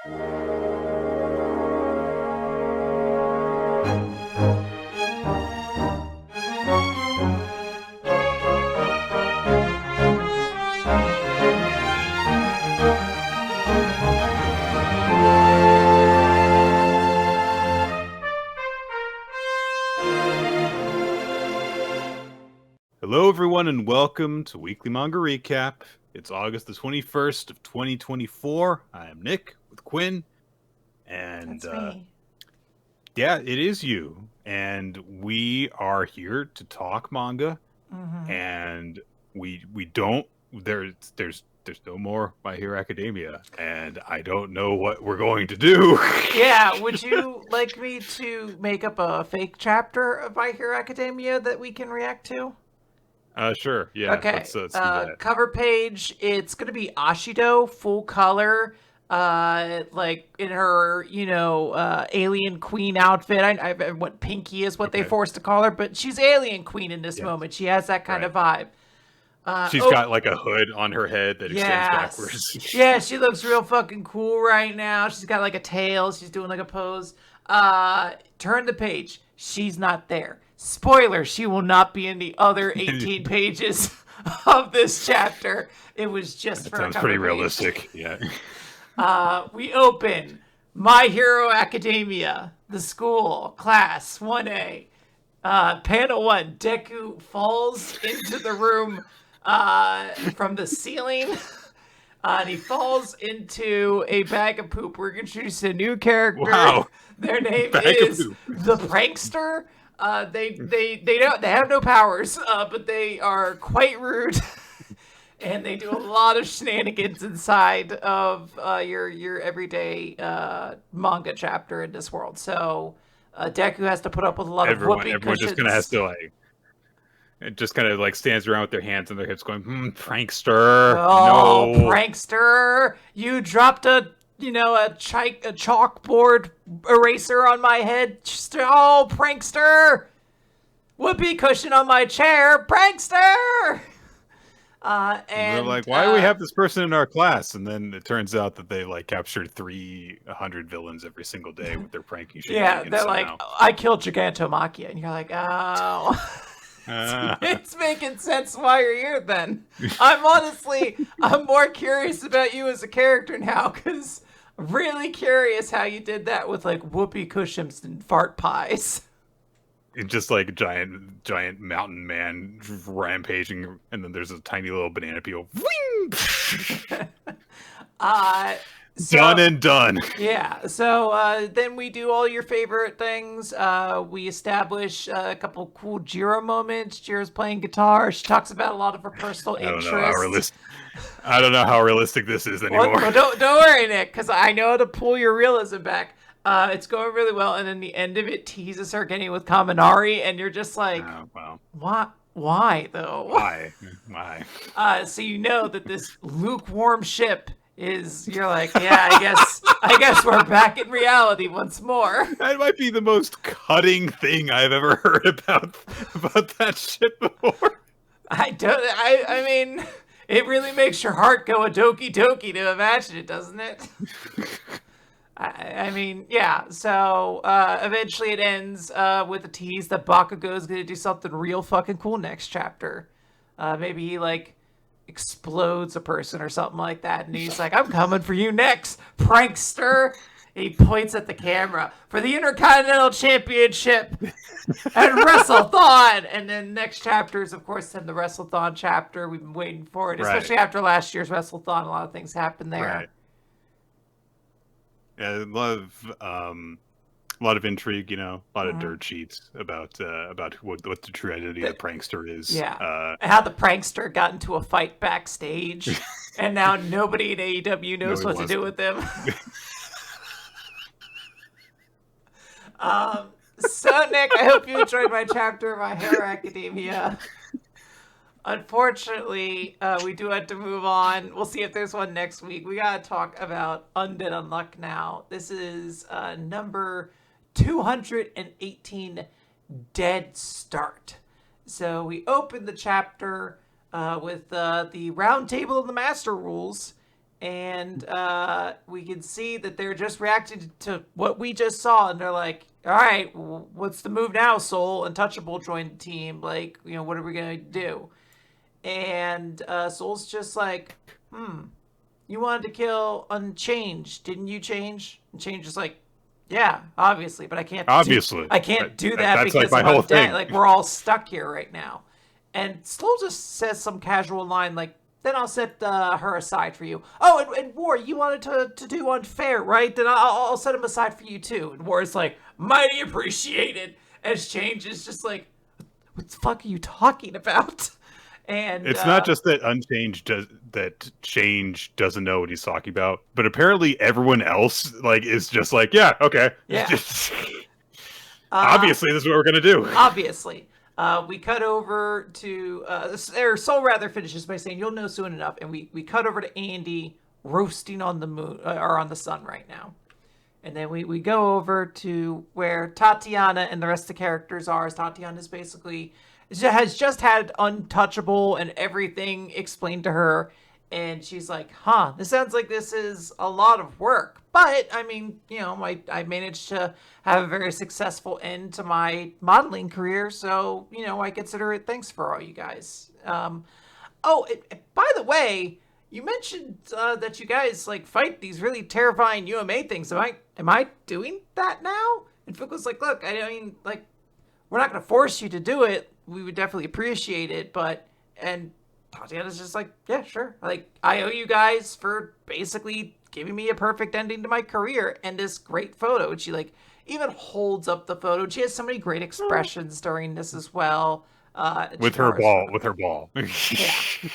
Hello, everyone, and welcome to Weekly Manga Recap. It's August the 21st of 2024. I am Nick with Quinn, and That's me. Yeah, it is you. And we are here to talk manga, and we don't. There's no more My Hero Academia, and I don't know what we're going to do. Yeah, would you like me to make up a fake chapter of My Hero Academia that we can react to? Sure. Yeah. Okay. Let's do that. Cover page. It's gonna be Ashido, full color, like in her, alien queen outfit. I what Pinky is what they forced to call her, but she's alien queen in this moment. She has that kind of vibe. She's got like a hood on her head that extends backwards. Yeah, she looks real fucking cool right now. She's got like a tail. She's doing like a pose. Turn the page. She's not there. Spoiler, she will not be in the other 18 pages of this chapter. It was just for sounds a cover pretty page. realistic. Yeah. We open My Hero Academia, the school, class 1A. Panel 1, Deku falls into the room from the ceiling. And he falls into a bag of poop. We're introduced to a new character. Wow. Their name is the Prankster. They have no powers, but they are quite rude. And they do a lot of shenanigans inside of your everyday manga chapter in this world. So Deku has to put up with a lot of whoopee Everyone cushions. just kind of has to it just kind of like stands around with their hands on their hips going, prankster. Oh, no. Prankster! You dropped a chalkboard eraser on my head. Oh, Prankster! Whoopee cushion on my chair. Prankster! And they're like, why do we have this person in our class? And then it turns out that they like captured 300 villains every single day with their pranking shit. Yeah, they're like, I killed Gigantomachia. And you're like, oh... It's making sense why you're here then. I'm more curious about you as a character now, because I'm really curious how you did that with like whoopee cushions and fart pies. It's just like giant mountain man rampaging, and then there's a tiny little banana peel. Done and done. Yeah, so then we do all your favorite things. We establish a couple cool Jiro moments. Jiro's playing guitar. She talks about a lot of her personal interests. I don't know how realistic this is anymore. Well, don't worry, Nick, because I know how to pull your realism back. It's going really well, and then the end of it teases her getting with Kaminari, and you're just like, what? Why, though? Why? So you know that this lukewarm ship you're like, yeah, I guess we're back in reality once more. That might be the most cutting thing I've ever heard about that shit before. I mean, it really makes your heart go a doki doki to imagine it, doesn't it? I mean, yeah, so eventually it ends with a tease that Bakugo is going to do something real fucking cool next chapter. Maybe he, like, explodes a person or something like that, and he's like, I'm coming for you next, Prankster. He points at the camera for the Intercontinental Championship and Wrestlethon. And then next chapter is, of course, then the Wrestlethon chapter. We've been waiting for it, especially after last year's Wrestlethon. A lot of things happened there. Right. Yeah, a lot of intrigue, a lot of dirt sheets about what the true identity of the prankster is. Yeah, how the prankster got into a fight backstage, and now nobody in AEW knows what to do with him. So, Nick, I hope you enjoyed my chapter of My Hero Academia. Unfortunately, we do have to move on. We'll see if there's one next week. We gotta talk about Undead Unluck now. This is number 218, Dead Start. So we open the chapter with the round table of the master rules, And we can see that they're just reacting to what we just saw, and they're like, all right, what's the move now, Soul? Untouchable joined the team. Like, what are we going to do? And Soul's just like, you wanted to kill Unchanged, didn't you, Change? And Change is like, yeah, obviously, but I can't do that that's because like my I'm whole undead. thing. Like, we're all stuck here right now. And Soul just says some casual line like, then I'll set her aside for you. Oh, and War, you wanted to do unfair, right? Then I'll set him aside for you too. And War is like, mighty appreciated. As Change is just like, what the fuck are you talking about? And it's not just that Change doesn't know what he's talking about, but apparently everyone else is just like, yeah, okay, yeah. Obviously, this is what we're gonna do. Obviously. We cut over to Soul rather finishes by saying, you'll know soon enough, and we cut over to Andy roasting on the moon or on the sun right now. And then we go over to where Tatiana and the rest of the characters are. As Tatiana's basically has just had Untouchable and everything explained to her, and she's like, this sounds like this is a lot of work. But, I mean, I managed to have a very successful end to my modeling career, so, I consider it thanks for all you guys. By the way, you mentioned that you guys, fight these really terrifying UMA things. Am I doing that now? And Fuku's like, look, we're not going to force you to do it. We would definitely appreciate it, and Tatiana's just like, yeah, sure. I owe you guys for basically giving me a perfect ending to my career and this great photo. And she even holds up the photo. She has so many great expressions during this as well. With her ball. Yeah.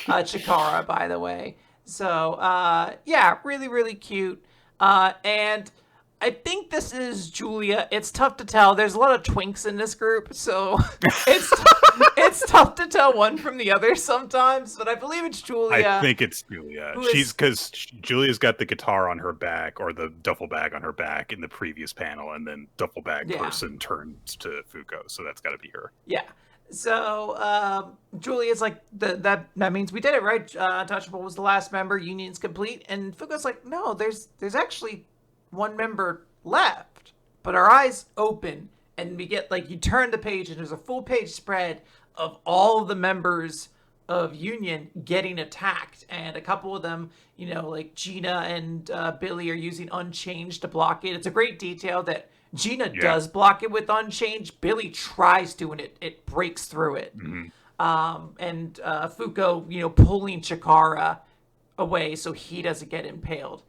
Chikara, by the way. So, really, really cute. And I think this is Julia. It's tough to tell. There's a lot of twinks in this group, so it's tough to tell one from the other sometimes. But I believe it's Julia. I think it's Julia. Because Julia's got the guitar on her back, or the duffel bag on her back in the previous panel, and then duffel bag person turns to Fuko, so that's got to be her. Yeah. So Julia's like, that means we did it, right? Untouchable was the last member. Union's complete, and Fuko's like, no, there's actually one member left, but our eyes open and we get you turn the page and there's a full page spread of all of the members of Union getting attacked, and a couple of them, Gina and Billy are using Unchanged to block it. It's a great detail that Gina does block it with Unchanged. Billy tries to, and it breaks through it. And Fuko, pulling Chikara away so he doesn't get impaled.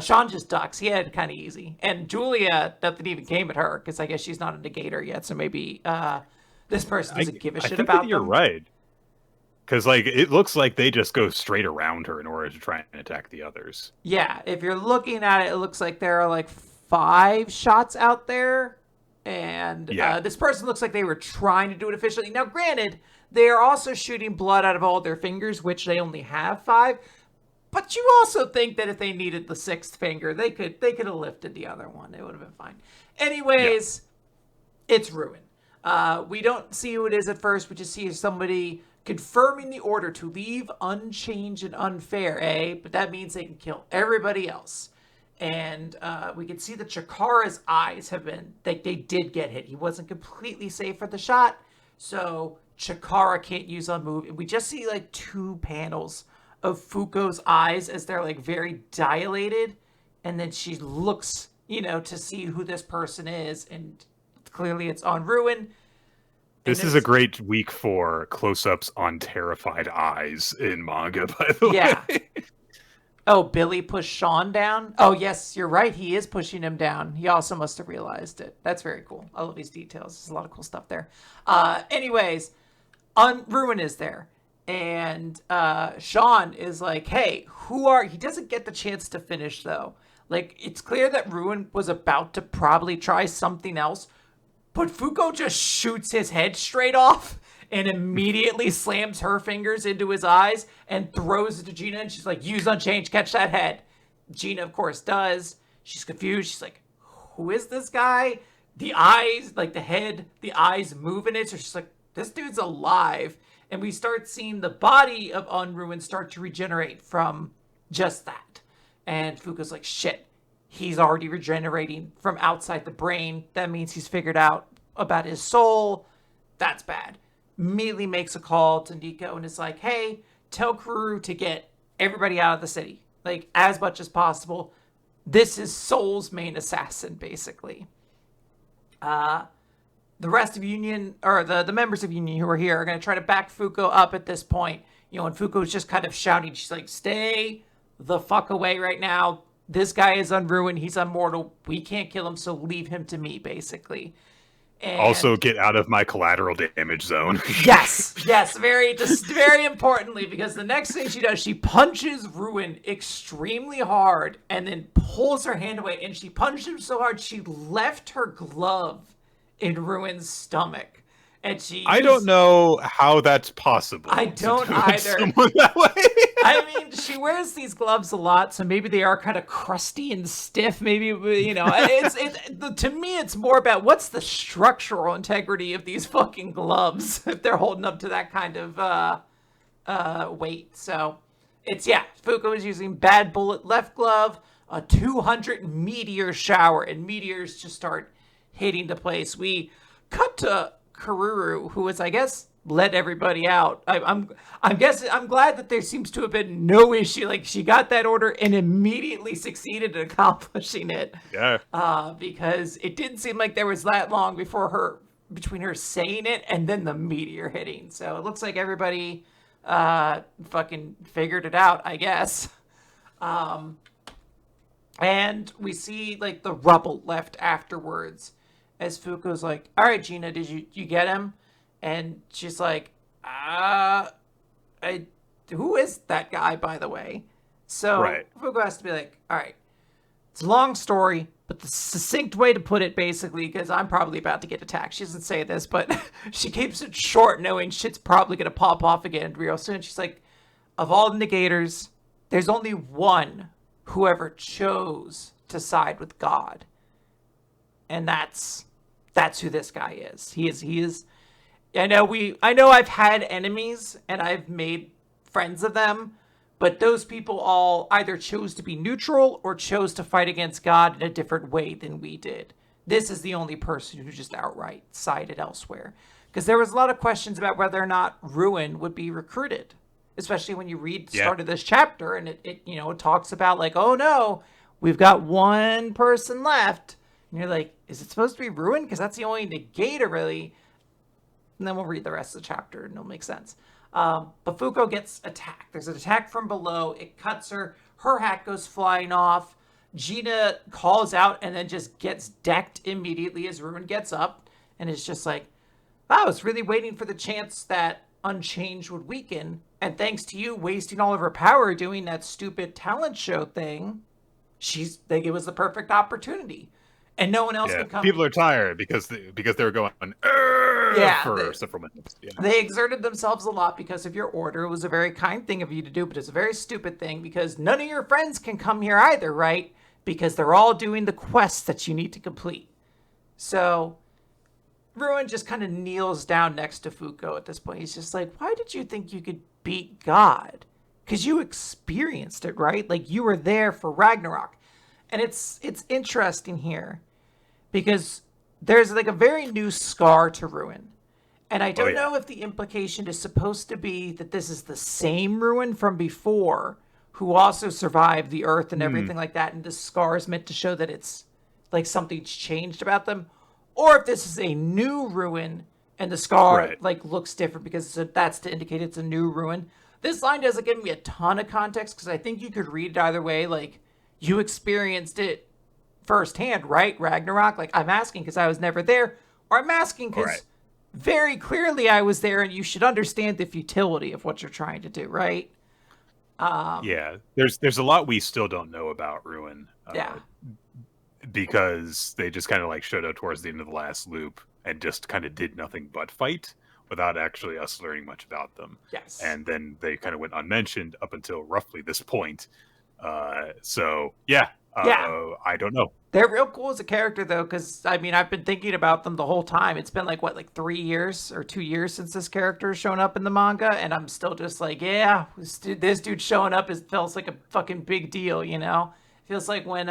Sean just ducks. He had it kind of easy. And Julia, nothing even came at her, because I guess she's not a negator yet, so maybe this person doesn't give a shit about them. You're right. Because, it looks like they just go straight around her in order to try and attack the others. Yeah, if you're looking at it, it looks like there are, 5 shots out there. And this person looks like they were trying to do it efficiently. Now, granted, they are also shooting blood out of all their fingers, which they only have 5. But you also think that if they needed the 6th finger, they could have lifted the other one. It would have been fine. Anyways, It's Ruin. We don't see who it is at first. We just see somebody confirming the order to leave Unchanged and Unfair, But that means they can kill everybody else. And we can see that Chikara's eyes have been, they did get hit. He wasn't completely safe for the shot. So Chikara can't use Unmove. And we just see 2 panels of Fuko's eyes as they're very dilated, and then she looks, to see who this person is, and clearly it's on Ruin. This is a great week for close-ups on terrified eyes in manga, by the way. Yeah. Oh, Billy pushed Sean down? Oh, yes, you're right. He is pushing him down. He also must have realized it. That's very cool. I love these details. There's a lot of cool stuff there. Anyways, Ruin is there. And Sean is like, hey, he doesn't get the chance to finish, though. It's clear that Ruin was about to probably try something else, but Fuko just shoots his head straight off and immediately slams her fingers into his eyes and throws it to Gina, and she's like, use Unchanged, catch that head. Gina, of course, does. She's confused. She's like, who is this guy? The eyes, the head, the eyes move in it, so she's like, this dude's alive. And we start seeing the body of Unruin start to regenerate from just that. And Fuko's like, shit, he's already regenerating from outside the brain. That means he's figured out about his soul. That's bad. Immediately makes a call to Nico and is like, hey, tell Karuru to get everybody out of the city, like, as much as possible. This is Soul's main assassin, basically. The rest of Union, or the members of Union who are here, are going to try to back Fuko up at this point. And Fuko's just kind of shouting. She's like, stay the fuck away right now. This guy is unruined. He's immortal. We can't kill him, so leave him to me, basically. And also, get out of my collateral damage zone. yes, very importantly, because the next thing she does, she punches Ruin extremely hard and then pulls her hand away, and she punched him so hard she left her glove in Ruin's stomach. And I don't know how that's possible. I don't either. That way. I mean, she wears these gloves a lot, so maybe they are kind of crusty and stiff. Maybe, to me, it's more about what's the structural integrity of these fucking gloves if they're holding up to that kind of weight. So Fuko is using bad bullet left glove, a 200 meteor shower, and meteors just start hitting the place. We cut to Karuru, who is, I guess, let everybody out. I'm glad that there seems to have been no issue. Like, she got that order and immediately succeeded in accomplishing it. Yeah. Because it didn't seem like there was that long between her saying it and then the meteor hitting. So it looks like everybody fucking figured it out, I guess. And we see, like, the rubble left afterwards as Fuko's like, all right, Gina, did you get him? And she's like, who is that guy, by the way? So Fuko has to be like, all right, it's a long story, but the succinct way to put it, basically, because I'm probably about to get attacked. She doesn't say this, but she keeps it short, knowing shit's probably going to pop off again real soon. She's like, of all the negators, there's only one who ever chose to side with God. And that's who this guy is. He is. I know I've had enemies and I've made friends of them, but those people all either chose to be neutral or chose to fight against God in a different way than we did. This is the only person who just outright sided elsewhere. Because there was a lot of questions about whether or not Ruin would be recruited, especially when you read the start of this chapter and it talks about, like, oh no, we've got one person left. And you're like, is it supposed to be Ruin? Because that's the only negator, really. And then we'll read the rest of the chapter and it'll make sense. But Fuko gets attacked. There's an attack from below. It cuts her. Her hat goes flying off. Gina calls out and then just gets decked immediately as Ruin gets up. And is just like, I was really waiting for the chance that Unchanged would weaken. And thanks to you wasting all of her power doing that stupid talent show thing, it was the perfect opportunity. And no one else can come. People are tired because they were going for several minutes. Yeah. They exerted themselves a lot because of your order. It was a very kind thing of you to do, but it's a very stupid thing because none of your friends can come here either, right? Because they're all doing the quests that you need to complete. So Ruin just kind of kneels down next to Fuko at this point. He's just like, why did you think you could beat God? Because you experienced it, right? Like, you were there for Ragnarok. And it's interesting here because there's, like, a very new scar to Ruin. And I don't know if the implication is supposed to be that this is the same Ruin from before who also survived the Earth and everything like that. And the scar is meant to show that it's like something's changed about them. Or if this is a new Ruin and the scar like looks different because that's to indicate it's a new Ruin. This line doesn't give me a ton of context because I think you could read it either way. Like, you experienced it firsthand, right? Ragnarok? Like, I'm asking because I was never there, or I'm asking because very clearly I was there and you should understand the futility of what you're trying to do, right? There's a lot we still don't know about Ruin. Because they just kind of like showed up towards the end of the last loop and just kind of did nothing but fight without actually us learning much about them. Yes. And then they kind of went unmentioned up until roughly this point. I don't know. They're real cool as a character, though, because, I mean, I've been thinking about them the whole time. It's been, like, what, like 3 years or 2 years since this character has shown up in the manga, and I'm still just like, yeah, this dude showing up feels like a fucking big deal, you know? Feels like when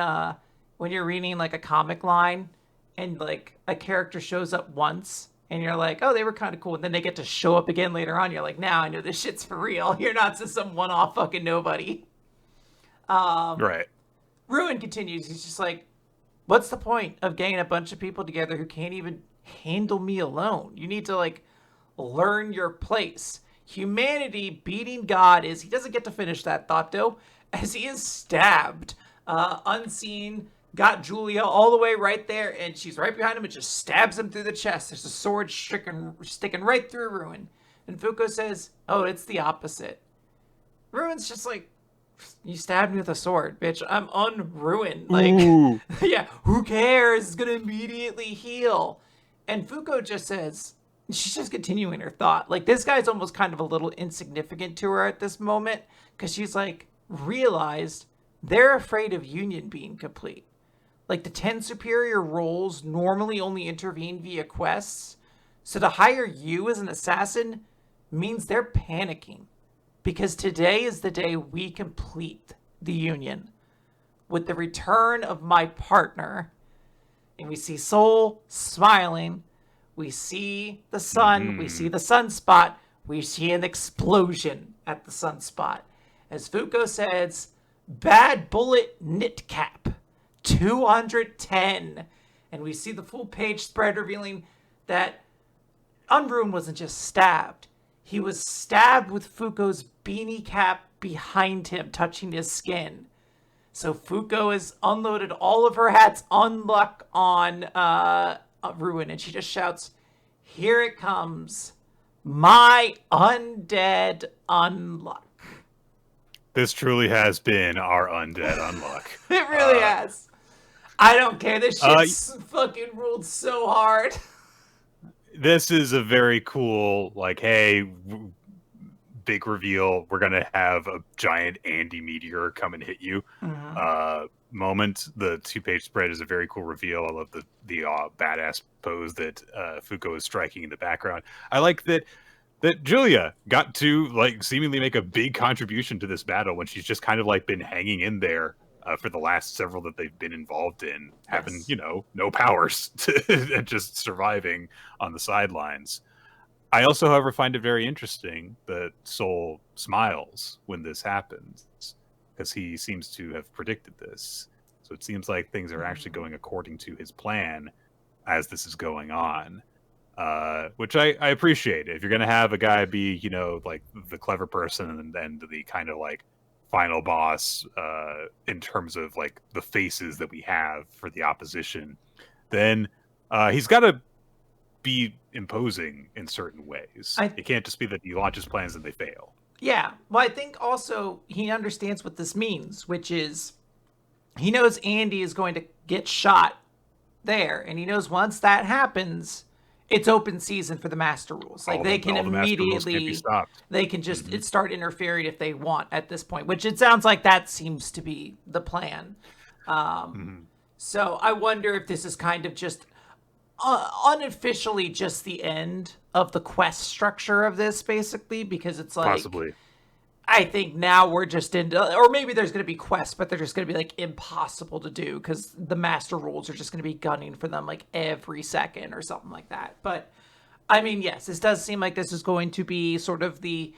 you're reading, like, a comic line, and, like, a character shows up once, and you're like, oh, they were kind of cool, and then they get to show up again later on, you're like, now I know this shit's for real. You're not just some one-off fucking nobody. Right. Ruin continues. He's just like, what's the point of getting a bunch of people together who can't even handle me alone? You need to, like, learn your place. Humanity beating God is... He doesn't get to finish that thought, though, as he is stabbed. Unseen, got Julia all the way right there, and she's right behind him and just stabs him through the chest. There's a sword sticking right through Ruin. And Fuko says, oh, it's the opposite. Ruin's just like, you stabbed me with a sword, bitch. I'm unruined. Like, yeah, who cares? It's gonna immediately heal. And Fuko just says, she's just continuing her thought. Like, this guy's almost kind of a little insignificant to her at this moment, because she's like, realized they're afraid of Union being complete. Like, the 10 superior roles normally only intervene via quests, so to hire you as an assassin means they're panicking. Because today is the day we complete the Union. With the return of my partner. And we see Soul smiling. We see the sun. We see the sunspot. We see an explosion at the sunspot. As Fuko says, bad bullet knit cap. 210. And we see the full page spread revealing that Unruin wasn't just stabbed. He was stabbed with Fuko's beanie cap behind him, touching his skin. So Fuko has unloaded all of her hats Unluck on Ruin, and she just shouts, here it comes, my Undead Unluck. This truly has been our Undead Unluck. It really has. I don't care. This shit's fucking ruled so hard. This is a very cool, like, hey, big reveal. We're going to have a giant Andy meteor come and hit you moment. The 2-page spread is a very cool reveal. I love the badass pose that Fuko is striking in the background. I like that Julia got to, like, seemingly make a big contribution to this battle when she's just kind of, like, been hanging in there for the last several that they've been involved in, having, you know, no powers and just surviving on the sidelines. I also, however, find it very interesting that Soul smiles when this happens, because he seems to have predicted this. So it seems like things are actually going according to his plan as this is going on, which I appreciate. If you're going to have a guy be, you know, like the clever person and then the kind of like final boss in terms of like the faces that we have for the opposition, then he's got to be imposing in certain ways. It can't just be that he launches plans and they fail. Yeah. Well, I think also he understands what this means, which is he knows Andy is going to get shot there, and he knows once that happens, it's open season for the Master Rules. Like, they can immediately, they can just start interfering if they want at this point, which it sounds like that seems to be the plan. So I wonder if this is kind of just unofficially just the end of the quest structure of this, basically, because it's like, possibly, I think now we're just into, or maybe there's going to be quests, but they're just going to be like impossible to do because the Master Rules are just going to be gunning for them like every second or something like that. But I mean, yes, this does seem like this is going to be sort of the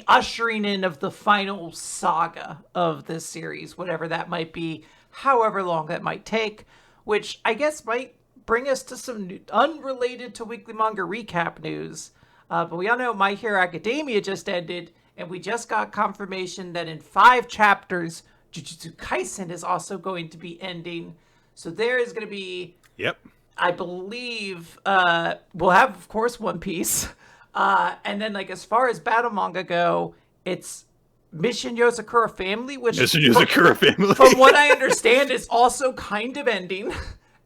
ushering in of the final saga of this series, whatever that might be, however long that might take, which I guess might bring us to some unrelated to Weekly Manga Recap news. But we all know My Hero Academia just ended, and we just got confirmation that in 5 chapters, Jujutsu Kaisen is also going to be ending. So there is going to be, I believe, we'll have, of course, One Piece. And then, like, as far as battle manga go, it's Mission Yozakura Family, which from what I understand, is also kind of ending.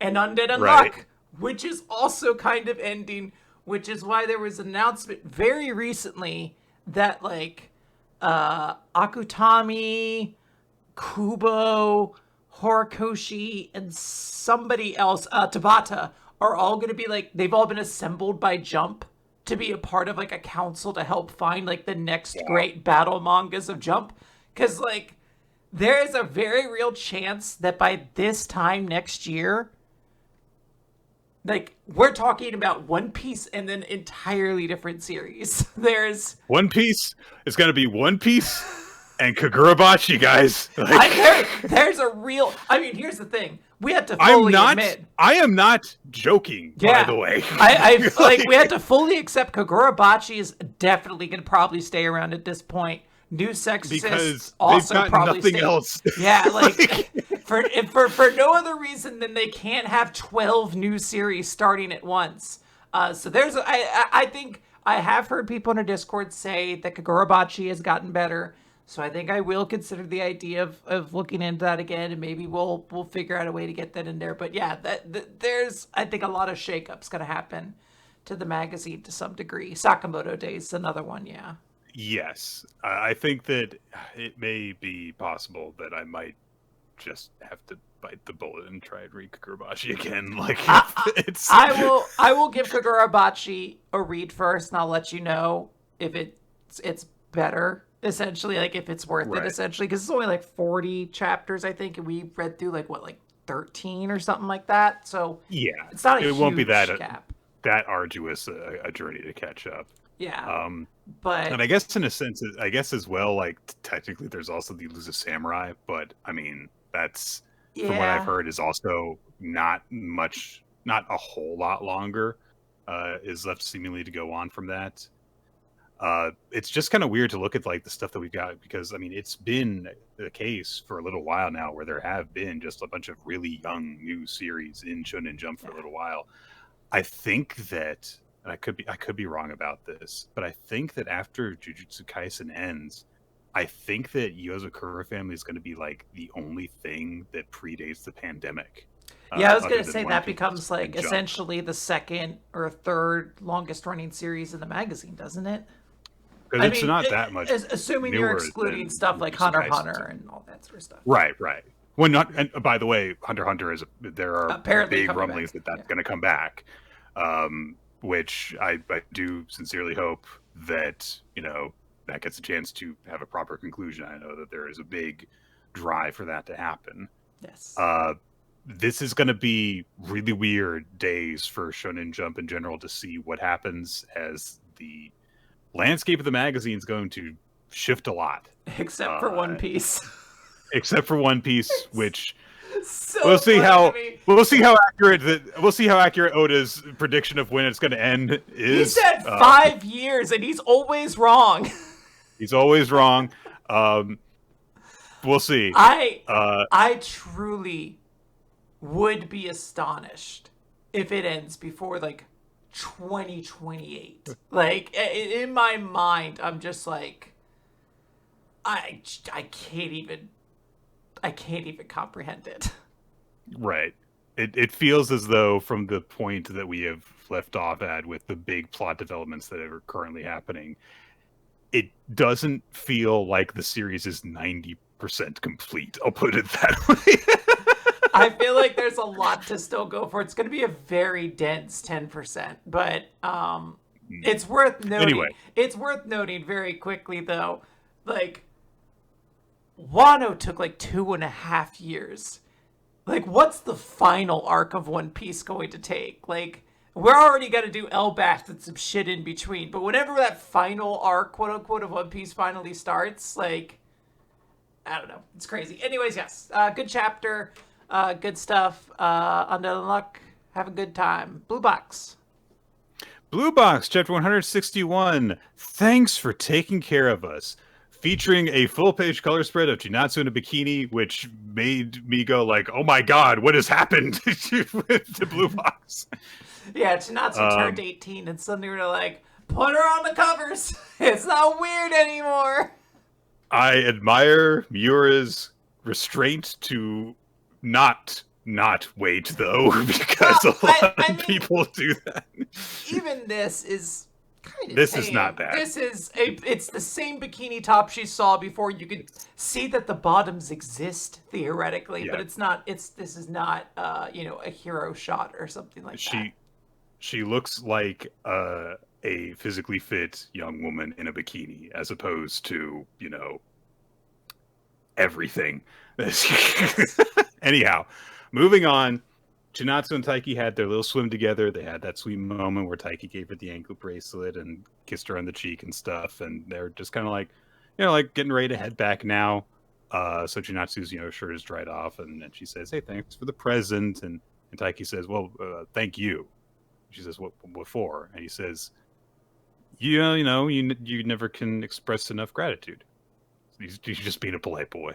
And Undead Unluck, which is also kind of ending, which is why there was an announcement very recently that, like, Akutami, Kubo, Horikoshi and somebody else, Tabata, are all going to be like, they've all been assembled by Jump to be a part of like a council to help find like the next great battle mangas of Jump. Because like, there is a very real chance that by this time next year, like, we're talking about One Piece and then entirely different series. There's One Piece. It's going to be One Piece and Kagurabachi, guys. Like, there's a real. I mean, here's the thing: we have to fully admit. I am not joking. Yeah, by the way, like we have to fully accept Kagurabachi is definitely going to probably stay around at this point. New Exorcist because also they've got probably nothing stay. else. Yeah, like for no other reason than they can't have 12 new series starting at once. So there's I think I have heard people in our Discord say that Kagurabachi has gotten better. So I think I will consider the idea of looking into that again, and maybe we'll figure out a way to get that in there. But yeah, there's I think a lot of shakeups going to happen to the magazine to some degree. Sakamoto Days, another one, yeah. Yes, I think that it may be possible that I might just have to bite the bullet and try and read Kagurabachi again. Like it's, I will give Kagurabachi a read first, and I'll let you know if it's better. Essentially, like if it's worth it. Essentially, because it's only like 40 chapters, I think, and we read through like 13 or something like that. So yeah, it's not a it won't be that gap. That arduous a journey to catch up. Yeah. But and I guess in a sense, I guess as well, like technically there's also the Elusive Samurai, but I mean that's from what I've heard is also not a whole lot longer is left seemingly to go on from that. It's just kind of weird to look at like the stuff that we've got because I mean it's been the case for a little while now where there have been just a bunch of really young new series in Shonen Jump for a little while. I think that. And I could be wrong about this, but I think that after Jujutsu Kaisen ends, I think that Yozakura family is going to be like the only thing that predates the pandemic. Yeah, I was going to say that becomes like essentially the second or third longest running series in the magazine, doesn't it? Because it's not that much. Assuming you're excluding stuff like Hunter x Hunter and all that sort of stuff. Right. Well, not. And by the way, Hunter x Hunter there are apparently big rumblings that's going to come back. Which I do sincerely hope that, that gets a chance to have a proper conclusion. I know that there is a big drive for that to happen. Yes. This is going to be really weird days for Shonen Jump in general to see what happens as the landscape of the magazine is going to shift a lot. Except for One Piece. Except for One Piece, which... So we'll see how accurate Oda's prediction of when it's going to end is. He said 5 years, and he's always wrong. He's always wrong. We'll see. I truly would be astonished if it ends before like 2028. Like in my mind, I'm just like, I can't even comprehend it. Right. It feels as though from the point that we have left off at with the big plot developments that are currently happening, it doesn't feel like the series is 90% complete. I'll put it that way. I feel like there's a lot to still go for. It's going to be a very dense 10%, but it's worth noting. Anyway. It's worth noting very quickly though, like Wano took like 2.5 years. Like, what's the final arc of One Piece going to take? Like, we're already going to do Elbaf and some shit in between, but whenever that final arc, quote unquote, of One Piece finally starts, like, I don't know. It's crazy. Anyways, yes. Good chapter. Good stuff. Undead Unluck. Have a good time. Blue Box. Blue Box, chapter 161. Thanks for taking care of us. Featuring a full-page color spread of Chinatsu in a bikini, which made me go like, "Oh my god, what has happened to Blue Box?" Yeah, Chinatsu turned 18, and suddenly we're like, "Put her on the covers. It's not weird anymore." I admire Miura's restraint to not wait though, because a lot of people do that. Even this is kind didn't This say is not him. bad. It's the same bikini top she saw before. You could see that the bottoms exist theoretically, but Yeah. it's not. This is not a hero shot or something like that. She looks like a physically fit young woman in a bikini, as opposed to everything. Anyhow, moving on. Chinatsu and Taiki had their little swim together. They had that sweet moment where Taiki gave her the ankle bracelet and kissed her on the cheek and stuff. And they're just kind of like, like getting ready to head back now. So Chinatsu's, shirt is dried off, and she says, "Hey, thanks for the present." And Taiki says, "Well, thank you." She says, "What for?" And he says, "You never can express enough gratitude. He's just being a polite boy."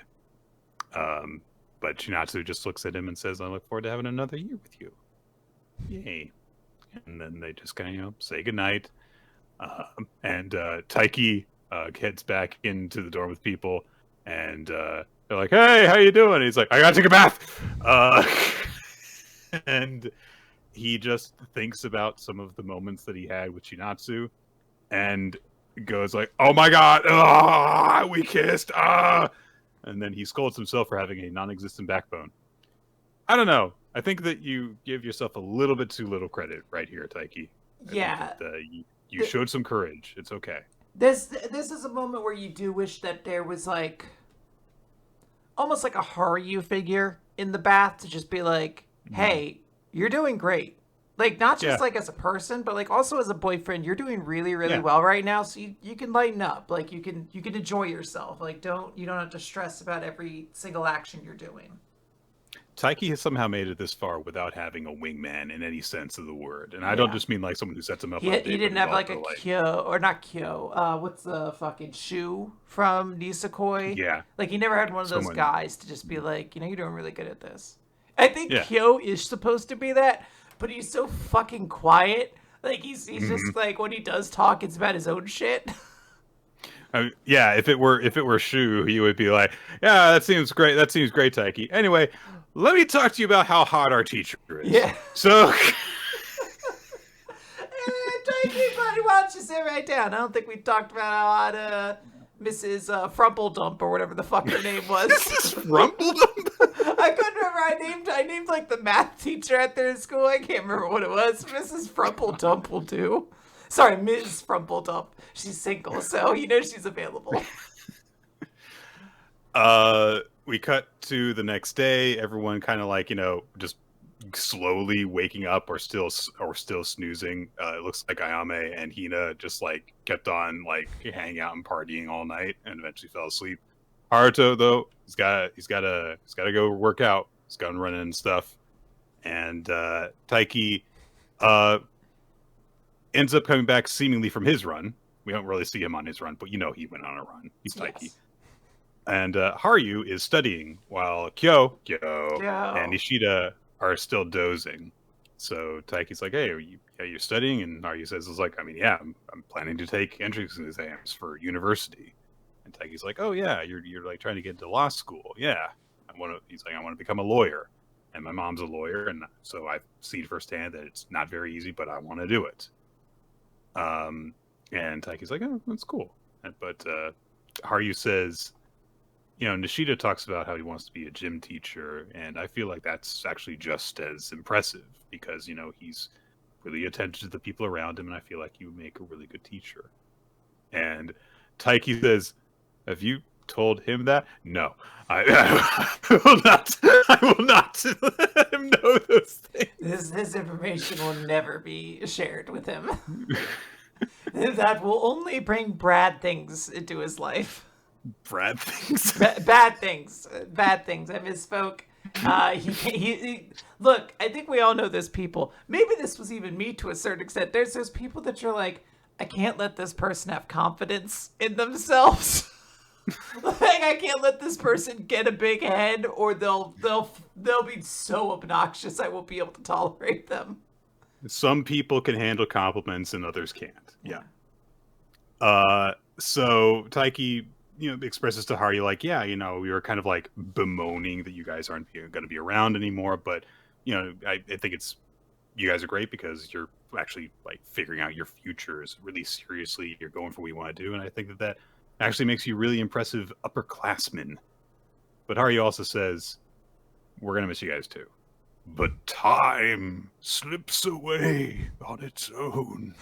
But Chinatsu just looks at him and says, "I look forward to having another year with you." Yay. And then they just kind of, say goodnight. And Taiki heads back into the dorm with people. And they're like, "Hey, how you doing?" And he's like, "I gotta take a bath." And he just thinks about some of the moments that he had with Chinatsu. And goes like, "Oh my god, we kissed, And then he scolds himself for having a non-existent backbone. I don't know. I think that you give yourself a little bit too little credit right here, Taiki. Yeah. You showed some courage. It's okay. This is a moment where you do wish that there was almost like a Haruyu figure in the bath to just be like, "Hey, you're doing great." Like, not just as a person, but also as a boyfriend, you're doing really, really well right now. So you can lighten up. Like, you can enjoy yourself. Like, you don't have to stress about every single action you're doing. Taiki has somehow made it this far without having a wingman in any sense of the word. And I don't just mean like someone who sets him up on a date. He didn't have like a Kyo, or not Kyo. What's the fucking Shu from Nisekoi? Yeah. Like, he never had one of those guys to just be like, you're doing really good at this. I think Kyo is supposed to be that, but he's so fucking quiet. Like, he's just like, when he does talk, it's about his own shit. Yeah, if it were Shu, he would be like, "Yeah, that seems great. That seems great, Taiki. Anyway, let me talk to you about how hot our teacher is." Yeah. So, Taiki, buddy, why don't you sit right down? I don't think we talked about how hot Mrs. Frumpledump or whatever the fuck her name was. Mrs. Frumpledump? I couldn't remember. I named like the math teacher at their school. I can't remember what it was. Mrs. Frumpledump will do. Sorry, Ms. Frumpledump. She's single, so she's available. We cut to the next day. Everyone kind of just slowly waking up or still snoozing. It looks like Ayame and Hina just kept on hanging out and partying all night and eventually fell asleep. Haruto though, he's gotta go work out. He's gone running and stuff. And Taiki ends up coming back seemingly from his run. We don't really see him on his run, but he went on a run. He's Taiki. Yes. And Haru is studying while Kyo and Nishida are still dozing. So Taiki's like, "Hey, you're studying?" And Haru says, I'm planning to take entrance exams for university." And Taiki's like, "Oh yeah, you're trying to get into law school." "Yeah, I want to become a lawyer. And my mom's a lawyer, and so I've seen firsthand that it's not very easy, but I want to do it." And Taiki's like, "Oh, that's cool." But Haru says, Nishida talks about how he wants to be a gym teacher, and I feel like that's actually just as impressive because, he's really attentive to the people around him, and I feel like he would make a really good teacher. And Taiki says, "Have you told him that?" "No, I will not. I will not let him know those things." This information will never be shared with him. That will only bring bad things into his life. Bad things. Bad things. Bad things. I misspoke. He look. I think we all know those people. Maybe this was even me to a certain extent. There's those people that you're like, I can't let this person have confidence in themselves. I can't let this person get a big head, or they'll be so obnoxious I won't be able to tolerate them. Some people can handle compliments and others can't. Yeah. So Taiki, expresses to Haru we were kind of bemoaning that you guys aren't going to be around anymore, but I think you guys are great because you're actually like figuring out your futures really seriously. You're going for what you want to do, and I think that actually makes you really impressive upperclassmen. But Haruyu also says, "We're gonna miss you guys too." But time slips away on its own.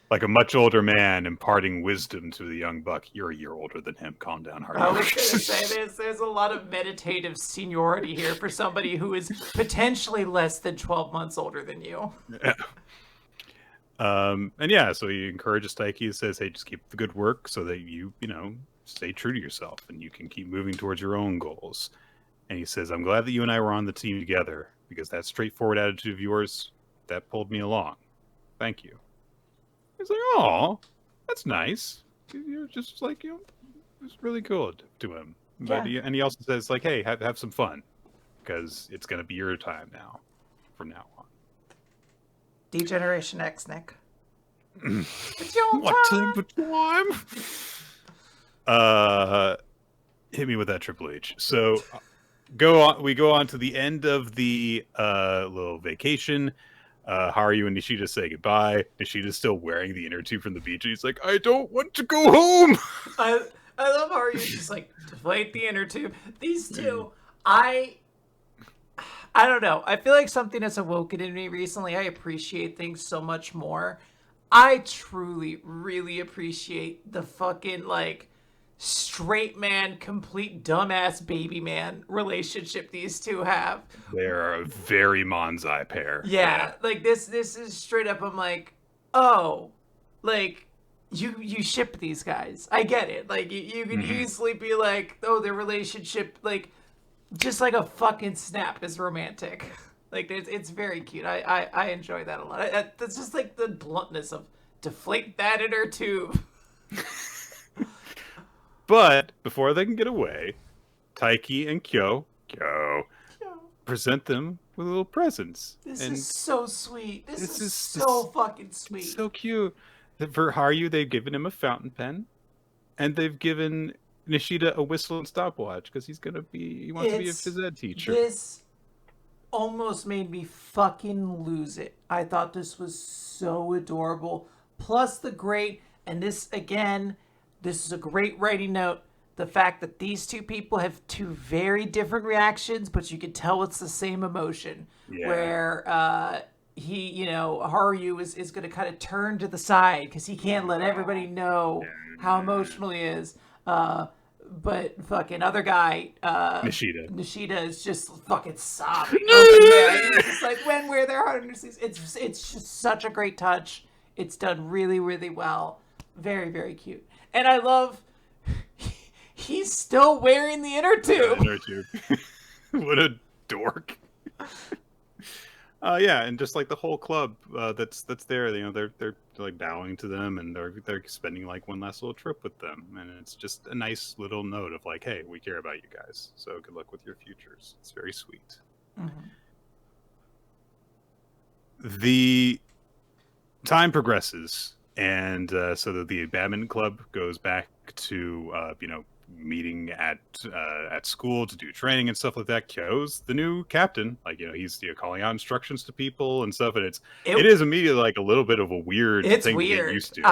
Like a much older man imparting wisdom to the young buck. You're a year older than him. Calm down, Haruyu. I was going to say, there's a lot of meditative seniority here for somebody who is potentially less than 12 months older than you. Yeah. And yeah, so he encourages Taiki. He says, hey, just keep the good work so that you stay true to yourself and you can keep moving towards your own goals. And he says, I'm glad that you and I were on the team together because that straightforward attitude of yours, that pulled me along. Thank you. He's like, oh, that's nice. You're just like, it's really good to him. But Yeah. and he also says, like, hey, have some fun because it's going to be your time now, from now on. Degeneration X, Nick. It's your What time. Hit me with that, Triple H. So we go on to the end of the little vacation. Haruyu and Nishida say goodbye. Nishida's still wearing the inner tube from the beach, and he's like, I don't want to go home. I love Haruyu just like deflate the inner tube. These two, I don't know. I feel like something has awoken in me recently. I appreciate things so much more. I truly, really appreciate the fucking like straight man, complete dumbass baby man relationship these two have. They're a very Manzai pair. Yeah, like this is straight up. I'm like, oh, like you ship these guys. I get it. Like you can easily be like, oh, their relationship, like just like a fucking snap is romantic. Like it's very cute. I enjoy that a lot. That's just like the bluntness of deflate that inner tube. But before they can get away, Taiki and Kyo present them with little presents. This is so sweet. This is so fucking sweet. So cute. For Haruyu, they've given him a fountain pen, and they've given Nishida a whistle and stopwatch because he wants to be a phys ed teacher. This almost made me fucking lose it. I thought this was so adorable. Plus and this again, this is a great writing note. The fact that these two people have two very different reactions, but you can tell it's the same emotion. Yeah. Where Haruyu is going to kind of turn to the side because he can't let everybody know how emotional he is. But fucking other guy, Nishida is just fucking sobbing. It's just like where their heart understands. It's just such a great touch. It's done really, really well. Very, very cute. And I love he's still wearing the inner tube. Inner tube. What a dork. Yeah, and just like the whole club that's there, they're like bowing to them, and they're spending like one last little trip with them, and it's just a nice little note of like, hey, we care about you guys, so good luck with your futures. It's very sweet. Mm-hmm. The time progresses, and so that the badminton club goes back to meeting at school to do training and stuff like that. Kyo's the new captain. Like, he's calling out instructions to people and stuff, and it is immediately like a little bit of a weird thing to get used to.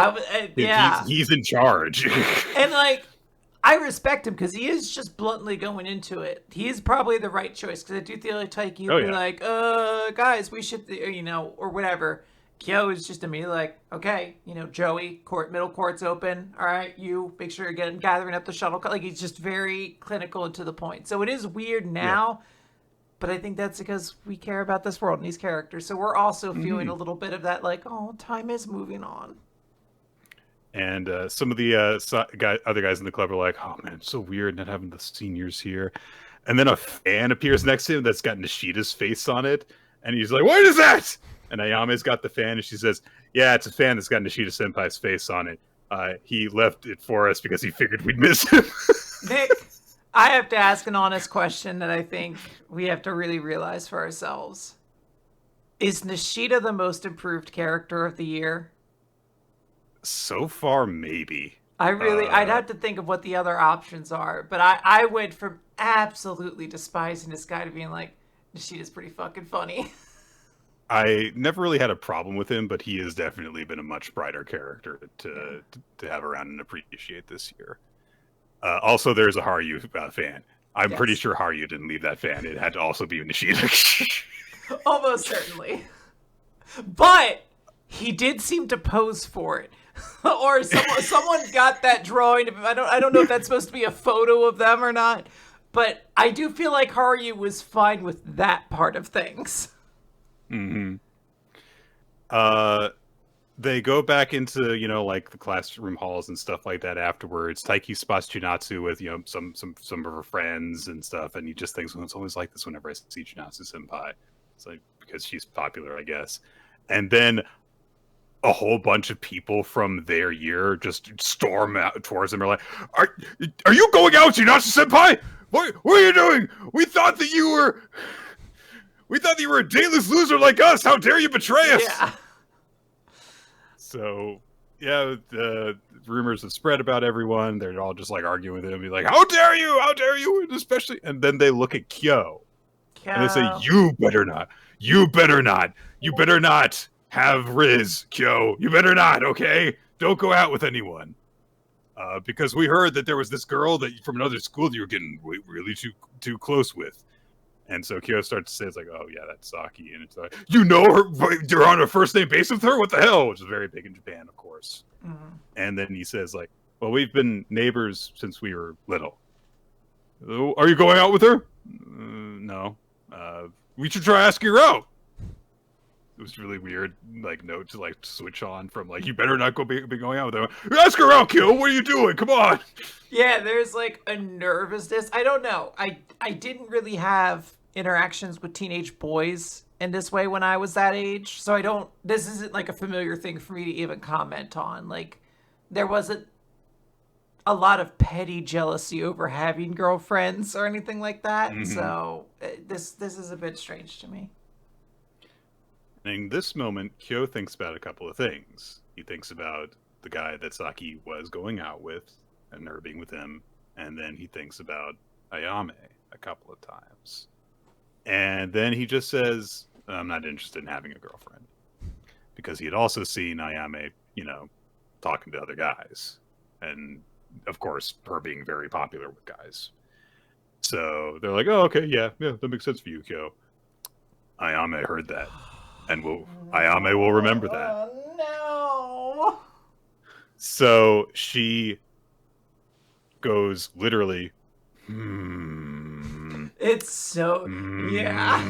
Yeah, he's in charge. And like, I respect him because he is just bluntly going into it. He is probably the right choice because I do feel like Taiki would be like, guys, we should, or whatever. Kyo is just immediately like, okay, Joey, middle court's open. All right, you make sure you're gathering up the shuttle. Like, he's just very clinical and to the point. So it is weird now, but I think that's because we care about this world and these characters. So we're also feeling a little bit of that, like, oh, time is moving on. And some of the other guys in the club are like, oh man, it's so weird not having the seniors here. And then a fan appears next to him that's got Nishida's face on it. And he's like, what is that? And Ayame's got the fan, and she says, yeah, it's a fan that's got Nishida Senpai's face on it. He left it for us because he figured we'd miss him. Nick, I have to ask an honest question that I think we have to really realize for ourselves. Is Nishida the most improved character of the year? So far, maybe. I'd have to think of what the other options are, but I went from absolutely despising this guy to being like, Nishida's pretty fucking funny. I never really had a problem with him, but he has definitely been a much brighter character Yeah. to have around and appreciate this year. Also, there's a Haru fan. I'm pretty Yes. sure Haru didn't leave that fan. It had to also be Nishida. Almost certainly. But he did seem to pose for it. Or someone got that drawing. I don't know if that's supposed to be a photo of them or not. But I do feel like Haru was fine with that part of things. Mm-hmm. Uh, they go back into like the classroom halls and stuff like that afterwards. Taiki spots Junatsu with some of her friends and stuff, and he just thinks, well, it's always like this whenever I see Junatsu senpai. It's like because she's popular, I guess. And then a whole bunch of people from their year just storm out towards them. Are like, are you going out with Junatsu senpai? What are you doing? We thought you were a dateless loser like us. How dare you betray us? Yeah. So, yeah, the rumors have spread about everyone. They're all just like arguing with him. He's like, how dare you? How dare you? And especially, and then they look at Kyo and they say, you better not. You better not. You better not have Riz, Kyo. You better not, okay? Don't go out with anyone. Because we heard that there was this girl that from another school that you were getting really too close with. And so Kyo starts to say, it's like, oh, yeah, that's Saki. And it's like, you know her? You're on a first name basis with her? What the hell? Which is very big in Japan, of course. Mm-hmm. And then he says, like, well, we've been neighbors since we were little. Are you going out with her? No. We should try asking her out. It was really weird, like, note to, like, switch on from, like, you better not be going out with her. Ask her out, Kyo. What are you doing? Come on. Yeah, there's, like, a nervousness. I don't know. I didn't really have interactions with teenage boys in this way when I was that age. So this isn't, like, a familiar thing for me to even comment on. Like, there wasn't a lot of petty jealousy over having girlfriends or anything like that. Mm-hmm. So this is a bit strange to me. In this moment, Kyo thinks about a couple of things. He thinks about the guy that Saki was going out with and her being with him, and then he thinks about Ayame a couple of times. And then he just says, I'm not interested in having a girlfriend. Because he had also seen Ayame, talking to other guys. And, of course, her being very popular with guys. So they're like, oh, okay, yeah, that makes sense for you, Kyo. Ayame heard that. And Ayame will remember that. Oh, no. So she goes literally, It's so, yeah.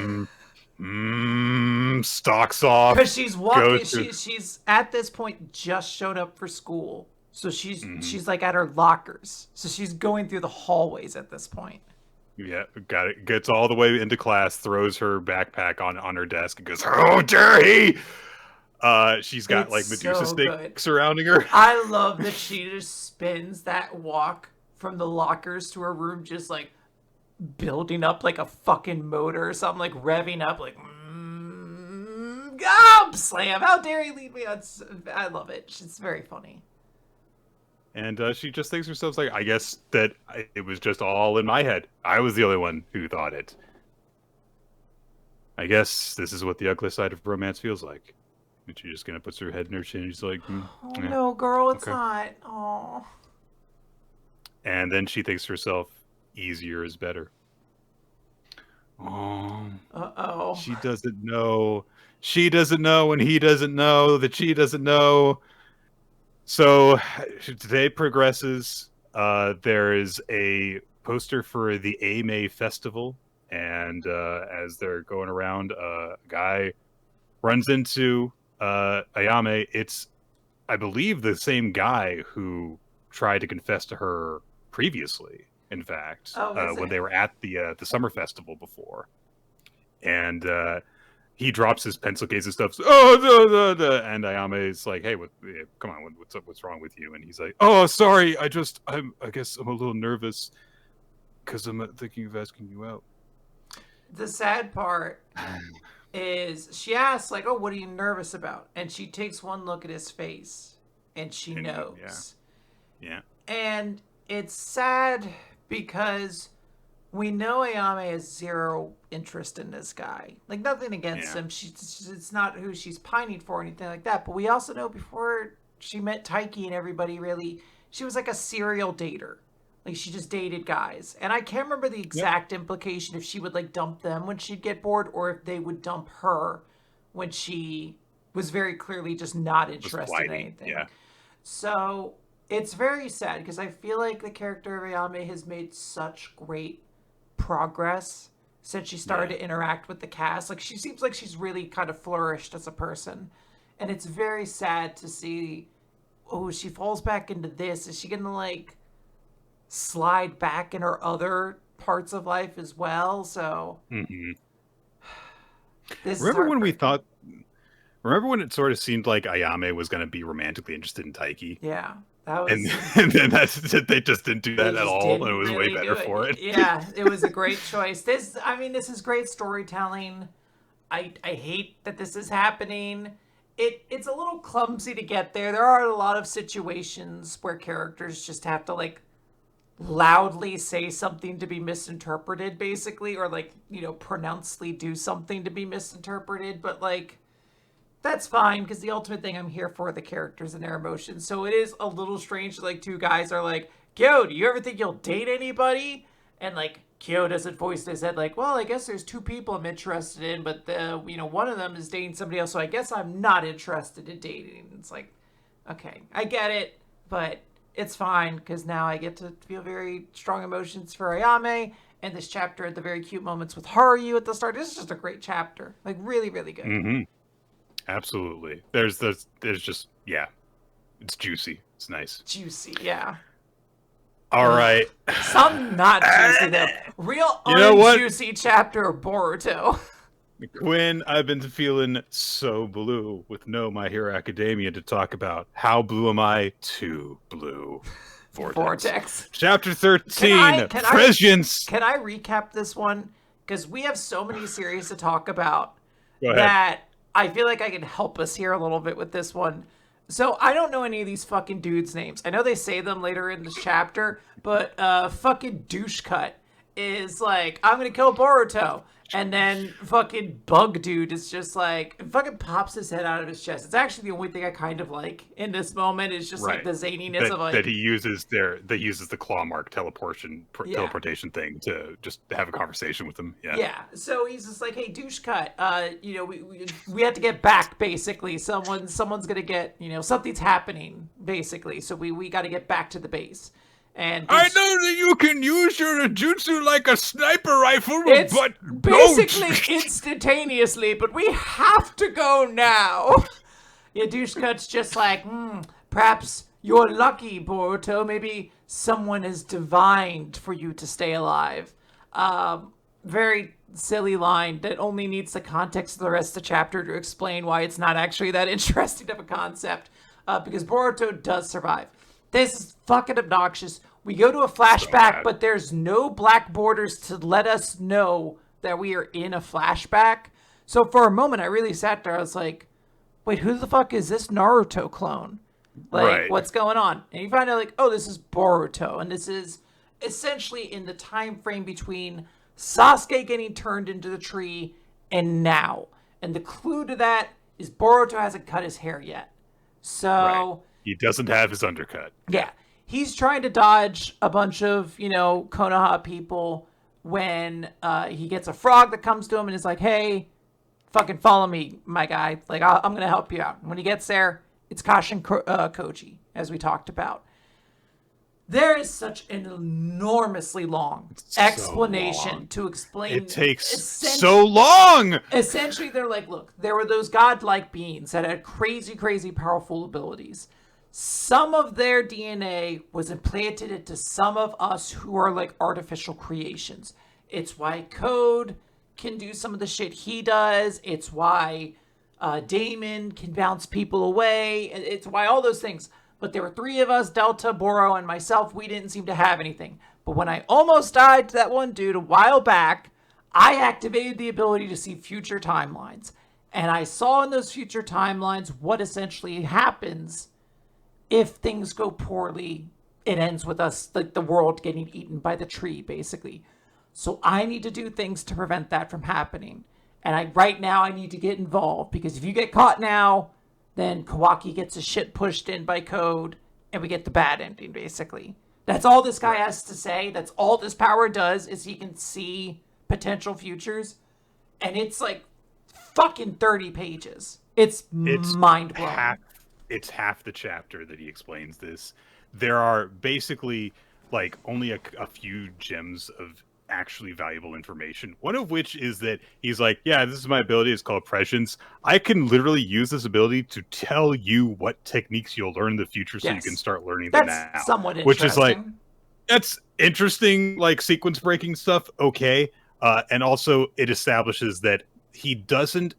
Stalks off. Because she's walking, she's at this point just showed up for school. So she's like at her lockers. So she's going through the hallways at this point. Yeah, got it. Gets all the way into class, throws her backpack on her desk, and goes, "How dare he!" She's got like Medusa sticks surrounding her. I love that she just spins that walk from the lockers to her room, just like building up like a fucking motor or something, like revving up, like slam! How dare he lead me on? I love it. It's very funny. And she just thinks to herself, like, I guess that it was just all in my head. I was the only one who thought it. I guess this is what the ugly side of romance feels like. And she just kind of puts her head in her chin and she's like, no, girl, it's not. Oh. And then she thinks to herself, easier is better. Oh. Uh-oh. She doesn't know. She doesn't know and he doesn't know that she doesn't know. So today progresses. There is a poster for the Ame Festival, and as they're going around, a guy runs into Ayame. It's, I believe, the same guy who tried to confess to her previously. In fact, when they were at the summer festival before, and he drops his pencil case and stuff. And Ayame is like, "Hey, come on, what's up? What's wrong with you?" And he's like, "Oh, sorry, I guess I'm a little nervous because I'm thinking of asking you out." The sad part is she asks, like, "Oh, what are you nervous about?" And she takes one look at his face, and she knows. Yeah. And it's sad because we know Ayame has zero interest in this guy. Like, nothing against him. It's not who she's pining for or anything like that. But we also know before she met Taiki and everybody, really, she was like a serial dater. Like, she just dated guys. And I can't remember the exact implication if she would, like, dump them when she'd get bored or if they would dump her when she was very clearly just not interested in anything. Yeah. So it's very sad because I feel like the character of Ayame has made such great progress since she started to interact with the cast. Like, she seems like she's really kind of flourished as a person. And it's very sad to see, she falls back into this. Is she going to, like, slide back in her other parts of life as well? So remember when it sort of seemed like Ayame was going to be romantically interested in Taiki? Yeah, that was, and then they just didn't do that at all, and it was really way better for it. Yeah, it was a great choice. This is great storytelling. I hate that this is happening. It's a little clumsy to get there. There are a lot of situations where characters just have to, like, loudly say something to be misinterpreted, basically, or, like, pronouncedly do something to be misinterpreted, but, like, that's fine, because the ultimate thing I'm here for are the characters and their emotions. So it is a little strange that, like, two guys are like, Kyo, do you ever think you'll date anybody? And, like, Kyo doesn't voice in his head, like, well, I guess there's two people I'm interested in, but, one of them is dating somebody else, so I guess I'm not interested in dating. It's like, okay, I get it, but it's fine, because now I get to feel very strong emotions for Ayame, and this chapter at the very cute moments with Haruyu at the start. This is just a great chapter. Like, really, really good. Mm-hmm. Absolutely. There's just, it's juicy. It's nice. Juicy, yeah. All right. Some not juicy, though. Real unjuicy chapter of Boruto. Quinn, I've been feeling so blue with No My Hero Academia to talk about How Blue Am I to Blue? Vortex. Chapter 13, Prescience. Can I recap this one? Because we have so many series to talk about that I feel like I can help us here a little bit with this one. So I don't know any of these fucking dudes' names. I know they say them later in this chapter, but fucking Douche Cut is like, I'm gonna kill Boruto. And then fucking Bug Dude is just like, fucking pops his head out of his chest. It's actually the only thing I kind of like in this moment is just like the zaniness of like that he uses the claw mark teleportation thing to just have a conversation with him. Yeah. So he's just like, hey, Douche Cut, we have to get back, basically. Someone's gonna get, something's happening, basically. So we got to get back to the base. And I know that you can use your jutsu like a sniper rifle, but basically instantaneously, but we have to go now. Douche Cut's just like, perhaps you're lucky, Boruto. Maybe someone has divined for you to stay alive. Very silly line that only needs the context of the rest of the chapter to explain why it's not actually that interesting of a concept, because Boruto does survive. This is fucking obnoxious. We go to a flashback, but there's no black borders to let us know that we are in a flashback. So for a moment, I really sat there. I was like, wait, who the fuck is this Naruto clone? Like, what's going on? And you find out, like, oh, this is Boruto. And this is essentially in the time frame between Sasuke getting turned into the tree and now. And the clue to that is Boruto hasn't cut his hair yet. So he doesn't have his undercut. Yeah. He's trying to dodge a bunch of, Konoha people when he gets a frog that comes to him and is like, hey, fucking follow me, my guy. Like, I'm going to help you out. And when he gets there, it's Kashin Koji, as we talked about. There is such an enormously long explanation to explain. It takes so long. Essentially, they're like, look, there were those godlike beings that had crazy, crazy powerful abilities. Some of their DNA was implanted into some of us who are like artificial creations. It's why Code can do some of the shit he does. It's why Damon can bounce people away. It's why all those things. But there were three of us, Delta, Boro, and myself. We didn't seem to have anything. But when I almost died to that one dude a while back, I activated the ability to see future timelines. And I saw in those future timelines what essentially happens if things go poorly. It ends with us, like the world getting eaten by the tree, basically. So I need to do things to prevent that from happening. And right now I need to get involved, because if you get caught now, then Kawaki gets his shit pushed in by Code, and we get the bad ending, basically. That's all this guy has to say. That's all this power does, is he can see potential futures. And it's like fucking 30 pages. It's mind-blowing. It's half the chapter that he explains this. There are basically like only a few gems of actually valuable information. One of which is that he's like, yeah, this is my ability. It's called Prescience. I can literally use this ability to tell you what techniques you'll learn in the future, so you can start learning them now. That's somewhat interesting. Which is like, that's interesting, like sequence breaking stuff. Okay. And also it establishes that he doesn't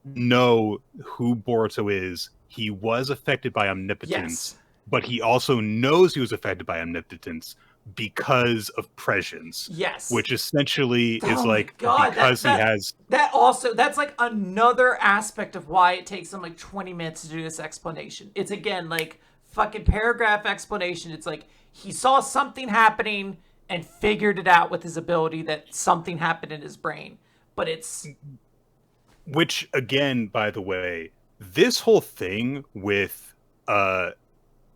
know who Boruto is. He was affected by omnipotence, but he also knows he was affected by omnipotence because of prescience. Yes. Which essentially is like, because he has... That's like another aspect of why it takes him like 20 minutes to do this explanation. It's again like fucking paragraph explanation. It's like he saw something happening and figured it out with his ability that something happened in his brain. But it's... Which, again, by the way, this whole thing with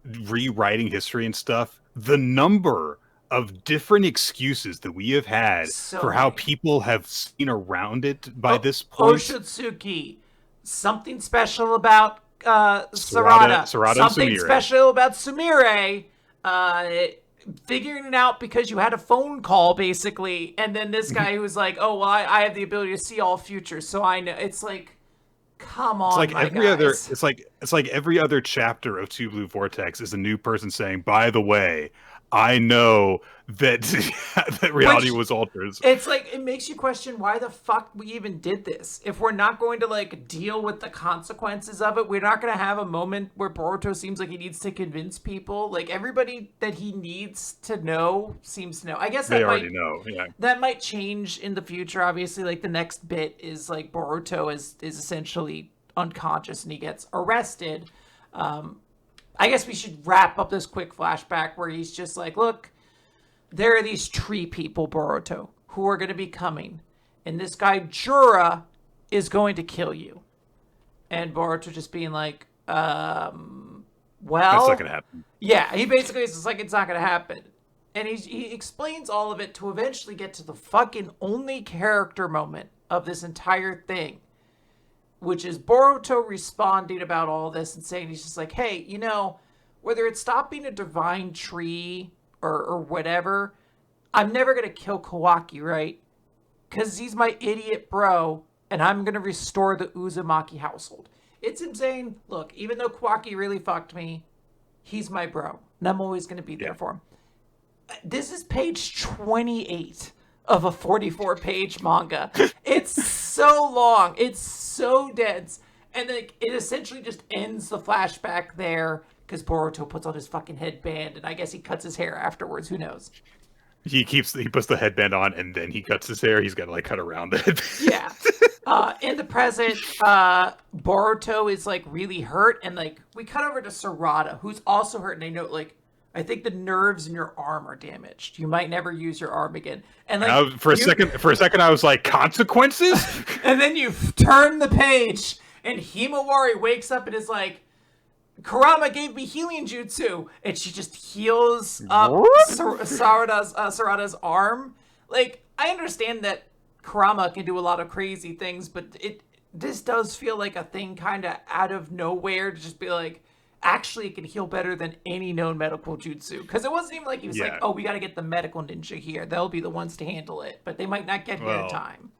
rewriting history and stuff, the number of different excuses that we have had for how people have seen around it by this point. Oshutsuki, something special about Sarada, something special about Sumire, figuring it out because you had a phone call, basically, and then this guy who's like, oh, well, I have the ability to see all futures, so I know. It's like, come on, it's like it's like every other chapter of Two Blue Vortex is a new person saying, by the way, I know that that reality was altered. It's like, it makes you question why the fuck we even did this. If we're not going to like deal with the consequences of it, we're not going to have a moment where Boruto seems like he needs to convince people. Like, everybody that he needs to know seems to know. I guess they already know. Yeah, that might change in the future. Obviously, like the next bit is like Boruto is essentially unconscious and he gets arrested. I guess we should wrap up this quick flashback where he's just like, look, there are these tree people, Boruto, who are going to be coming. And this guy, Jiro, is going to kill you. And Boruto just being like, well... That's not going to happen. Yeah, he basically is just like, it's not going to happen. And he explains all of it to eventually get to the fucking only character moment of this entire thing, which is Boruto responding about all this and saying, he's just like, hey, you know, whether it's stopping a divine tree or whatever, I'm never going to kill Kawaki, right? Because he's my idiot bro, and I'm going to restore the Uzumaki household. It's him saying, look, even though Kawaki really fucked me, he's my bro, and I'm always going to be there for him. This is page 28 of a 44-page manga. It's so long. It's so dense. And like, it essentially just ends the flashback there because Boruto puts on his fucking headband, and I guess he cuts his hair afterwards. Who knows? He puts the headband on, and then he cuts his hair. He's got to like cut around it. Yeah. In the present, Boruto is like really hurt, and like we cut over to Sarada, who's also hurt, and I note like, I think the nerves in your arm are damaged. You might never use your arm again. And like for a second, I was like, consequences. And then you turn the page, and Himawari wakes up and is like, Kurama gave me healing jutsu, and she just heals up Sarada's arm. Like, I understand that Kurama can do a lot of crazy things, but this does feel like a thing kind of out of nowhere to just be like, actually it can heal better than any known medical jutsu. Because it wasn't even like he was like, oh, we got to get the medical ninja here. They'll be the ones to handle it, but they might not get here in time.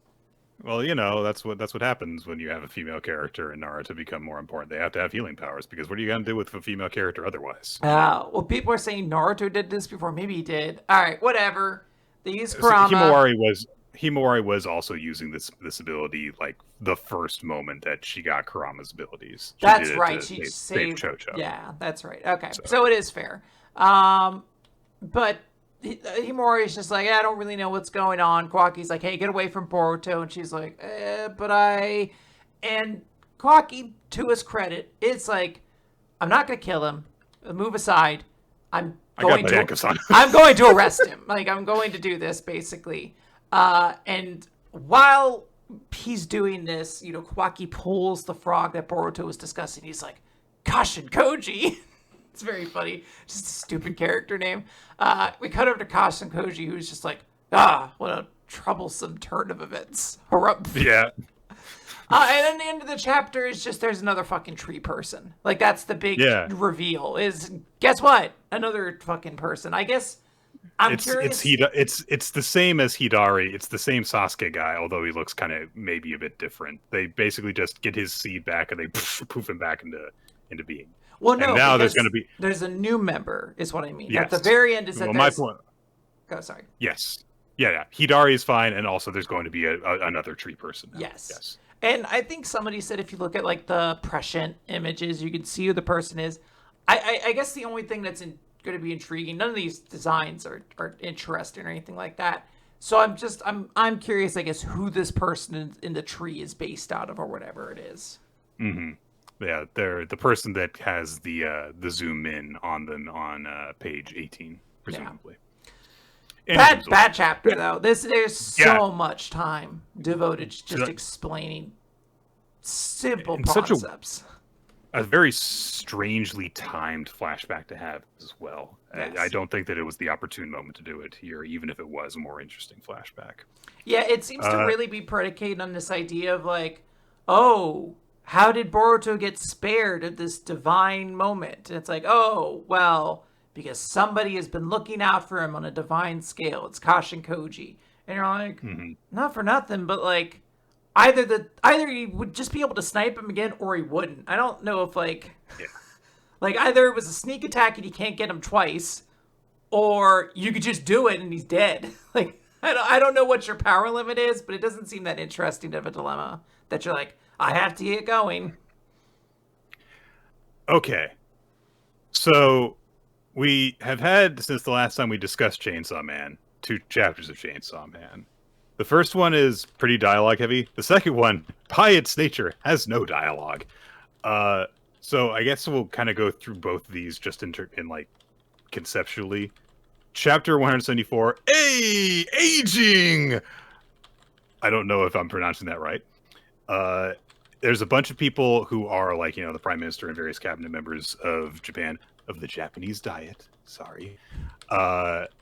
Well, you know, that's what happens when you have a female character in Naruto become more important. They have to have healing powers, because what are you going to do with a female character otherwise? Well, people are saying Naruto did this before. Maybe he did. All right, whatever. They use Kurama. Himawari was also using this ability like the first moment that she got Kurama's abilities. That's right. She saved Chocho. Yeah, that's right. Okay, so it is fair. But Himawari is just like, I don't really know what's going on. Kawaki's like, hey, get away from Boruto. And she's like, And Kawaki, to his credit, it's like, I'm not going to kill him. Move aside. I'm going to arrest him. Like, I'm going to do this, basically. And while he's doing this, Kwaki pulls the frog that Boruto was discussing. He's like, Kashin Koji. It's very funny. Just a stupid character name. We cut over to Kashin Koji, who's just like, what a troublesome turn of events. Yeah. And then the end of the chapter is just there's another fucking tree person. Like, that's the big reveal. Is guess what? Another fucking person. I guess I'm curious. It's the same as Hidari. It's the same Sasuke guy, although he looks kind of maybe a bit different. They basically just get his seed back and they poof him back into being. Well, no, and now there's a new member, is what I mean. Yes. At the very end, is that my point. Oh, sorry. Yes. Yeah. Hidari is fine, and also there's going to be another tree person now. Yes. And I think somebody said if you look at like the prescient images, you can see who the person is. I guess the only thing that's going to be intriguing, none of these designs are interesting or anything like that. So I'm curious, I guess, who this person in the tree is based out of or whatever it is. Mm-hmm. Yeah, they're the person that has the zoom in on them on page 18, presumably. Yeah. Bad chapter though. There's so much time devoted to just explaining simple concepts. A very strangely timed flashback to have as well. Yes. I don't think that it was the opportune moment to do it here, even if it was a more interesting flashback. Yeah, it seems to really be predicated on this idea of like, oh, how did Boruto get spared at this divine moment? And it's like, oh, well, because somebody has been looking out for him on a divine scale. It's Kashin Koji. And you're like, not for nothing, but like, either he would just be able to snipe him again or he wouldn't. I don't know if like either it was a sneak attack and you can't get him twice, or you could just do it and he's dead. Like, I don't know what your power limit is, but it doesn't seem that interesting of a dilemma that you're like, I have to get going. Okay. So we have had, since the last time we discussed Chainsaw Man, 2 chapters of Chainsaw Man. The first one is pretty dialogue heavy. The second one, by its nature, has no dialogue. So I guess we'll kind of go through both of these just in like conceptually. Chapter 174, aging! I don't know if I'm pronouncing that right. There's a bunch of people who are like, the prime minister and various cabinet members of Japan, of the Japanese diet, sorry,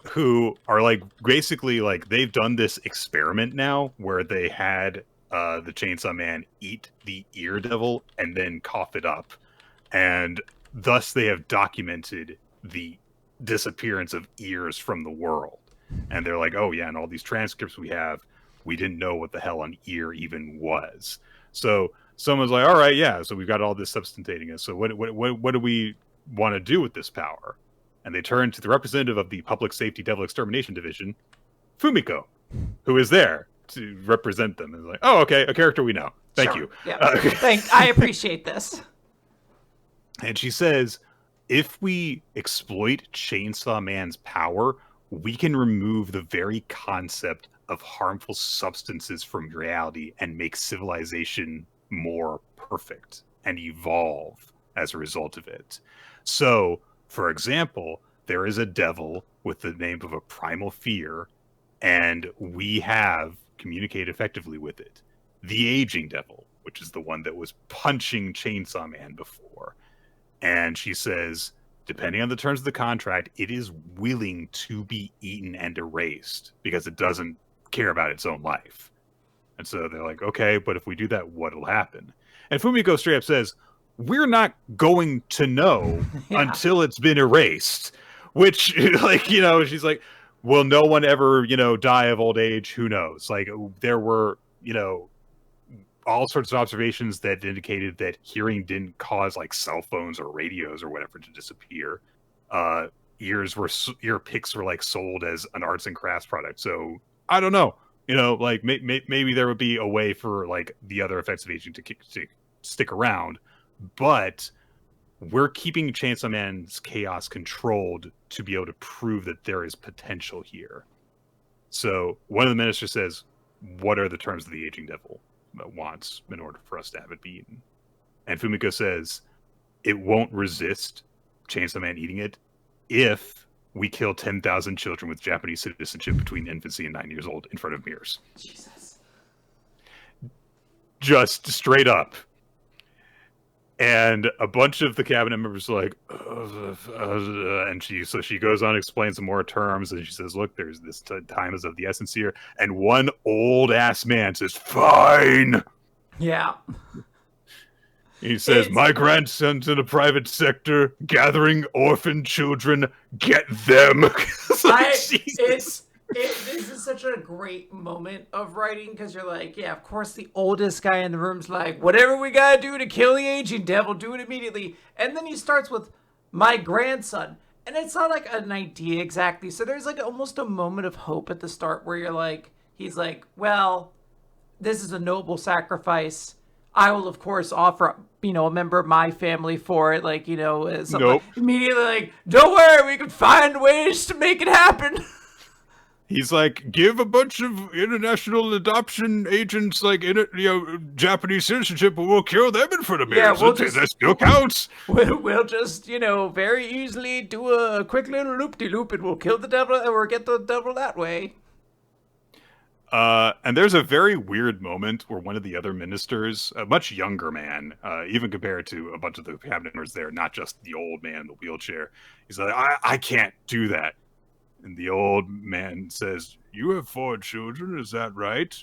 who are like, basically like they've done this experiment now where they had the Chainsaw Man eat the ear devil and then cough it up. And thus they have documented the disappearance of ears from the world. And they're like, oh yeah, and all these transcripts we have, we didn't know what the hell an ear even was. So someone's like, all right, yeah, so we've got all this substantating us. So what do we want to do with this power? And they turn to the representative of the Public Safety Devil Extermination Division, Fumiko, who is there to represent them. And like, oh, okay, a character we know. Thank you. Yeah. I appreciate this. And she says, if we exploit Chainsaw Man's power, we can remove the very concept of harmful substances from reality and make civilization more perfect and evolve as a result of it. So, for example, there is a devil with the name of a primal fear, and we have communicated effectively with it. The aging devil, which is the one that was punching Chainsaw Man before. And she says, depending on the terms of the contract, it is willing to be eaten and erased because it doesn't care about its own life. And so they're like, okay, but if we do that, what'll happen? And Fumiko straight up says, we're not going to know until it's been erased. Which, like, she's like, will no one ever, die of old age? Who knows? Like, there were, all sorts of observations that indicated that hearing didn't cause, like, cell phones or radios or whatever to disappear. Ear picks were, like, sold as an arts and crafts product. So, I don't know. Like, maybe there would be a way for, like, the other effects of aging to stick around. But we're keeping Chainsaw Man's chaos controlled to be able to prove that there is potential here. So one of the ministers says, what are the terms of the aging devil wants in order for us to have it be eaten? And Fumiko says, it won't resist Chainsaw Man eating it if we kill 10,000 children with Japanese citizenship between infancy and 9 years old in front of mirrors. Jesus. Just straight up. And a bunch of the cabinet members are like, and she goes on, explains some more terms, and she says, look, there's this time is of the essence here. And one old ass man says, fine. Yeah. He says, my grandson's in the private sector, gathering orphan children, get them. This is such a great moment of writing, because you're like, yeah, of course the oldest guy in the room's like, whatever we gotta do to kill the aging devil, do it immediately. And then he starts with, my grandson. And it's not like an idea exactly. So there's like almost a moment of hope at the start where you're like, he's like, well, this is a noble sacrifice. I will, of course, offer, a member of my family for it. Like, Nope. Immediately like, don't worry, we can find ways to make it happen. He's like, give a bunch of international adoption agents, like, Japanese citizenship, and we'll kill them in front of me. Yeah, that still counts. We'll just, very easily do a quick little loop-de-loop, and we'll kill the devil, or get the devil that way. And there's a very weird moment where one of the other ministers, a much younger man, even compared to a bunch of the cabinet members there, not just the old man in the wheelchair, he's like, I can't do that. And the old man says, you have 4 children, is that right?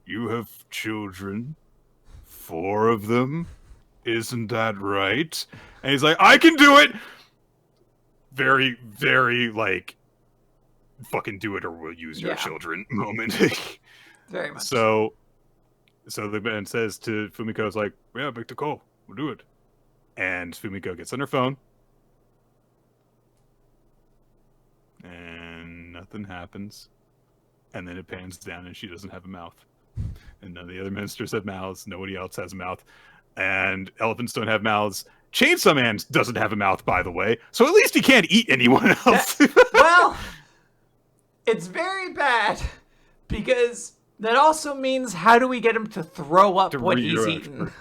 You have children? 4 of them? Isn't that right? And he's like, I can do it! Very, very, like, fucking do it or we'll use your children moment. Very much. So the man says to Fumiko, is like, yeah, make the call. We'll do it. And Fumiko gets on her phone. And nothing happens. And then it pans down and she doesn't have a mouth. And none of the other ministers have mouths. Nobody else has a mouth. And elephants don't have mouths. Chainsaw Man doesn't have a mouth, by the way. So at least he can't eat anyone else. Well, it's very bad. Because that also means, how do we get him to throw up what he's eaten?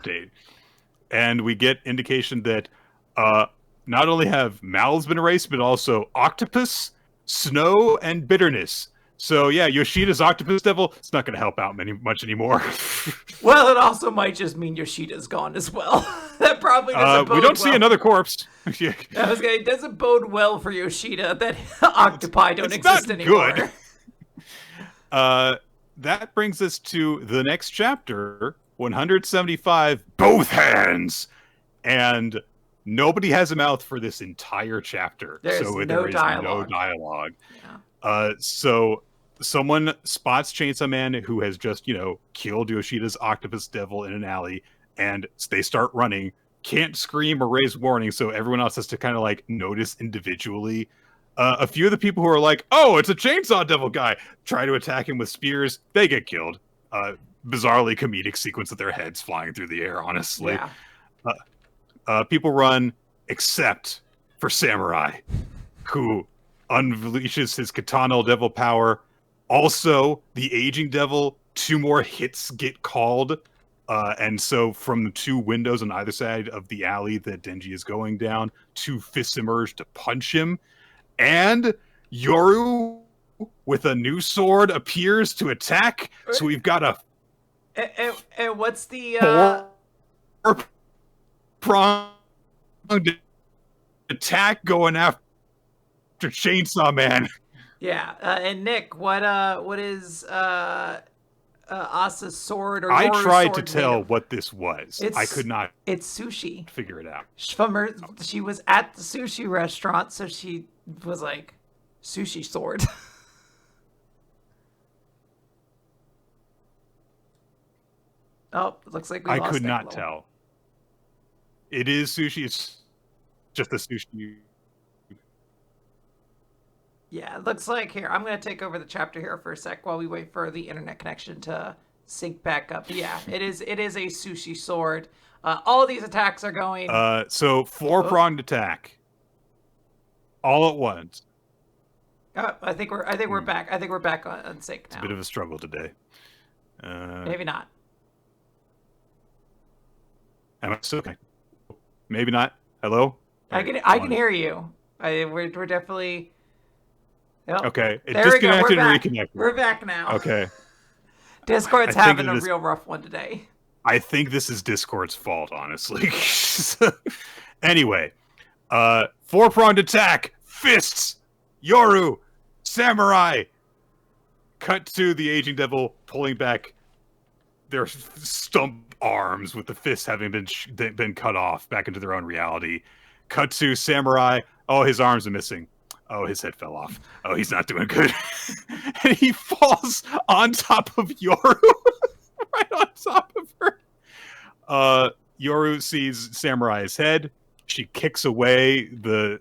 And we get indication that not only have mouths been erased, but also octopus, snow, and bitterness. So yeah, Yoshida's octopus devil, it's not going to help out much anymore. Well, it also might just mean Yoshida's gone as well. That probably doesn't bode we don't see another corpse. It doesn't bode well for Yoshida that octopi don't exist anymore. Good. That brings us to the next chapter, 175, Both Hands. And nobody has a mouth for this entire chapter. There is no dialogue. Yeah. So someone spots Chainsaw Man, who has just, killed Yoshida's octopus devil in an alley, and they start running. Can't scream or raise warning, so everyone else has to kind of like notice individually. A few of the people who are like, oh, it's a chainsaw devil guy, try to attack him with spears. They get killed. Bizarrely comedic sequence of their heads flying through the air, honestly. Yeah. People run, except for Samurai, who unleashes his katana devil power. Also, the aging devil, 2 more hits get called. And so from the 2 windows on either side of the alley that Denji is going down, 2 fists emerge to punch him. And Yoru, with a new sword, appears to attack. So we've got a... And what's the... 4-pronged attack going after Chainsaw Man. Yeah, and Nick, what is Asa's sword or I Yoru's tried sword to tell what this was. I could not. It's sushi. Figure it out. She was at the sushi restaurant, so she was like, sushi sword. Oh, it looks like we lost I could Nick not tell. It is sushi. It's just a sushi. Yeah, it looks like here. I'm going to take over the chapter here for a sec while we wait for the internet connection to sync back up. But yeah, it is a sushi sword. All of these attacks are going. So 4-pronged attack, all at once. I think we're back. I think we're back on sync now. It's a bit of a struggle today. Maybe not. Am I still okay? Maybe not. Hello. I can hear you. We're definitely. Yep. Okay, it There we go. We're disconnected and back. reconnected. We're back now. Okay, Discord's I think having a this. real rough one today. I think this is Discord's fault, honestly. Anyway, four-pronged attack, fists, Yoru, samurai. Cut to the aging devil pulling back their stump arms with the fists having been cut off back into their own reality. Cut to samurai. Oh, his arms are missing. Oh, his head fell off. Oh, he's not doing good. And he falls on top of Yoru. Right on top of her. Yoru sees Samurai's head. She kicks away the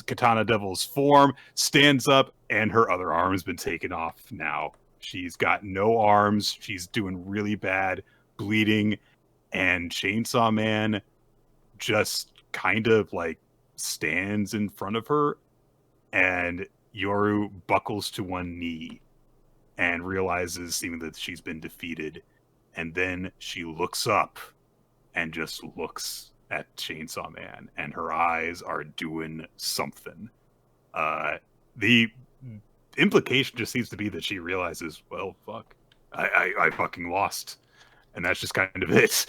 katana devil's form, stands up, and her other arm's been taken off now. She's got no arms. She's doing really bad, bleeding, and Chainsaw Man just kind of like stands in front of her, and Yoru buckles to one knee and realizes, seeming that she's been defeated, and then she looks up and just looks at Chainsaw Man, and her eyes are doing something. The implication just seems to be that she realizes, well, fuck, I fucking lost, and that's just kind of it.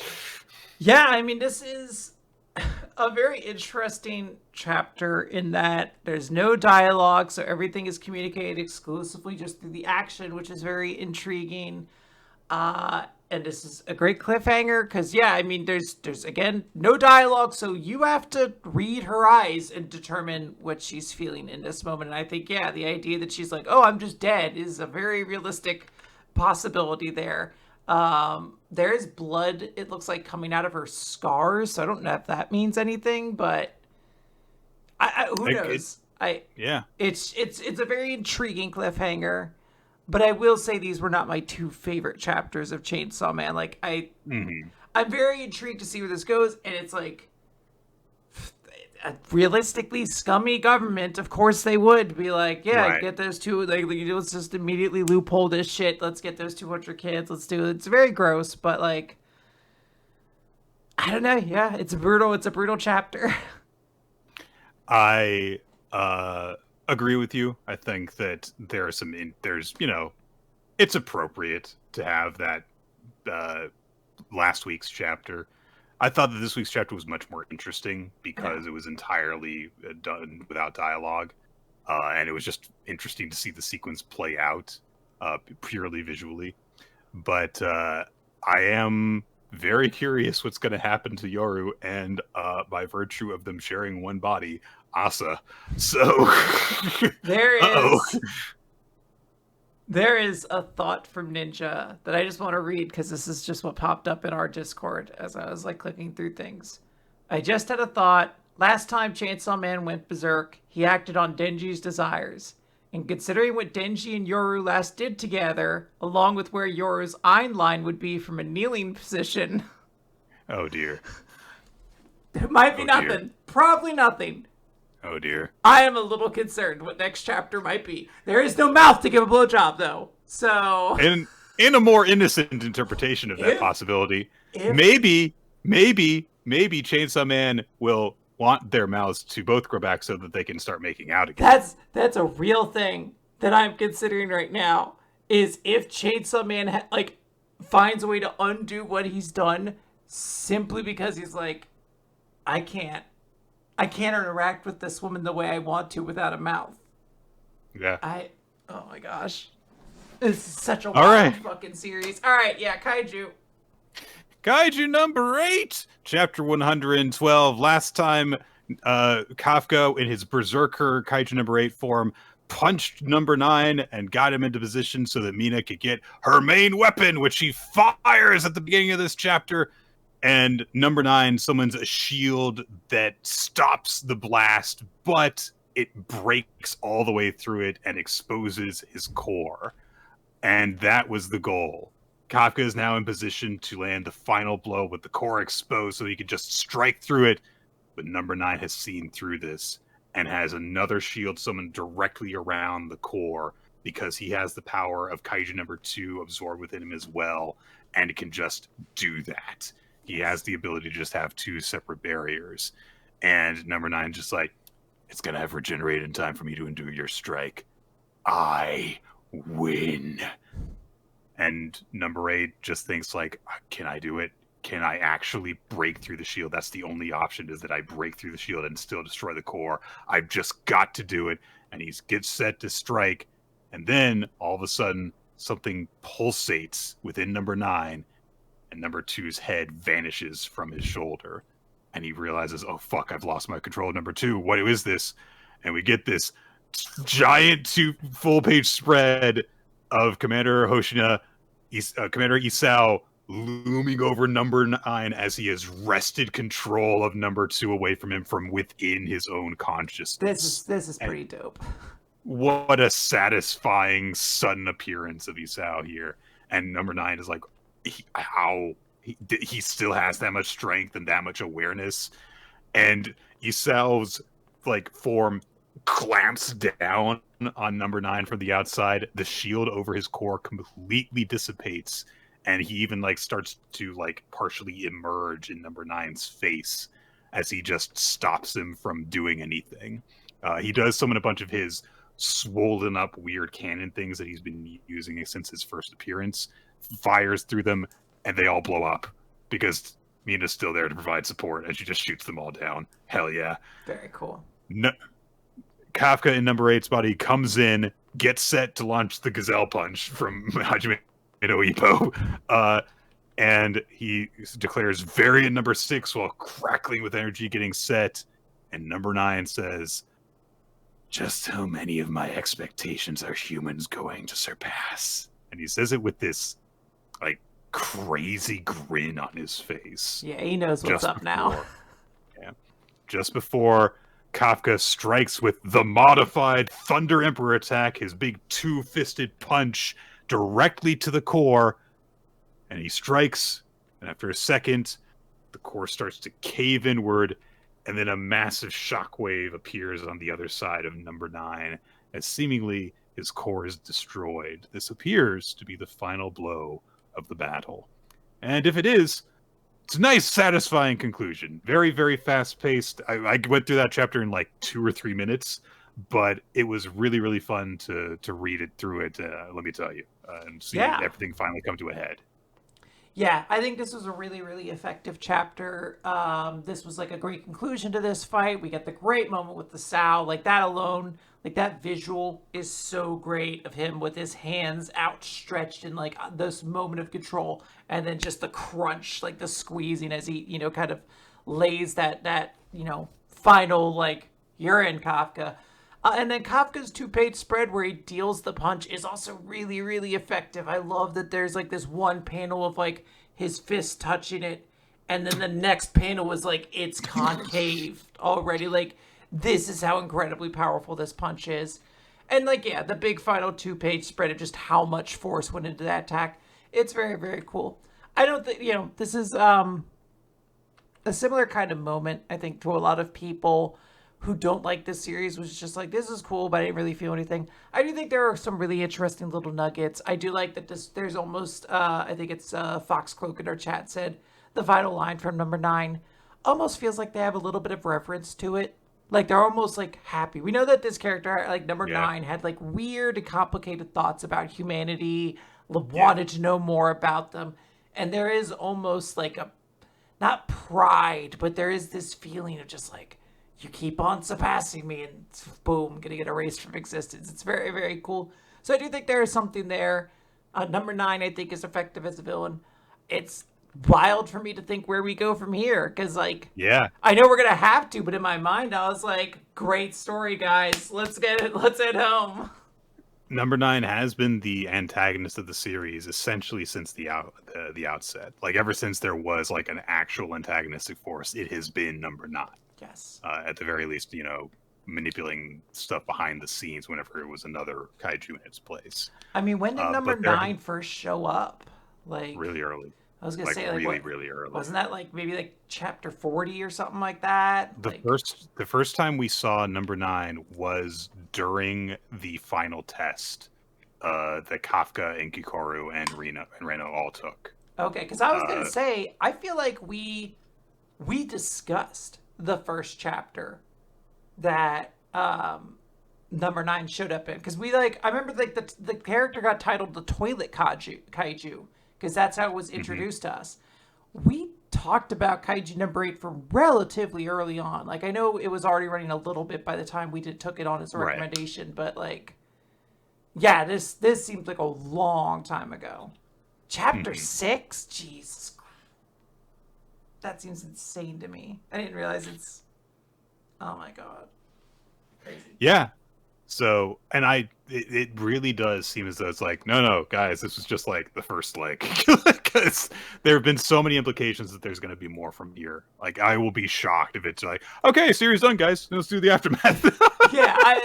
Yeah, I mean, this is a very interesting chapter in that there's no dialogue, so everything is communicated exclusively just through the action, which is very intriguing. And this is a great cliffhanger because, yeah, I mean, there's again no dialogue, so you have to read her eyes and determine what she's feeling in this moment. And I think, yeah, the idea that she's like, "Oh, I'm just dead," is a very realistic possibility there. There is blood, it looks like, coming out of her scars, so I don't know if that means anything, but who knows? Yeah, It's a very intriguing cliffhanger. But I will say these were not my two favorite chapters of Chainsaw Man. Like, I'm very intrigued to see where this goes, and it's like, realistically, scummy government, of course they would be like, yeah, right. Get those two, like, let's just immediately loophole this shit, let's get those 200 kids, let's do it. It's very gross, but, like, I don't know, yeah, it's a brutal chapter. I agree with you. I think that there's it's appropriate to have that last week's chapter. I thought that this week's chapter was much more interesting because it was entirely done without dialogue, and it was just interesting to see the sequence play out purely visually. But I am very curious what's going to happen to Yoru, and by virtue of them sharing one body, Asa. So there is a thought from Ninja that I just want to read because this is just what popped up in our Discord as I was like clicking through things. I just had a thought. Last time Chainsaw Man went berserk, he acted on Denji's desires. And considering what Denji and Yoru last did together, along with where Yoru's Ein line would be from a kneeling position. Oh dear. It might be nothing. Dear. Probably nothing. Oh dear. I am a little concerned what next chapter might be. There is no mouth to give a blowjob, though. So, in a more innocent interpretation of that possibility, maybe Chainsaw Man will want their mouths to both grow back so that they can start making out again. That's a real thing that I'm considering right now. Is if Chainsaw Man finds a way to undo what he's done simply because he's like, I can't interact with this woman the way I want to without a mouth. Yeah. Oh my gosh. This is such a wild fucking series. All right, yeah, Kaiju. Kaiju number 8, chapter 112. Last time, Kafka in his Berserker Kaiju number 8 form punched number 9 and got him into position so that Mina could get her main weapon, which she fires at the beginning of this chapter. And number 9 summons a shield that stops the blast, but it breaks all the way through it and exposes his core. And that was the goal. Kafka is now in position to land the final blow with the core exposed so he could just strike through it. But number 9 has seen through this and has another shield summoned directly around the core because he has the power of Kaiju number 2 absorbed within him as well, and it can just do that. He has the ability to just have 2 separate barriers. And number 9 just like, it's going to have regenerated in time for me to endure your strike. I win. And number 8 just thinks like, can I do it? Can I actually break through the shield? That's the only option, is that I break through the shield and still destroy the core. I've just got to do it. And he gets set to strike. And then all of a sudden, something pulsates within number 9, and number 2's head vanishes from his shoulder. And he realizes, oh fuck, I've lost my control of number 2. What is this? And we get this giant full-page spread of Commander Hoshina, Commander Isao, looming over number 9 as he has wrested control of number 2 away from him from within his own consciousness. This is pretty dope. What a satisfying sudden appearance of Isao here. And number 9 is like, he still has that much strength and that much awareness. And Isao's like form clamps down on number 9 from the outside. The shield over his core completely dissipates, and he even like starts to like partially emerge in number 9's face as he just stops him from doing anything. He does summon a bunch of his swollen up weird cannon things that he's been using since his first appearance, fires through them, and they all blow up because Mina's still there to provide support, and she just shoots them all down. Hell yeah. Very cool. No, Kafka in number 8's body comes in, gets set to launch the Gazelle Punch from Hajime no Ippo, and he declares variant number 6 while crackling with energy, getting set. And number 9 says, just how many of my expectations are humans going to surpass? And he says it with this like crazy grin on his face. Yeah, he knows what's up now. Yeah, just before Kafka strikes with the modified Thunder Emperor attack, his big 2-fisted punch directly to the core, and he strikes, and after a second, the core starts to cave inward, and then a massive shockwave appears on the other side of number 9, as seemingly his core is destroyed. This appears to be the final blow of the battle. And if it is, it's a nice, satisfying conclusion. Very, very fast-paced. I went through that chapter in like 2 or 3 minutes, but it was really, really fun to read it through it, let me tell you, and see everything finally come to a head. Yeah, I think this was a really, really effective chapter. This was like a great conclusion to this fight. We got the great moment with the Sao. Like that alone, like that visual is so great of him with his hands outstretched in like this moment of control. And then just the crunch, like the squeezing as he, kind of lays that final like, you're in, Kafka. And then Kafka's 2-page spread where he deals the punch is also really, really effective. I love that there's like this one panel of like his fist touching it, and then the next panel was like it's concave already. Like this is how incredibly powerful this punch is. And like, yeah, the big final 2-page spread of just how much force went into that attack. It's very, very cool. I don't think, this is a similar kind of moment, I think, to a lot of people who don't like this series, was just like, this is cool, but I didn't really feel anything. I do think there are some really interesting little nuggets. I do like that there's almost, I think it's Foxcloak in our chat said, the final line from number 9 almost feels like they have a little bit of reference to it. Like, they're almost, like, happy. We know that this character, like, number 9, had, like, weird and complicated thoughts about humanity, wanted to know more about them. And there is almost, like, not pride, but there is this feeling of just, like, you keep on surpassing me, and boom, gonna get erased from existence. It's very, very cool. So I do think there is something there. Number 9, I think, is effective as a villain. It's wild for me to think where we go from here, because, like, I know we're gonna have to, but in my mind, I was like, great story, guys. Let's head home. Number 9 has been the antagonist of the series essentially since the outset. Like, ever since there was, like, an actual antagonistic force, it has been number 9. Yes. At the very least, manipulating stuff behind the scenes whenever it was another kaiju in its place. I mean, when did number 9 first show up? Like, really early. I was gonna say, like, really, really early. Wasn't that like maybe like chapter 40 or something like that? The first time we saw number 9 was during the final test that Kafka and Kikoru and Reno all took. Okay, because I was gonna say, I feel like we discussed the first chapter that number 9 showed up in, because we like I remember like the character got titled the Toilet Kaiju because that's how it was introduced to us. We talked about Kaiju number 8 from relatively early on. Like I know it was already running a little bit by the time we took it on as a recommendation, but like yeah, this seems like a long time ago. Chapter 6, Jesus Christ. That seems insane to me. I didn't realize it's oh my god. Crazy. Yeah. So, and it really does seem as though it's like, no, guys, this was just like the first leg. Because there have been so many implications that there's going to be more from here. Like, I will be shocked if it's like, okay, series done, guys. Let's do the aftermath. Yeah,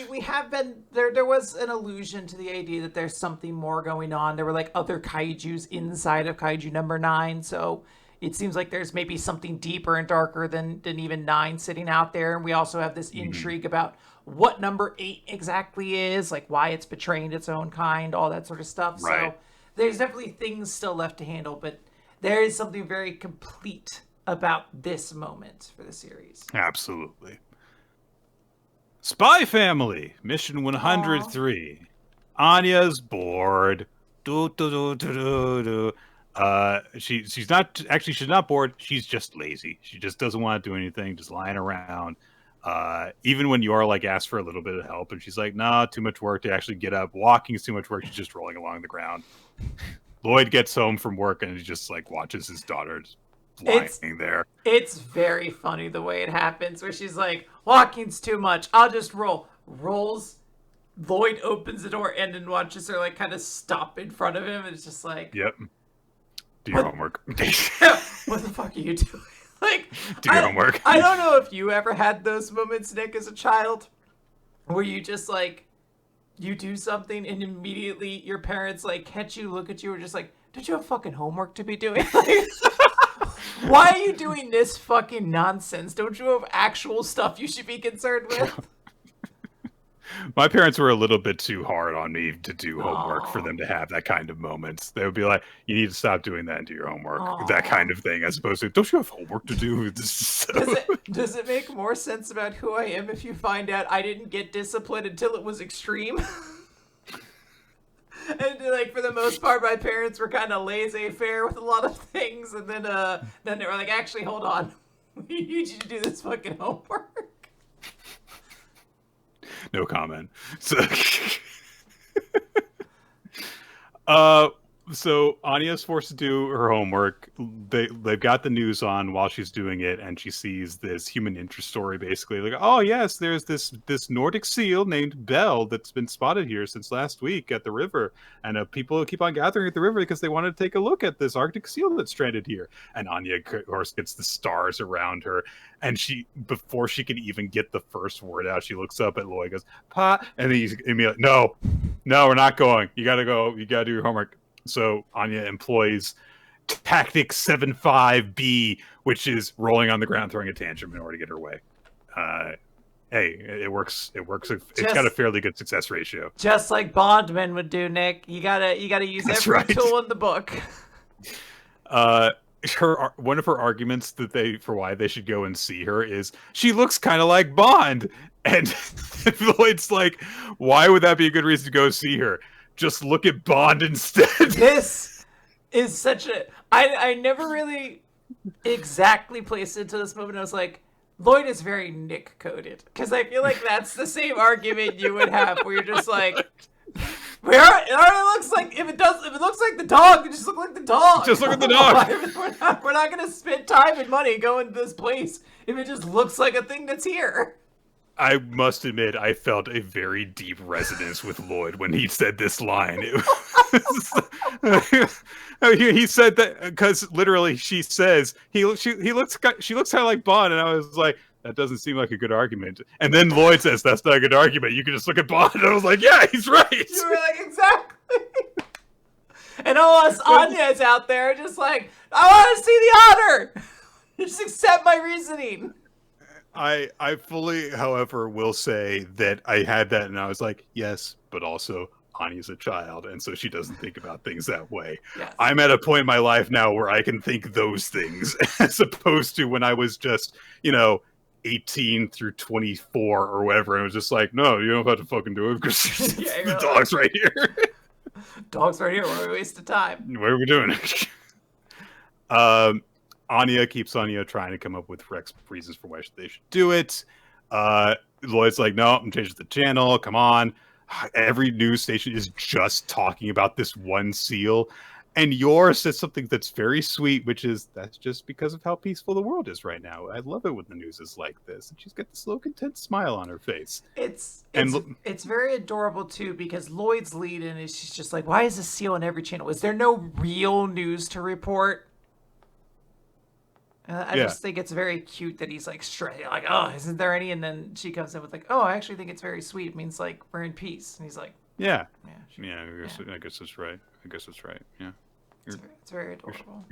we have been, there was an allusion to the idea that there's something more going on. There were like other kaijus inside of Kaiju number 9, so it seems like there's maybe something deeper and darker than even 9 sitting out there. And we also have this intrigue about what number 8 exactly is, like why it's betraying its own kind, all that sort of stuff. Right. So there's definitely things still left to handle, but there is something very complete about this moment for the series. Absolutely. Spy Family, Mission 103. Anya's bored. She's not bored. She's just lazy. She just doesn't want to do anything, just lying around. Even when Yor like asks for a little bit of help, and she's like, "Nah, too much work to actually get up. Walking is too much work." She's just rolling along the ground. Lloyd gets home from work and he just like watches his daughter lying there. It's very funny the way it happens, where she's like, "Walking's too much. I'll just roll." Rolls. Lloyd opens the door and then watches her like kind of stop in front of him, and it's just like, "Yep, do your homework." What the fuck are you doing? Like, do your homework. I don't know if you ever had those moments, Nick, as a child, where you just like, you do something and immediately your parents like catch you, look at you, and just like, "Did you have fucking homework to be doing?" Like, why are you doing this fucking nonsense? Don't you have actual stuff you should be concerned with? My parents were a little bit too hard on me to do homework for them to have that kind of moments. They would be like, "You need to stop doing that and do your homework." That kind of thing, as opposed to, "Don't you have homework to do?" Does it make more sense about who I am if you find out I didn't get disciplined until it was extreme? And like for the most part, my parents were kind of laissez-faire with a lot of things, and then they were like, "Actually, hold on, we need you to do this fucking homework." No comment. So Anya's forced to do her homework. They've got the news on while she's doing it, and she sees this human interest story, basically like, "Oh yes, there's this Nordic seal named Belle that's been spotted here since last week at the river, and people keep on gathering at the river because they want to take a look at this Arctic seal that's stranded here." And Anya, of course, gets the stars around her, and before she can even get the first word out, she looks up at Lloyd, goes, "Pa," and then he's immediately, "No, we're not going. You gotta go. You gotta do your homework." So Anya employs Tactic 75B, which is rolling on the ground, throwing a tantrum in order to get her way. Hey, it works. It's got a fairly good success ratio. Just like Bondman would do, Nick. You gotta use every tool in the book. One of her arguments for why they should go and see her is she looks kind of like Bond, and Lloyd's like, "Why would that be a good reason to go see her? Just look at Bond instead." This is such a... I never really exactly placed into this moment. I was like, Lloyd is very Nick-coded. Because I feel like that's the same argument you would have, where you're just like, it already looks like, if it looks like the dog, it just look like the dog. Just look at the dog. We're not going to spend time and money going to this place if it just looks like a thing that's here. I must admit, I felt a very deep resonance with Lloyd when he said this line. He said that because literally she says she looks kind of like Bond, and I was like, that doesn't seem like a good argument. And then Lloyd says, "That's not a good argument. You can just look at Bond." And I was like, yeah, he's right. You were like, exactly. And all us Anyas out there just like, I want to see the otter. Just accept my reasoning. I fully, however, will say that I had that and I was like, yes, but also Anya's a child, and so she doesn't think about things that way. Yes. I'm at a point in my life now where I can think those things as opposed to when I was just, 18 through 24 or whatever, and it was just like, no, you don't have to fucking do it because the dog's right here. Dog's right here. We're a waste of time. What are we doing? Anya keeps trying to come up with reasons for why they should do it. Lloyd's like, no, I'm changing the channel. Come on. Every news station is just talking about this one seal. And Yor says something that's very sweet, which is, that's just because of how peaceful the world is right now. I love it when the news is like this. And she's got this little content smile on her face. It's very adorable, too, because Lloyd's lead in is she's just like, why is a seal on every channel? Is there no real news to report? I just think it's very cute that he's like straight, like, oh, isn't there any? And then she comes in with like, oh, I actually think it's very sweet. It means like we're in peace. And he's like, yeah, sure. I guess that's right. Yeah, it's very adorable.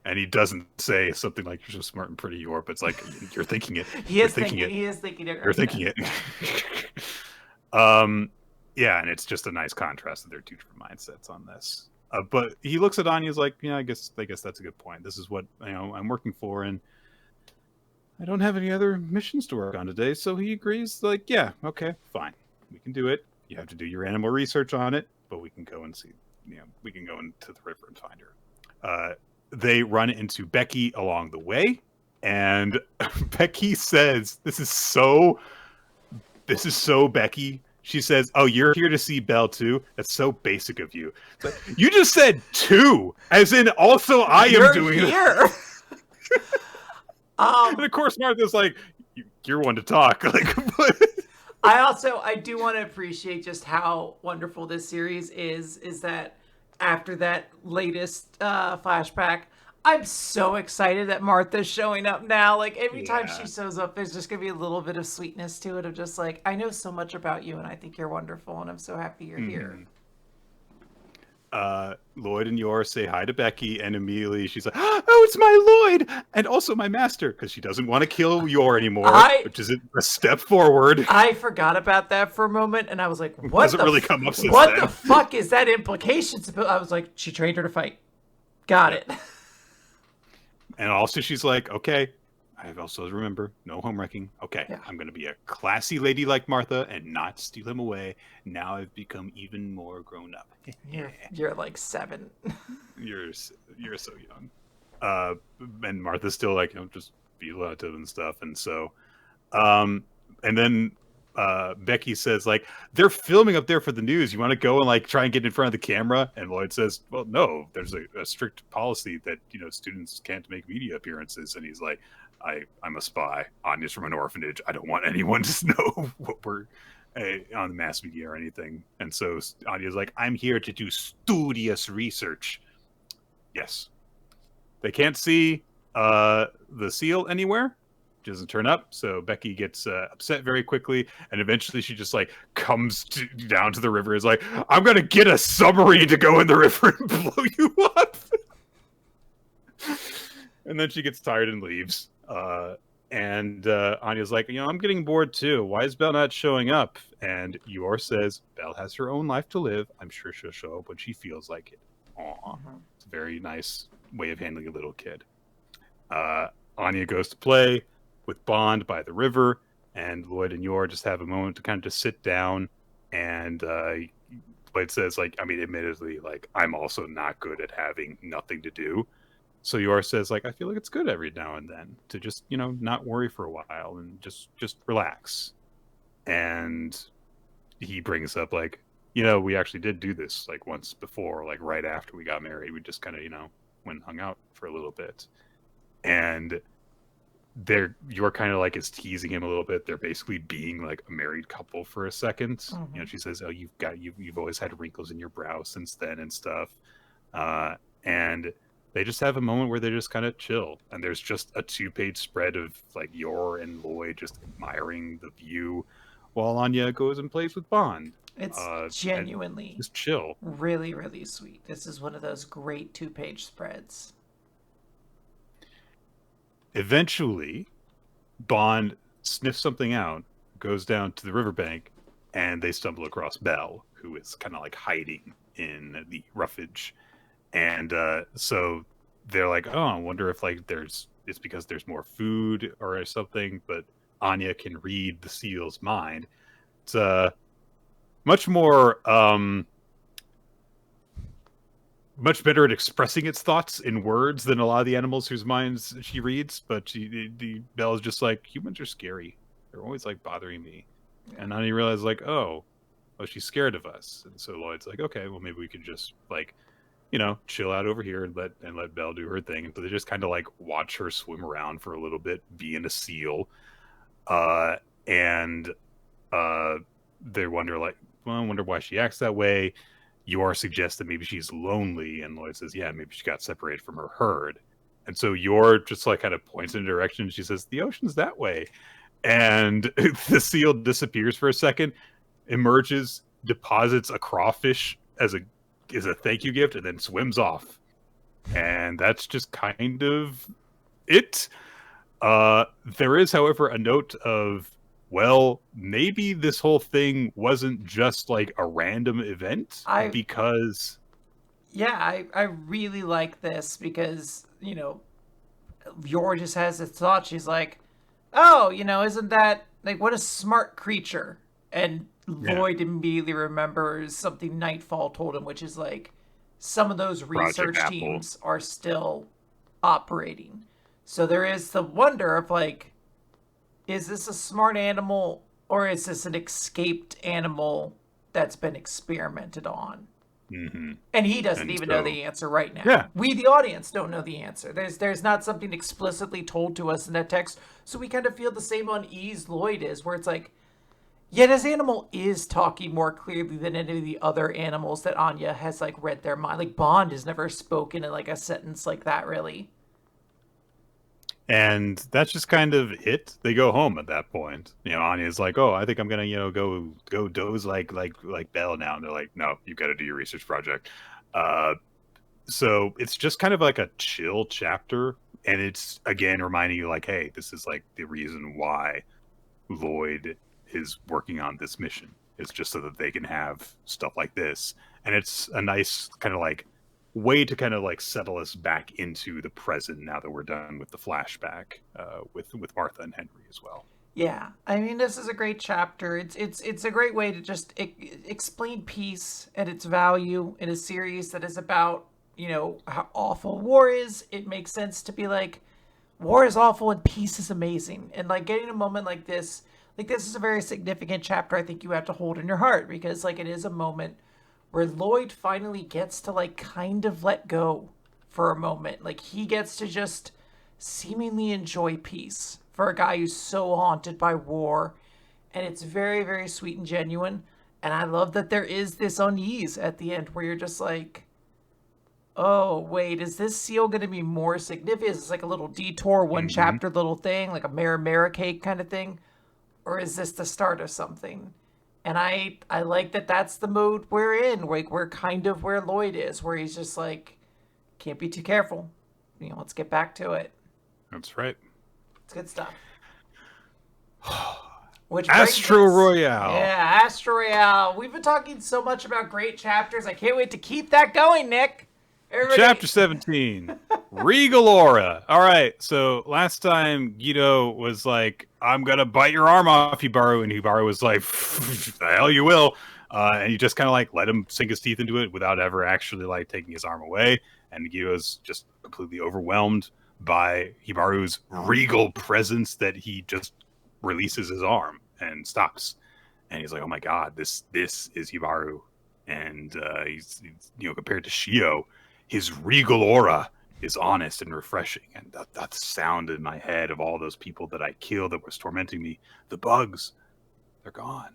And he doesn't say something like "you're so smart and pretty, Yor," but it's like you're thinking it. He is thinking it. You're thinking it. Yeah, and it's just a nice contrast of their two different mindsets on this. But he looks at Anya's like, yeah, I guess that's a good point. This is what I'm working for, and I don't have any other missions to work on today. So he agrees, like, yeah, okay, fine, we can do it. You have to do your animal research on it, but we can go and see. We can go into the river and find her. They run into Becky along the way, and Becky says, "This is so Becky." She says, "Oh, you're here to see Belle too? That's so basic of you." Like, you just said two, as in also I am doing here. And of course, Martha's like, "You're one to talk." Like, I do want to appreciate just how wonderful this series is. Is that after that latest flashback, I'm so excited that Martha's showing up now. Like, every time she shows up, there's just going to be a little bit of sweetness to it of just like, I know so much about you and I think you're wonderful and I'm so happy you're here. Lloyd and Yor say hi to Becky, and immediately she's like, oh, it's my Lloyd! And also my master, because she doesn't want to kill Yor anymore, which is a step forward. I forgot about that for a moment, and I was like, what hasn't really come up since what then. The fuck is that implication? I was like, she trained her to fight. Got it. And also she's like, okay, I also remember, no home wrecking. Okay, I'm going to be a classy lady like Martha and not steal him away. Now I've become even more grown up. You're like 7. You're so young. And Martha's still like, just be relative and stuff. And so, and then Becky says, like, they're filming up there for the news. You want to go and like try and get in front of the camera? And Lloyd says, well, no, there's a strict policy that, students can't make media appearances. And he's like, I'm a spy. Anya's from an orphanage. I don't want anyone to know what we're on the mass media or anything. And so Anya's like, I'm here to do studious research. Yes. They can't see the seal anywhere. It doesn't turn up. So Becky gets upset very quickly. And eventually she just like comes down to the river. Is like, I'm going to get a submarine to go in the river and blow you up. And then she gets tired and leaves. And Anya's like, I'm getting bored too. Why is Belle not showing up? And Yor says, Belle has her own life to live. I'm sure she'll show up when she feels like it. Aw. It's a very nice way of handling a little kid. Anya goes to play with Bond by the river, and Lloyd and Yor just have a moment to kind of just sit down. And Lloyd says, like, I mean, admittedly, like, I'm also not good at having nothing to do. So Yor says, like, I feel like it's good every now and then to just, not worry for a while and just relax. And he brings up, like, we actually did do this, like, once before, like, right after we got married. We just kind of, went and hung out for a little bit. And Yor kind of, like, is teasing him a little bit. They're basically being, like, a married couple for a second. Mm-hmm. She says, oh, you've always had wrinkles in your brow since then and stuff. And they just have a moment where they just kind of chill, and there's just a 2-page spread of like Yor and Lloyd just admiring the view while Anya goes and plays with Bond. It's genuinely just chill. Really, really sweet. This is one of those great 2-page spreads. Eventually, Bond sniffs something out, goes down to the riverbank, and they stumble across Belle, who is kind of like hiding in the roughage. And so they're like, oh, I wonder if like it's because there's more food or something. But Anya can read the seal's mind. It's much more much better at expressing its thoughts in words than a lot of the animals whose minds she reads. But the Belle is just like, humans are scary. They're always like bothering me. And then you realize like, oh, she's scared of us. And so Lloyd's like, okay, well maybe we can just like, chill out over here and let Belle do her thing. And so they just kind of like watch her swim around for a little bit, being a seal. And they wonder like, well, I wonder why she acts that way. Yor suggests that maybe she's lonely, and Lloyd says, yeah, maybe she got separated from her herd. And so Yor just like kind of points in a direction, and she says, the ocean's that way. And the seal disappears for a second, emerges, deposits a crawfish as a thank you gift, and then swims off. And that's just kind of it. There is, however, a note of, well, maybe this whole thing wasn't just like a random event because... Yeah, I really like this because, Yor just has this thought. She's like, oh, isn't that, like, what a smart creature. And Lloyd immediately remembers something Nightfall told him, which is like, some of those research teams are still operating. So there is the wonder of like, is this a smart animal or is this an escaped animal that's been experimented on? Mm-hmm. And he doesn't even know the answer right now. Yeah. We, the audience, don't know the answer. There's not something explicitly told to us in that text. So we kind of feel the same unease Lloyd is, where it's like, yeah, this animal is talking more clearly than any of the other animals that Anya has like read their mind. Like Bond has never spoken in like a sentence like that, really. And that's just kind of it. They go home at that point. Anya's like, "Oh, I think I'm gonna, go doze like Belle now." And they're like, "No, you got to do your research project." So it's just kind of like a chill chapter, and it's again reminding you, like, hey, this is like the reason why Lloyd is working on this mission. It's just so that they can have stuff like this, and it's a nice kind of like way to kind of like settle us back into the present now that we're done with the flashback with Martha and Henry as well. Yeah, I mean, this is a great chapter. It's a great way to just explain peace and its value in a series that is about how awful war is. It makes sense to be like, war is awful and peace is amazing, and like getting a moment like this is a very significant chapter. I think you have to hold in your heart because like it is a moment where Lloyd finally gets to like kind of let go for a moment. Like he gets to just seemingly enjoy peace for a guy who's so haunted by war. And it's very, very sweet and genuine. And I love that there is this unease at the end where you're just like, oh, wait, is this seal going to be more significant? Is this like a little detour, one chapter little thing, like a Mara cake kind of thing? Or is this the start of something? And I like that that's the mode we're in. Like, we're kind of where Lloyd is, where he's just like, can't be too careful. Let's get back to it. That's right. It's good stuff. Astro Royale. Yeah, Astro Royale. We've been talking so much about great chapters. I can't wait to keep that going, Nick. Everybody... Chapter 17, Regal Aura. All right, so last time Guido was like, I'm going to bite your arm off, Hibaru, and Hibaru was like, the hell you will. And you just kind of like let him sink his teeth into it without ever actually like taking his arm away. And Guido's just completely overwhelmed by Hibaru's regal presence that he just releases his arm and stops. And he's like, oh my God, this is Hibaru. And he's compared to Shio, his regal aura is honest and refreshing. And that sound in my head of all those people that I killed that was tormenting me, the bugs, they're gone.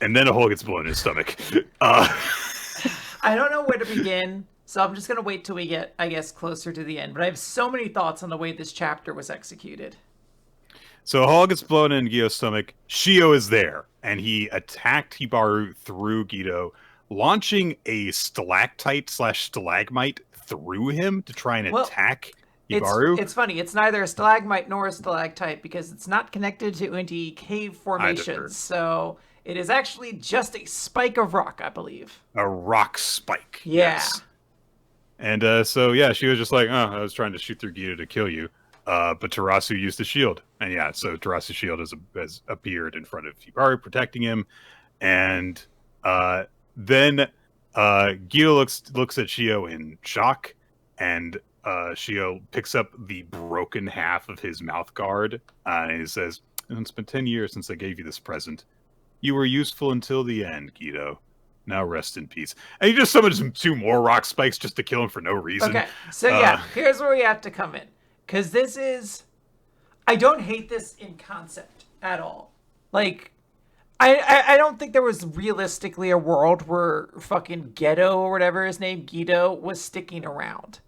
And then a hole gets blown in his stomach. I don't know where to begin, so I'm just going to wait till we get, I guess, closer to the end. But I have so many thoughts on the way this chapter was executed. So a hole gets blown in Guido's stomach. Shio is there, and he attacked Hibaru through Guido, launching a stalactite/stalagmite through him to try and attack Hibaru. It's funny. It's neither a stalagmite nor a stalactite because it's not connected to any cave formations. So it is actually just a spike of rock, I believe. A rock spike. Yeah. Yes. And she was just like, oh, I was trying to shoot through Guido to kill you. But Tarasu used the shield, and yeah, so Tarasu's shield has appeared in front of Hibari, protecting him, and then Gyo looks at Shio in shock, and Shio picks up the broken half of his mouth guard, and he says, "It's been 10 years since I gave you this present. You were useful until the end, Guido. Now rest in peace." And he just summons 2 more rock spikes just to kill him for no reason. Okay, so here's where we have to come in. Because this is... I don't hate this in concept at all. Like, I don't think there was realistically a world where fucking Ghetto or whatever his name, Guido, was sticking around.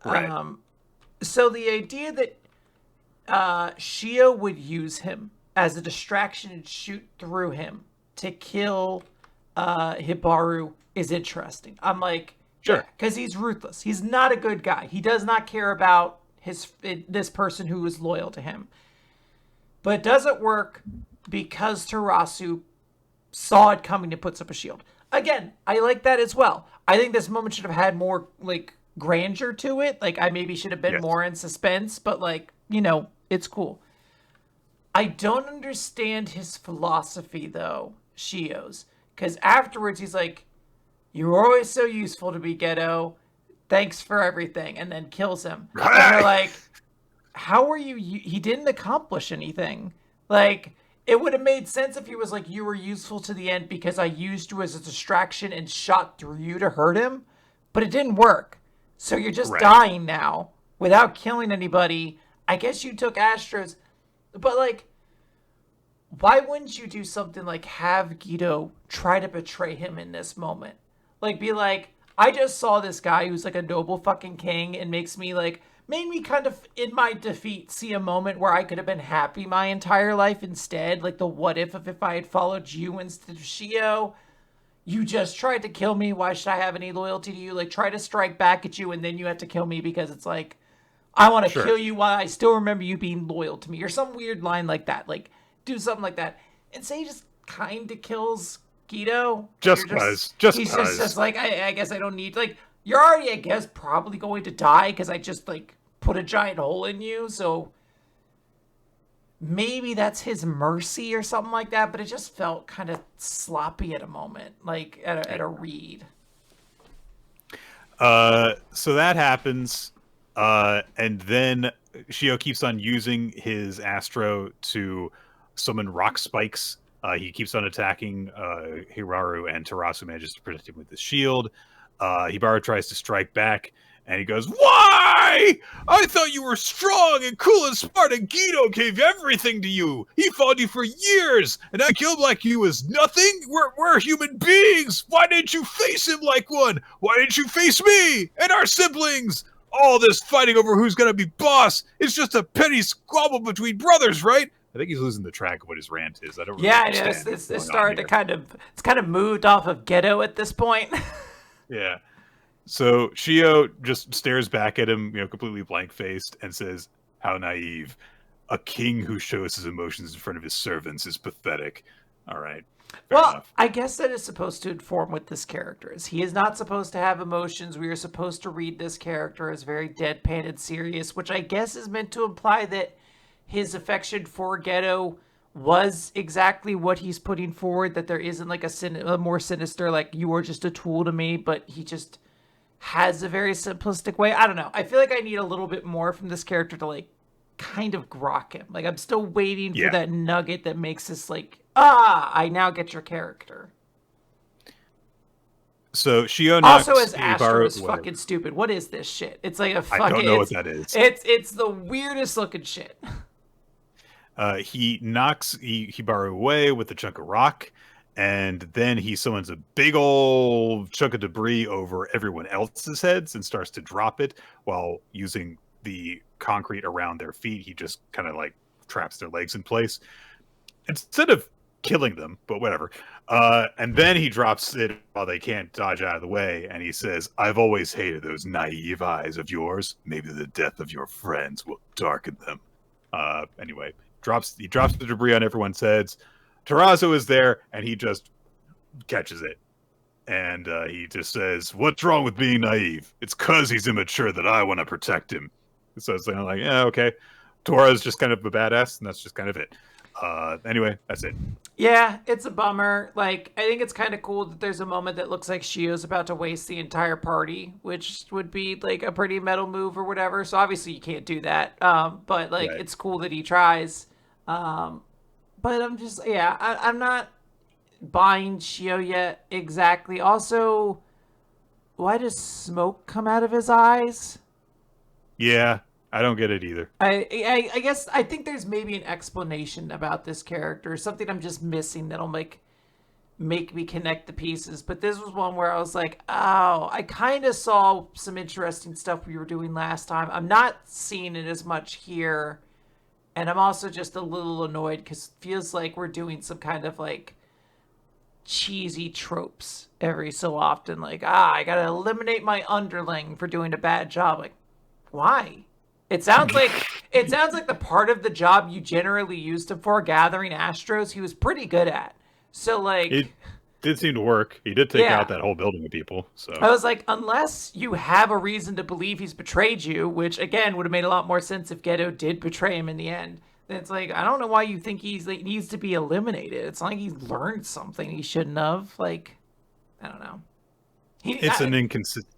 Right. So the idea that Shio would use him as a distraction and shoot through him to kill Hibaru is interesting. I'm like, Sure. because he's ruthless. He's not a good guy. He does not care about this person who is loyal to him. But it doesn't work because Tarasu saw it coming and puts up a shield. Again, I like that as well. I think this moment should have had more like grandeur to it. Like I maybe should have been more in suspense, but like, it's cool. I don't understand his philosophy though, Shio's. Because afterwards he's like, "You were always so useful to me, Ghetto. Thanks for everything," and then kills him. And you're like, how are you? He didn't accomplish anything. Like, it would have made sense if he was like, "You were useful to the end because I used you as a distraction and shot through you to hurt him," but it didn't work. So you're just dying now without killing anybody. I guess you took Astro's, but like, why wouldn't you do something like have Guido try to betray him in this moment? Like, be like, I just saw this guy who's like a noble fucking king and made me kind of, in my defeat, see a moment where I could have been happy my entire life instead. Like the what if I had followed you instead of Shio. You just tried to kill me. Why should I have any loyalty to you? Like, try to strike back at you and then you have to kill me because it's like, I want to kill you while I still remember you being loyal to me. Or some weird line like that. Like, do something like that. And say he just kind of kills Guido. Just because. He's just like, I guess I don't need... Like, you're already, I guess, probably going to die because I just, like, put a giant hole in you. So maybe that's his mercy or something like that. But it just felt kind of sloppy at a moment. Like, at a read. So that happens. And then Shio keeps on using his Astro to summon rock spikes. He keeps on attacking Hiraru, and Tarasu manages to protect him with his shield. Hibari tries to strike back, and he goes, "Why? I thought you were strong and cool and smart, and Guido gave everything to you. He fought you for years, and I killed like you was nothing? We're human beings. Why didn't you face him like one? Why didn't you face me and our siblings? All this fighting over who's going to be boss, it's just a petty squabble between brothers, right?" I think he's losing the track of what his rant is. I don't really understand. It's started to kind of moved off of Ghetto at this point. Yeah. So Shio just stares back at him, completely blank-faced, and says, "How naive. A king who shows his emotions in front of his servants is pathetic." All right. Fair enough. I guess that is supposed to inform what this character is. He is not supposed to have emotions. We are supposed to read this character as very deadpan and serious, which I guess is meant to imply that his affection for Ghetto was exactly what he's putting forward, that there isn't like a more sinister, like, you are just a tool to me, but he just has a very simplistic way. I don't know. I feel like I need a little bit more from this character to like kind of grok him. Like, I'm still waiting for that nugget that makes this like, I now get your character. So Shio knocks also, as Astro is fucking stupid. What is this shit? It's like a fucking... I don't know what that is. It's the weirdest looking shit. He knocks Hibari away with a chunk of rock, and then he summons a big old chunk of debris over everyone else's heads and starts to drop it while using the concrete around their feet. He just kind of like traps their legs in place instead of killing them, but whatever. And then he drops it while they can't dodge out of the way, and he says, "I've always hated those naive eyes of yours. Maybe the death of your friends will darken them." Anyway, he drops the debris on everyone's heads. Tarazu is there, and he just catches it. And he just says, "What's wrong with being naive? It's 'cause he's immature that I want to protect him. So it's kind of like, yeah, okay. Tora's just kind of a badass, and that's just kind of it. Anyway, that's it. Yeah, it's a bummer. Like, I think it's kind of cool that there's a moment that looks like Shio's about to waste the entire party, which would be like a pretty metal move or whatever. So obviously you can't do that. But like, Right. it's cool that he tries. Um, but I'm just, yeah, I'm not buying Shio yet exactly. Also, why does smoke come out of his eyes? Yeah, I don't get it either. I guess I think there's maybe an explanation about this character, something I'm just missing that'll make me connect the pieces. But this was one where I was like, oh, I kind of saw some interesting stuff we were doing last time. I'm not seeing it as much here, and I'm also just a little annoyed because it feels like we're doing some kind of like cheesy tropes every so often. Like, I gotta eliminate my underling for doing a bad job. Like, why? It sounds like the part of the job you generally used him for, gathering Astros, he was pretty good at. So It like, did seem to work. He did take yeah. out that whole building of people. I So was like, unless you have a reason to believe he's betrayed you, which again would have made a lot more sense if Geto did betray him in the end. Then it's like, I don't know why you think he's like needs to be eliminated. It's not like he's learned something he shouldn't have. Like, I don't know. it's an inconsistent.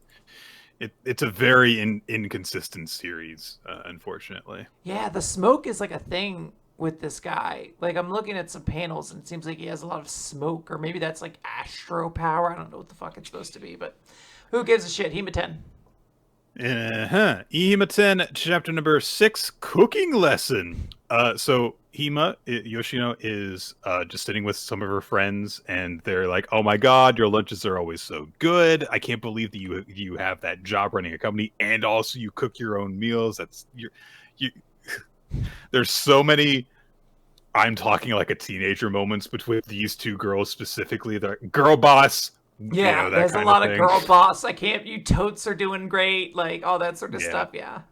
It's a very inconsistent series, unfortunately. Yeah, the smoke is like a thing with this guy. Like, I'm looking at some panels and it seems like he has a lot of smoke, or maybe that's like astro power. I don't know what the fuck it's supposed to be, but who gives a shit? Hima-Ten. Hima-Ten, chapter number 6, cooking lesson. So Yoshino is just sitting with some of her friends, and they're like, "Oh my god, your lunches are always so good. I can't believe that you have that job running a company, and also you cook your own meals. You." There's so many. I'm talking like a teenager moments between these two girls specifically. The girl boss, Yeah, that there's a kind of lot of thing. girl boss. I can't. You totes are doing great. Like all that sort of Yeah. stuff. Yeah.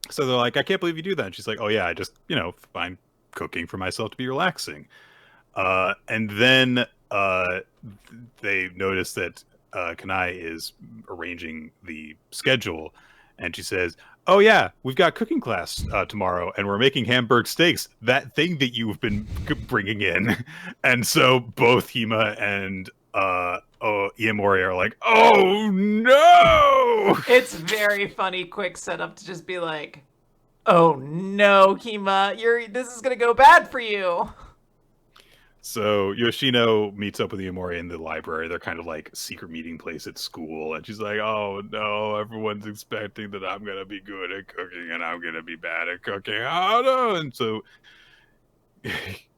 So they're like, I can't believe you do that. And she's like, oh yeah, I just, find cooking for myself to be relaxing. And then they notice that Kanai is arranging the schedule, and she says, "Oh yeah, we've got cooking class tomorrow, and we're making Hamburg steaks. That thing that you've been bringing in." And so both Hima and Iamori are like, "Oh no!" It's very funny. Quick setup to just be like, "Oh no, Kima, this is gonna go bad for you." So Yoshino meets up with Iamori in the library. They're kind of like secret meeting place at school, and she's like, "Oh no, everyone's expecting that I'm gonna be good at cooking, and I'm gonna be bad at cooking. Oh no!" And so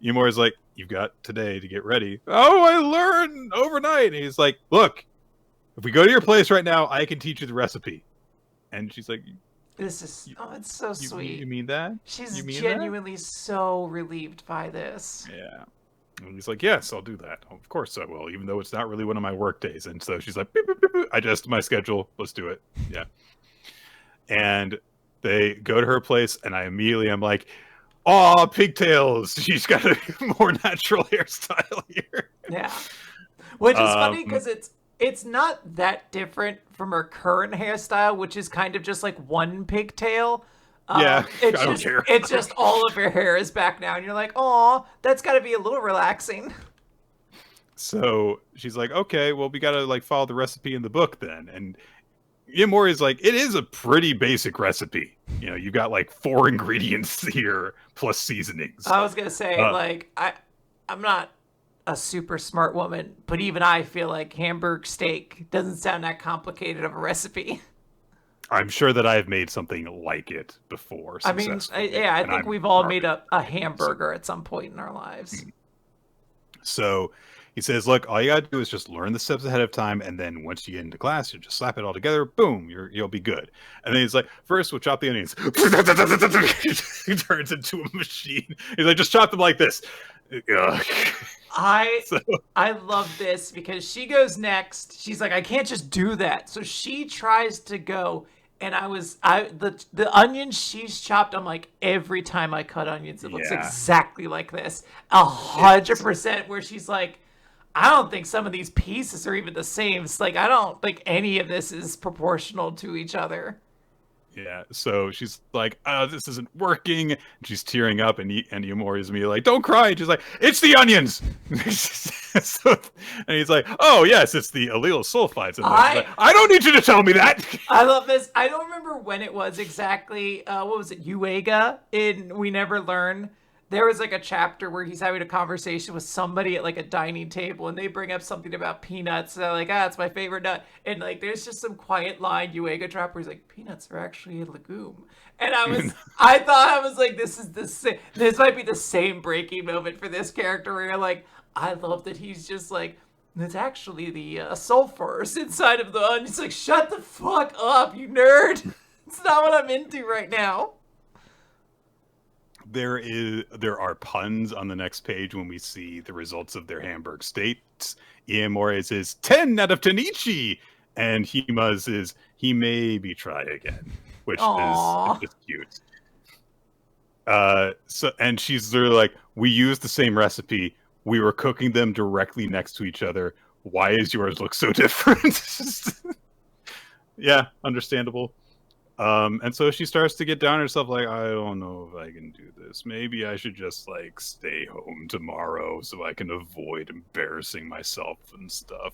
Iamori's like, "You've got today to get ready." "Oh, I learned overnight." And he's like, "Look, if we go to your place right now, I can teach you the recipe." And she's like, This is it's so You sweet. mean that? She's You mean that?" genuinely so relieved by this. Yeah. And he's like, "Yes, I'll do that. Of course I will, even though it's not really one of my work days." And so she's like, "Beep, beep, beep, beep. I adjust my schedule. Let's do it." Yeah. And they go to her place, and I immediately am like, "Aw, pigtails. She's got a more natural hairstyle here." Yeah. Which is funny Um, because it's not that different from her current hairstyle, which is kind of just like one pigtail. yeah, I It's don't just care. it's just all of her hair is back now, and you're like, "Oh, that's got to be a little relaxing." So she's like, "Okay, well, we gotta like follow the recipe in the book then." And Yamori's like, "It is a pretty basic recipe. You got like 4 ingredients here plus seasonings." I was gonna say, Uh, like, I'm not a super smart woman, but even I feel like Hamburg steak doesn't sound that complicated of a recipe. I'm sure that I have made something like it before I mean, successfully, yeah, I and think I'm we've all made garbage a at making them. hamburger at some point in our lives. So he says, "Look, all you gotta do is just learn the steps ahead of time, and then once you get into class, you just slap it all together. Boom, you'll be good." And then he's like, "First, we'll chop the onions." He turns into a machine. He's like, "Just chop them like this." Ugh. I So I love this because she goes next. She's like, I can't just do that. So she tries to go, and the onions she's chopped. I'm like, every time I cut onions, it looks yeah, exactly like this, it's 100%. Where she's like, I don't think some of these pieces are even the same. It's like I don't think any of this is proportional to each other. Yeah, so she's like, this isn't working. And she's tearing up, and Iomori's me like, don't cry. And she's like, it's the onions. So, and he's like, oh yes, it's the allele sulfides. And then she's like, I don't need you to tell me that. I love this. I don't remember when it was exactly. What was it? Uega in We Never Learn. There was like a chapter where he's having a conversation with somebody at like a dining table, and they bring up something about peanuts. And they're like, it's my favorite nut. And like, there's just some quiet line Uega drop where he's like, peanuts are actually a legume. And I thought I was like, this might be the same breaking moment for this character where you're like, I love that he's just like, it's actually the sulfurs inside of the onion. It's like, shut the fuck up, you nerd. It's not what I'm into right now. There are puns on the next page when we see the results of their Hamburg states. Iomori's is 10 out of Tenichi, and Hima's is he maybe try again, which is just cute. And she's literally like, we used the same recipe. We were cooking them directly next to each other. Why does yours look so different? Yeah, understandable. And so she starts to get down on herself, like, I don't know if I can do this. Maybe I should just like stay home tomorrow so I can avoid embarrassing myself and stuff.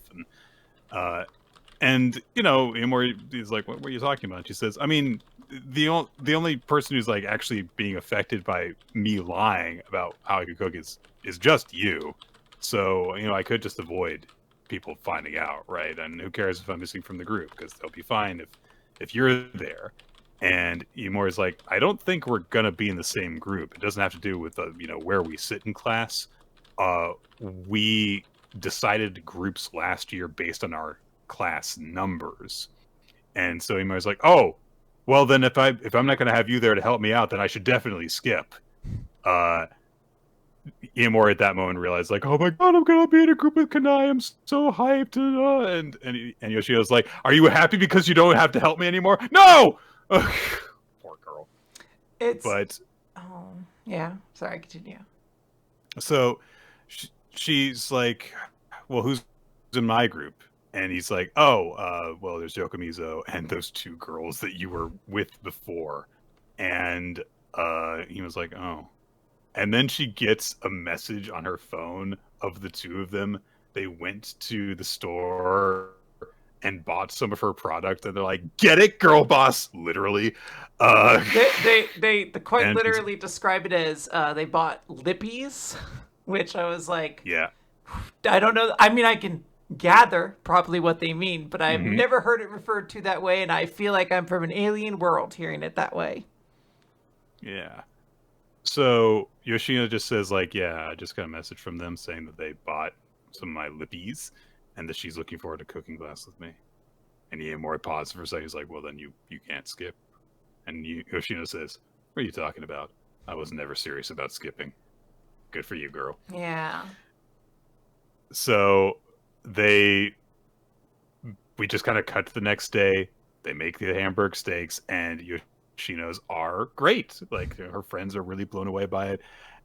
And you know, Iomori is like, what are you talking about? She says, I mean, the only person who's like actually being affected by me lying about how I could cook is just you. So, you know, I could just avoid people finding out, right? And who cares if I'm missing from the group, because they'll be fine if you're there. And Iomori is like, I don't think we're gonna be in the same group. It doesn't have to do with you know, where we sit in class. We decided groups last year based on our class numbers. And so Iomori's like, oh, well then if I'm not gonna have you there to help me out, then I should definitely skip. Iomori at that moment realized, like, oh my god, I'm gonna be in a group with Kanai. I'm so hyped. And Yoshio's like, are you happy because you don't have to help me anymore? No. Poor girl. But oh yeah, sorry, continue. So she's like, well, who's in my group? And he's like, oh, well, there's Yokomizo and those two girls that you were with before. And he was like, oh. And then she gets a message on her phone of the two of them. They went to the store and bought some of her product, and they're like, "Get it, girl boss!" Literally. They quite literally describe it as they bought lippies, which I was like, yeah, I don't know. I mean, I can gather probably what they mean, but I've never heard it referred to that way, and I feel like I'm from an alien world hearing it that way. Yeah. So Yoshino just says, like, yeah, I just got a message from them saying that they bought some of my lippies and that she's looking forward to cooking class with me. And Iomori paused for a second. He's like, well, then you can't skip. And Yoshino says, what are you talking about? I was never serious about skipping. Good for you, girl. Yeah. So we just kind of cut to the next day. They make the Hamburg steaks, and Yoshino's are great. Like, her friends are really blown away by it.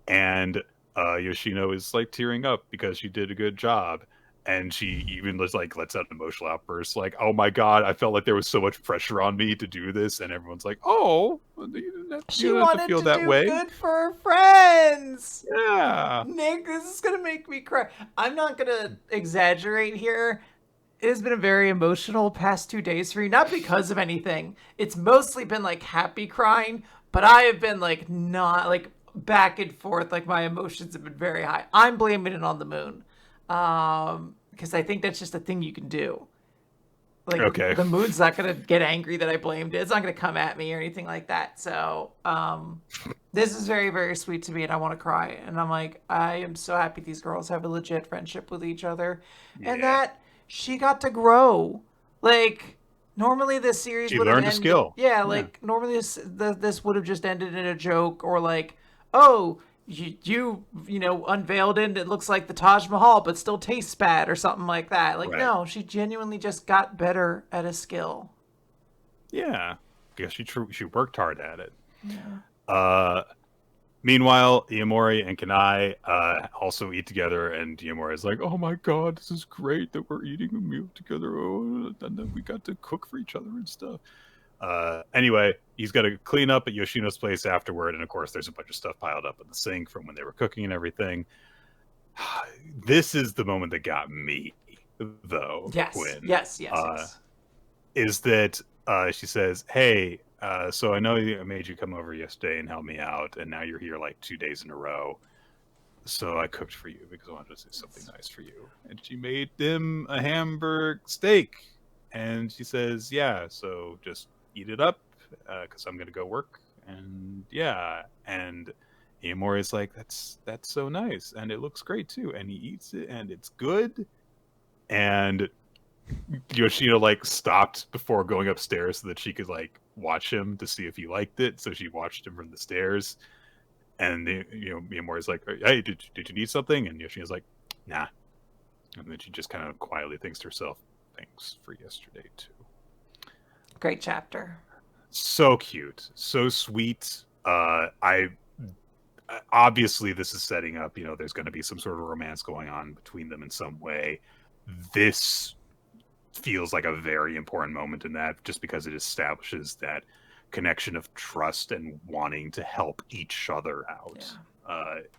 And Yoshino is like tearing up because she did a good job. And she even was like, lets out an emotional outburst, like, oh my god, I felt like there was so much pressure on me to do this. And everyone's like, oh, you she wanted to feel that do way. Good for her friends. Yeah. Nick, this is gonna make me cry. I'm not gonna exaggerate here. It has been a very emotional past 2 days for me, not because of anything. It's mostly been like happy crying, but I have been like not like back and forth. Like, my emotions have been very high. I'm blaming it on the moon. Because I think that's just a thing you can do. Like, okay, the moon's not gonna get angry that I blamed it. It's not gonna come at me or anything like that. So, this is very, very sweet to me, and I want to cry. And I'm like, I am so happy these girls have a legit friendship with each other, and that she got to grow. Like, normally this series would have ended. She learned a skill. Yeah, like normally this would have just ended in a joke, or like, oh, you know, unveiled it and it looks like the Taj Mahal but still tastes bad or something like that. Like, no, she genuinely just got better at a skill. Yeah, because she worked hard at it. Yeah. Meanwhile, Iomori and Kanai also eat together, and Iomori is like, oh my god, this is great that we're eating a meal together, and then we got to cook for each other and stuff. Anyway, he's got to clean up at Yoshino's place afterward, and of course, there's a bunch of stuff piled up in the sink from when they were cooking and everything. This is the moment that got me, though, Yes, Quinn. yes. Is that she says, "Hey, so I know I made you come over yesterday and help me out, and now you're here like 2 days in a row. So I cooked for you because I wanted to do something nice for you." And she made them a hamburg steak. And she says, "Yeah, so just eat it up because I'm going to go work." And yeah. And Amor is like, that's so nice. And it looks great too. And he eats it and it's good. And Yoshino like stopped before going upstairs so that she could like watch him to see if he liked it. So she watched him from the stairs. And Miyamori's like, "Hey, did you need something?" And Yoshino's like, "Nah." And then she just kind of quietly thinks to herself, "Thanks for yesterday too." Great chapter. So cute, so sweet. I obviously this is setting up. There's going to be some sort of romance going on between them in some way. This feels like a very important moment in that, just because it establishes that connection of trust and wanting to help each other out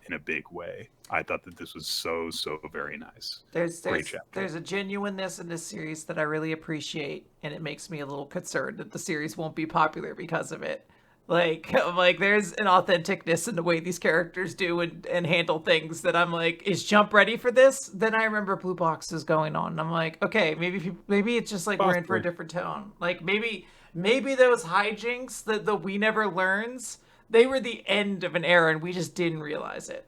in a big way. I thought that this was so very nice. There's a genuineness in this series that I really appreciate, and it makes me a little concerned that the series won't be popular because of it. Like there's an authenticness in the way these characters do and handle things that I'm like, is Jump ready for this? Then I remember Blue Box is going on, and I'm like, okay, maybe it's just like we're in for a different tone. Like maybe those hijinks that the We Never Learns, they were the end of an era and we just didn't realize it.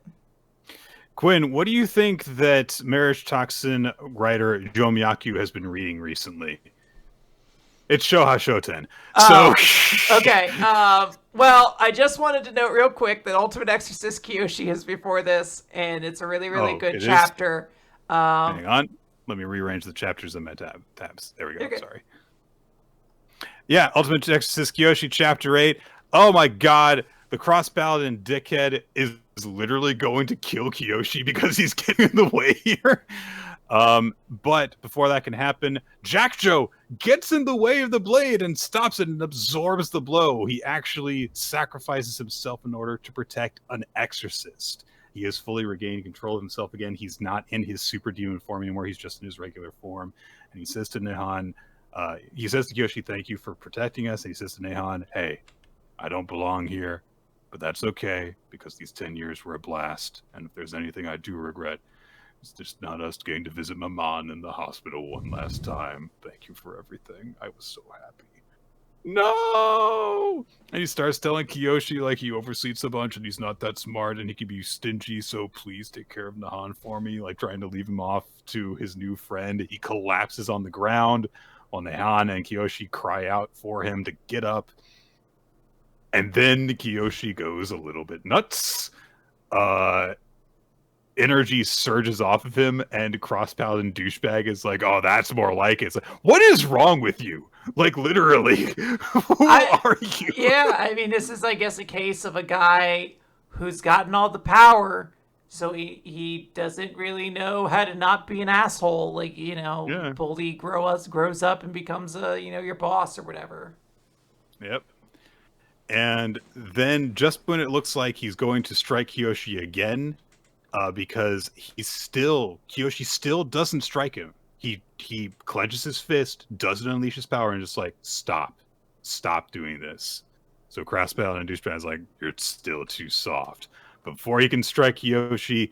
Quinn, what do you think that Marriagetoxin writer Joe Miyake has been reading recently? It's Shoha Shoten. Okay. Well, I just wanted to note real quick that Ultimate Exorcist Kiyoshi is before this, and it's a really good chapter. Hang on. Let me rearrange the chapters in my tabs. There we go. Okay. Sorry. Yeah, Ultimate Exorcist Kiyoshi, Chapter 8. Oh my god, the Cross Paladin dickhead is literally going to kill Kiyoshi because he's getting in the way here. But before that can happen, Jackjo gets in the way of the blade and stops it and absorbs the blow. He actually sacrifices himself in order to protect an exorcist. He has fully regained control of himself again. He's not in his super demon form anymore. He's just in his regular form. And he says to Nehan, he says to Kiyoshi, "Thank you for protecting us." And he says to Nehan, "Hey, I don't belong here, but that's okay because these 10 years were a blast. And if there's anything I do regret, it's just not us getting to visit Maman in the hospital one last time. Thank you for everything. I was so happy." No! And he starts telling Kiyoshi like he oversleeps a bunch and he's not that smart and he can be stingy, so please take care of Nehan for me, like trying to leave him off to his new friend. He collapses on the ground while Nehan and Kiyoshi cry out for him to get up. And then Kiyoshi goes a little bit nuts. Energy surges off of him, and Cross Paladin douchebag is like, "Oh, that's more like it." It's like, what is wrong with you? Like, literally, who are you? Yeah, I mean, this is, I guess, a case of a guy who's gotten all the power, so he doesn't really know how to not be an asshole. Like, bully grows up and becomes your boss or whatever. Yep. And then just when it looks like he's going to strike Kiyoshi again, because Kiyoshi still doesn't strike him. He clenches his fist, doesn't unleash his power, and just like, stop doing this. So Cross Paladin and Douchebag's like, "You're still too soft." But before he can strike Kiyoshi,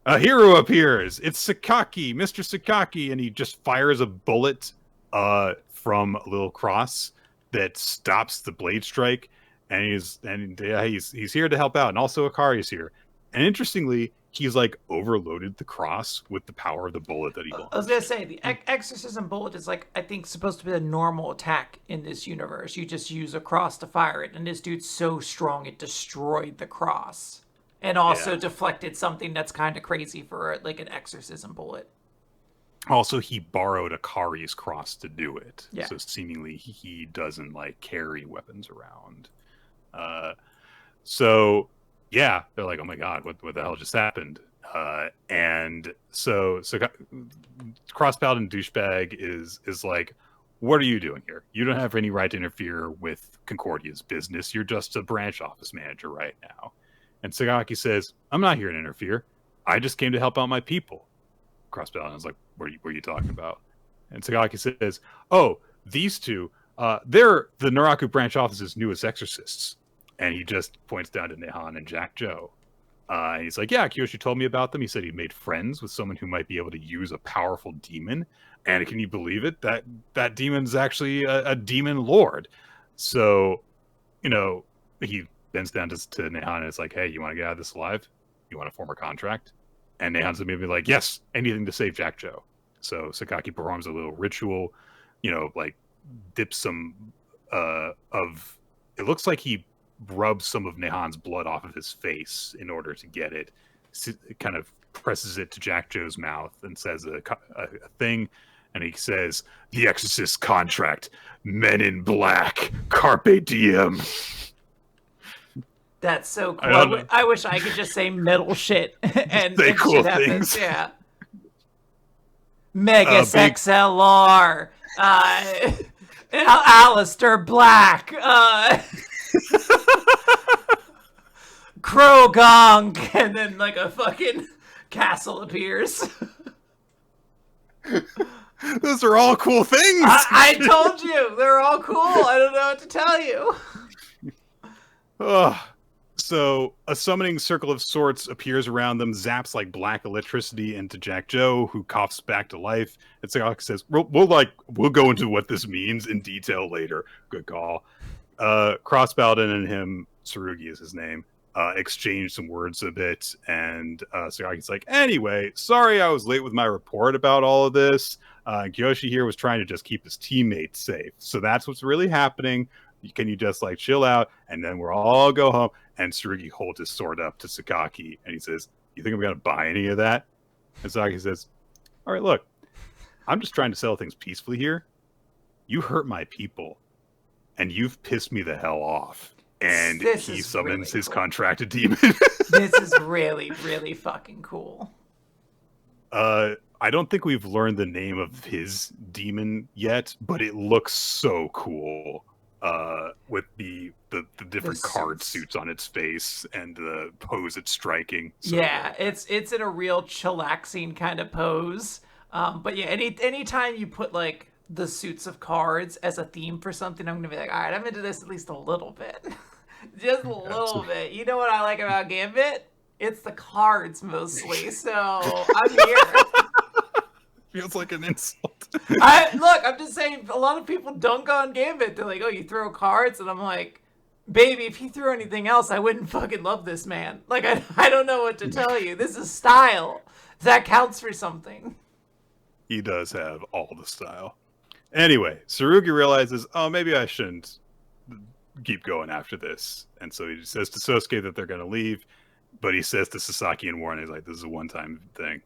a hero appears. It's Sakaki, Mr. Sakaki, and he just fires a bullet from a little cross that stops the blade strike. And he's here to help out, and also Akari's here. And interestingly, he's like overloaded the cross with the power of the bullet that he launched. I was gonna say the exorcism bullet is like, I think, supposed to be a normal attack in this universe. You just use a cross to fire it, and this dude's so strong it destroyed the cross, and also deflected something that's kind of crazy for like an exorcism bullet. Also, he borrowed Akari's cross to do it. Yeah. So seemingly he doesn't like carry weapons around. So yeah, they're like, "Oh my god, what the hell just happened?" And so Cross Paladin douchebag is like, what are you doing here? You don't have any right to interfere with Concordia's business. You're just a branch office manager right now. And Sagaki says, I'm not here to interfere. I just came to help out my people. Crossbell is like, what are you talking about? And Sagaki says, oh, these two, they're the Naraku branch office's newest exorcists. And he just points down to Nehan and Jack Joe. And he's like, yeah, Kiyoshi told me about them. He said he made friends with someone who might be able to use a powerful demon. And can you believe it? That demon's actually a demon lord. So, he bends down to Nehan and it's like, hey, you want to get out of this alive? You want to form a contract? And Nehan's immediately like, yes, anything to save Jack Joe. So Sakaki performs a little ritual, like dips some of, it looks like he rubs some of Nehan's blood off of his face in order to get it. It kind of presses it to Jack Joe's mouth and says a thing. And he says, the Exorcist contract, Men in Black, Carpe Diem. That's so cool. I wish I could just say metal shit and say cool shit things. Yeah. Megas XLR. Alistair Black. Krogong. And then like a fucking castle appears. Those are all cool things. I told you. They're all cool. I don't know what to tell you. So a summoning circle of sorts appears around them, zaps like black electricity into Jack Joe, who coughs back to life. And Sagaki says, we'll go into what this means in detail later. Good call. Crossbowden and him, Tsurugi is his name, exchange some words a bit. And Sagaki's like, anyway, sorry I was late with my report about all of this. Kiyoshi here was trying to just keep his teammates safe. So that's what's really happening. Can you just like chill out and then we'll all go home? And Tsurugi holds his sword up to Sakaki and he says, you think I'm going to buy any of that? And Sakaki says, all right, look, I'm just trying to settle things peacefully here. You hurt my people and you've pissed me the hell off. And he summons his contracted demon. This is really, really fucking cool. I don't think we've learned the name of his demon yet, but it looks so cool. With the different card suits on its face and the pose it's striking. So. Yeah, it's in a real chillaxing kind of pose. But yeah, anytime you put like the suits of cards as a theme for something, I'm gonna be like, all right, I'm into this at least a little bit. Just a little bit. You know what I like about Gambit? It's the cards mostly. So I'm here. Feels like an insult. I'm just saying, a lot of people dunk on Gambit. They're like, oh, you throw cards? And I'm like, baby, if you threw anything else, I wouldn't fucking love this man. Like, I don't know what to tell you. This is style. That counts for something. He does have all the style. Anyway, Tsurugi realizes, oh, maybe I shouldn't keep going after this. And so he says to Sosuke that they're going to leave. But he says to Sasaki and Warren, he's like, this is a one-time thing.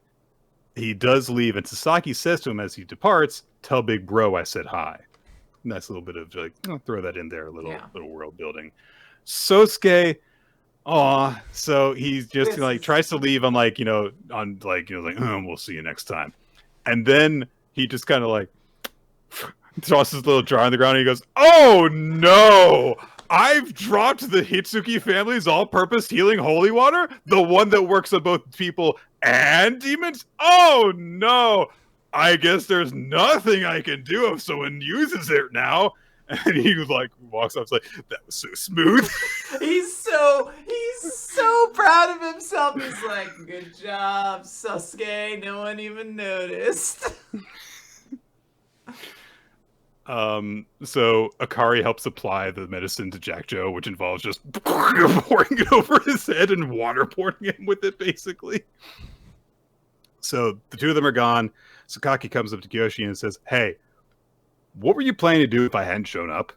He does leave, and Sasaki says to him as he departs, tell Big Bro I said hi. Nice little bit of, like, I'll throw that in there, little world building. Sosuke, so he's just, tries to leave on, we'll see you next time. And then he just kind of, like, tosses his little jar on the ground, and he goes, oh, no! I've dropped the Hitsuki family's all-purpose healing holy water? The one that works on both people and demons? Oh, no! I guess there's nothing I can do if someone uses it now. And he walks up, like, that was so smooth. He's so proud of himself. He's like, good job, Sasuke. No one even noticed. So Akari helps apply the medicine to Jack Joe, which involves just pouring it over his head and waterboarding him with it, basically. So the two of them are gone. Sakaki comes up to Kiyoshi and says, hey, what were you planning to do if I hadn't shown up?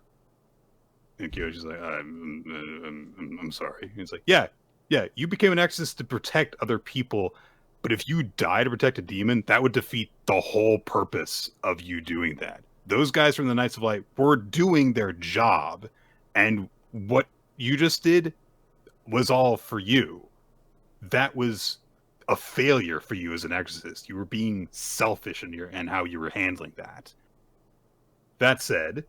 And Kiyoshi's like, I'm sorry. He's like, yeah, you became an exorcist to protect other people, but if you die to protect a demon, that would defeat the whole purpose of you doing that. Those guys from the Knights of Light were doing their job, and what you just did was all for you. That was a failure for you as an exorcist. You were being selfish in and how you were handling that. That said,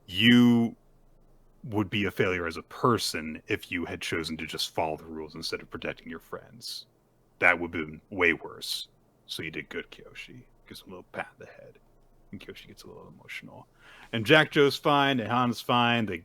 you would be a failure as a person if you had chosen to just follow the rules instead of protecting your friends. That would have been way worse. So you did good, Kiyoshi. Gives him a little pat on the head. And Kiyoshi gets a little emotional. And Jack Joe's fine, and Han's fine. They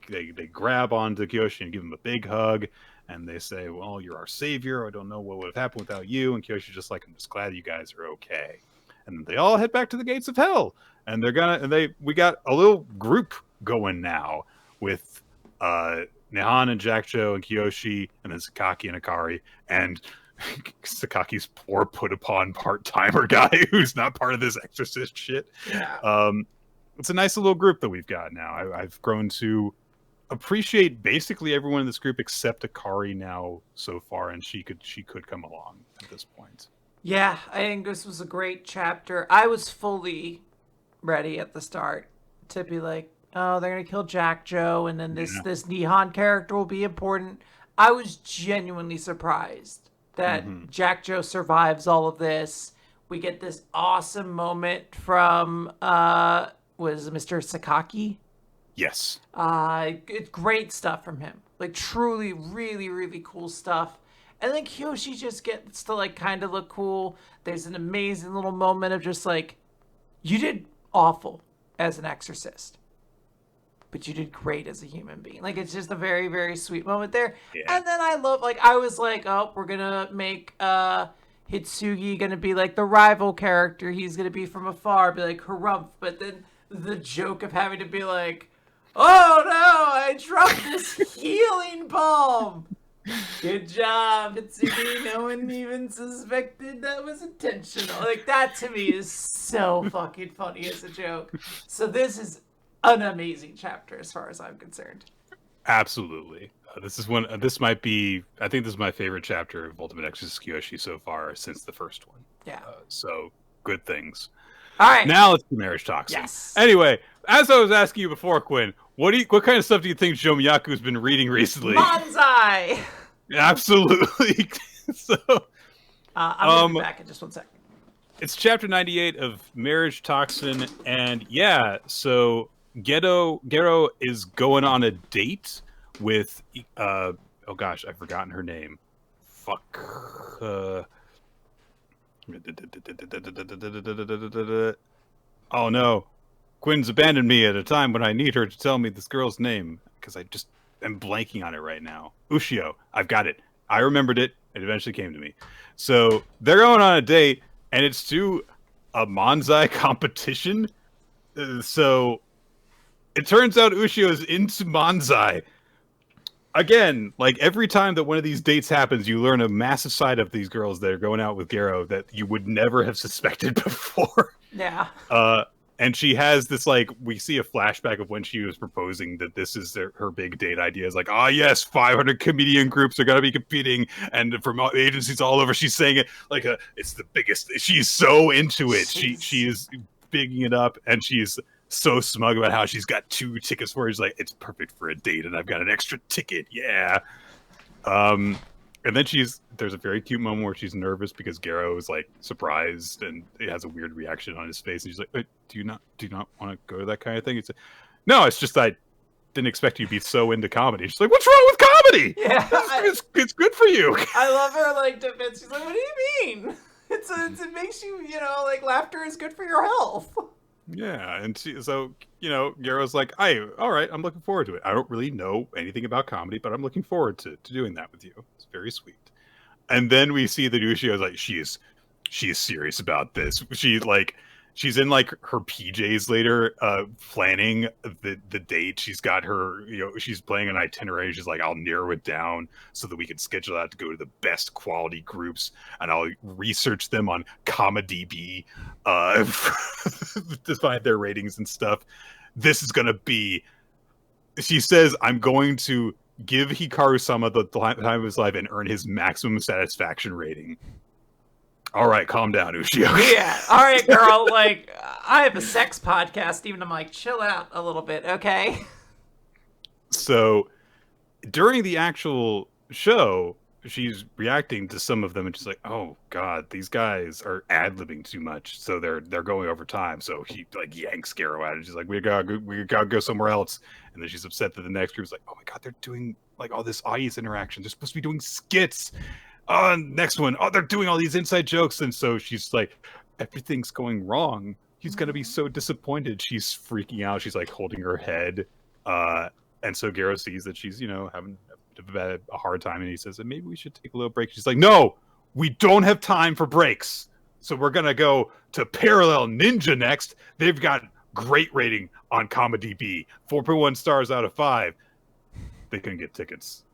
grab onto Kiyoshi and give him a big hug. And they say, well, you're our savior. I don't know what would have happened without you. And Kiyoshi's just like, I'm just glad you guys are okay. And they all head back to the gates of hell. And we got a little group going now with Nehan and Jack Joe and Kiyoshi, and then Sakaki and Akari, and Sakaki's poor put upon part-timer guy who's not part of this Exorcist shit. Yeah. It's a nice little group that we've got now. I've grown to appreciate basically everyone in this group except Akari now so far, and she could come along at this point. Yeah, I think this was a great chapter. I was fully ready at the start to be like, oh, they're gonna kill Jack Joe, and then this Nihon character will be important. I was genuinely surprised that Jack Joe survives all of this. We get this awesome moment from was Mr. Sakaki? Yes. It's great stuff from him. Like truly, really, really cool stuff. And then Kiyoshi just gets to like kind of look cool. There's an amazing little moment of just like, you did awful as an exorcist, but you did great as a human being. Like it's just a very, very sweet moment there. Yeah. And then I was like, oh, we're gonna make Hitsugi gonna be like the rival character. He's gonna be from afar, be like harumph. But then the joke of having to be like, oh no, I dropped this healing balm. Good job, Hitsugi. No one even suspected that was intentional. Like, that to me is so fucking funny as a joke. So this is an amazing chapter as far as I'm concerned. Absolutely. This might be, I think this is my favorite chapter of Ultimate Exorcist Kiyoshi so far since the first one. Yeah. So, good things. All right. Now let's do Marriagetoxin. Yes. Anyway, as I was asking you before, Quinn, what kind of stuff do you think Jomiyaku's been reading recently? Manzai! Absolutely. So, I'm going to be back in just 1 second. It's chapter 98 of Marriagetoxin, and yeah, so Gero is going on a date with, oh gosh, I've forgotten her name. Fuck. Oh no. Quinn's abandoned me at a time when I need her to tell me this girl's name, because I just am blanking on it right now. Ushio. I've got it. I remembered it. It eventually came to me. So they're going on a date, and it's to a Manzai competition. So it turns out Ushio is into Manzai. Again, like every time that one of these dates happens, you learn a massive side of these girls that are going out with Gero that you would never have suspected before. Yeah. And she has this, like, we see a flashback of when she was proposing that this is her big date idea. Is like, yes, 500 comedian groups are going to be competing, and from agencies all over, she's saying it like it's the biggest. She's so into it. She is bigging it up, and she's so smug about how she's got 2 tickets for it. She's like, it's perfect for a date, and I've got an extra ticket. Yeah. And then there's a very cute moment where she's nervous because Gero is like surprised and it has a weird reaction on his face. And she's like, do you not want to go to that kind of thing? It's like, no, it's just I didn't expect you to be so into comedy. She's like, what's wrong with comedy? Yeah. It's good for you. I love her like defense. She's like, what do you mean? It makes you, like laughter is good for your health. Yeah, and so Gero's like, all right, I'm looking forward to it. I don't really know anything about comedy, but I'm looking forward to doing that with you. It's very sweet. And then we see that Ushio's like, she is serious about this. She's in like her PJs later, planning the date. She's got her, she's playing an itinerary. She's like, I'll narrow it down so that we can schedule out to go to the best quality groups, and I'll research them on CommaDB to find their ratings and stuff. This is gonna be. She says, I'm going to give Hikaru-sama the time of his life and earn his maximum satisfaction rating. All right, calm down, Ushio. Yeah, all right, girl. Like, I have a sex podcast. Even I'm like, chill out a little bit, okay? So, during the actual show, she's reacting to some of them, and she's like, "Oh God, these guys are ad-libbing too much, so they're going over time." So she like yanks Garo out, and she's like, we gotta go somewhere else." And then she's upset that the next group's like, "Oh my God, they're doing like all this audience interaction. They're supposed to be doing skits." Next one, oh, they're doing all these inside jokes, and so she's like, everything's going wrong. He's gonna be so disappointed. She's freaking out. She's like holding her head, and so Garo sees that she's having a hard time, and he says that maybe we should take a little break. She's like, no, we don't have time for breaks. So we're gonna go to Parallel Ninja next. They've got great rating on CommoDB, 4.1 stars out of 5. They couldn't get tickets.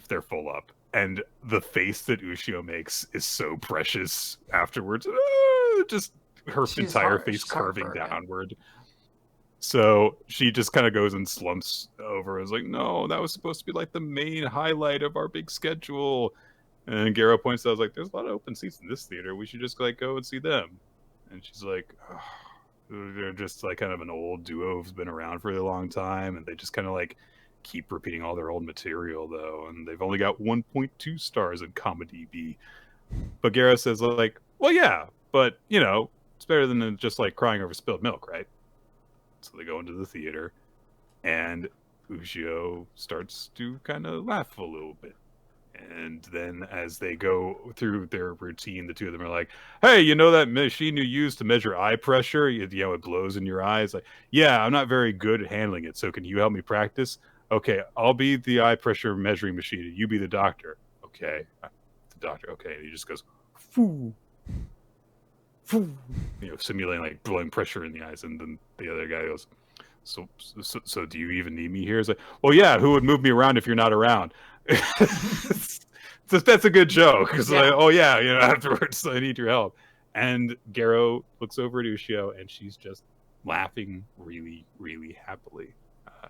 They're full up. And the face that Ushio makes is so precious afterwards. Just her entire face curving downward. So she just kind of goes and slumps over. Is like, no, that was supposed to be like the main highlight of our big schedule. And Garo points out, like, there's a lot of open seats in this theater. We should just like go and see them. And she's like, oh, they're just like kind of an old duo who's been around for a long time, and they just kind of like keep repeating all their old material though, and they've only got 1.2 stars in CommoDB. But Garo says like, well, yeah, but it's better than just like crying over spilled milk, right? So they go into the theater, and Ushio starts to kind of laugh a little bit. And then as they go through their routine, the two of them are like, hey, you know that machine you use to measure eye pressure? It blows in your eyes. Like, yeah, I'm not very good at handling it, so can you help me practice? Okay, I'll be the eye pressure measuring machine. You be the doctor. Okay. The doctor, okay. And he just goes, foo, foo, simulating like blowing pressure in the eyes. And then the other guy goes, so do you even need me here? It's like, well, yeah, who would move me around if you're not around? So that's a good joke. Because like, oh yeah, afterwards I need your help. And Garo looks over at Ushio, and she's just laughing really, really happily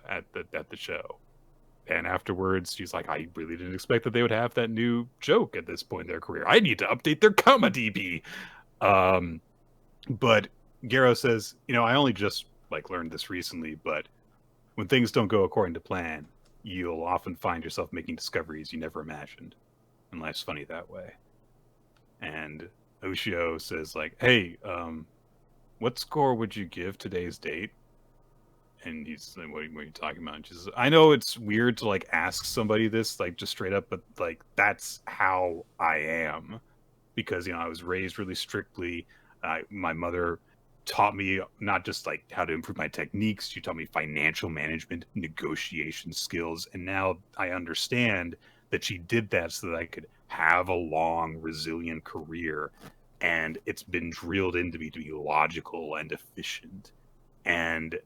at the show. And afterwards, she's like, I really didn't expect that they would have that new joke at this point in their career. I need to update their CommoDB. But Garo says, I only just like learned this recently, but when things don't go according to plan, you'll often find yourself making discoveries you never imagined. And life's funny that way. And Ushio says like, hey, what score would you give today's date? And he's like, what are you talking about? And she says, I know it's weird to like ask somebody this like just straight up, but like that's how I am, because I was raised really strictly. My mother taught me not just like how to improve my techniques, she taught me financial management, negotiation skills, and now I understand that she did that so that I could have a long, resilient career. And it's been drilled into me to be logical and efficient. And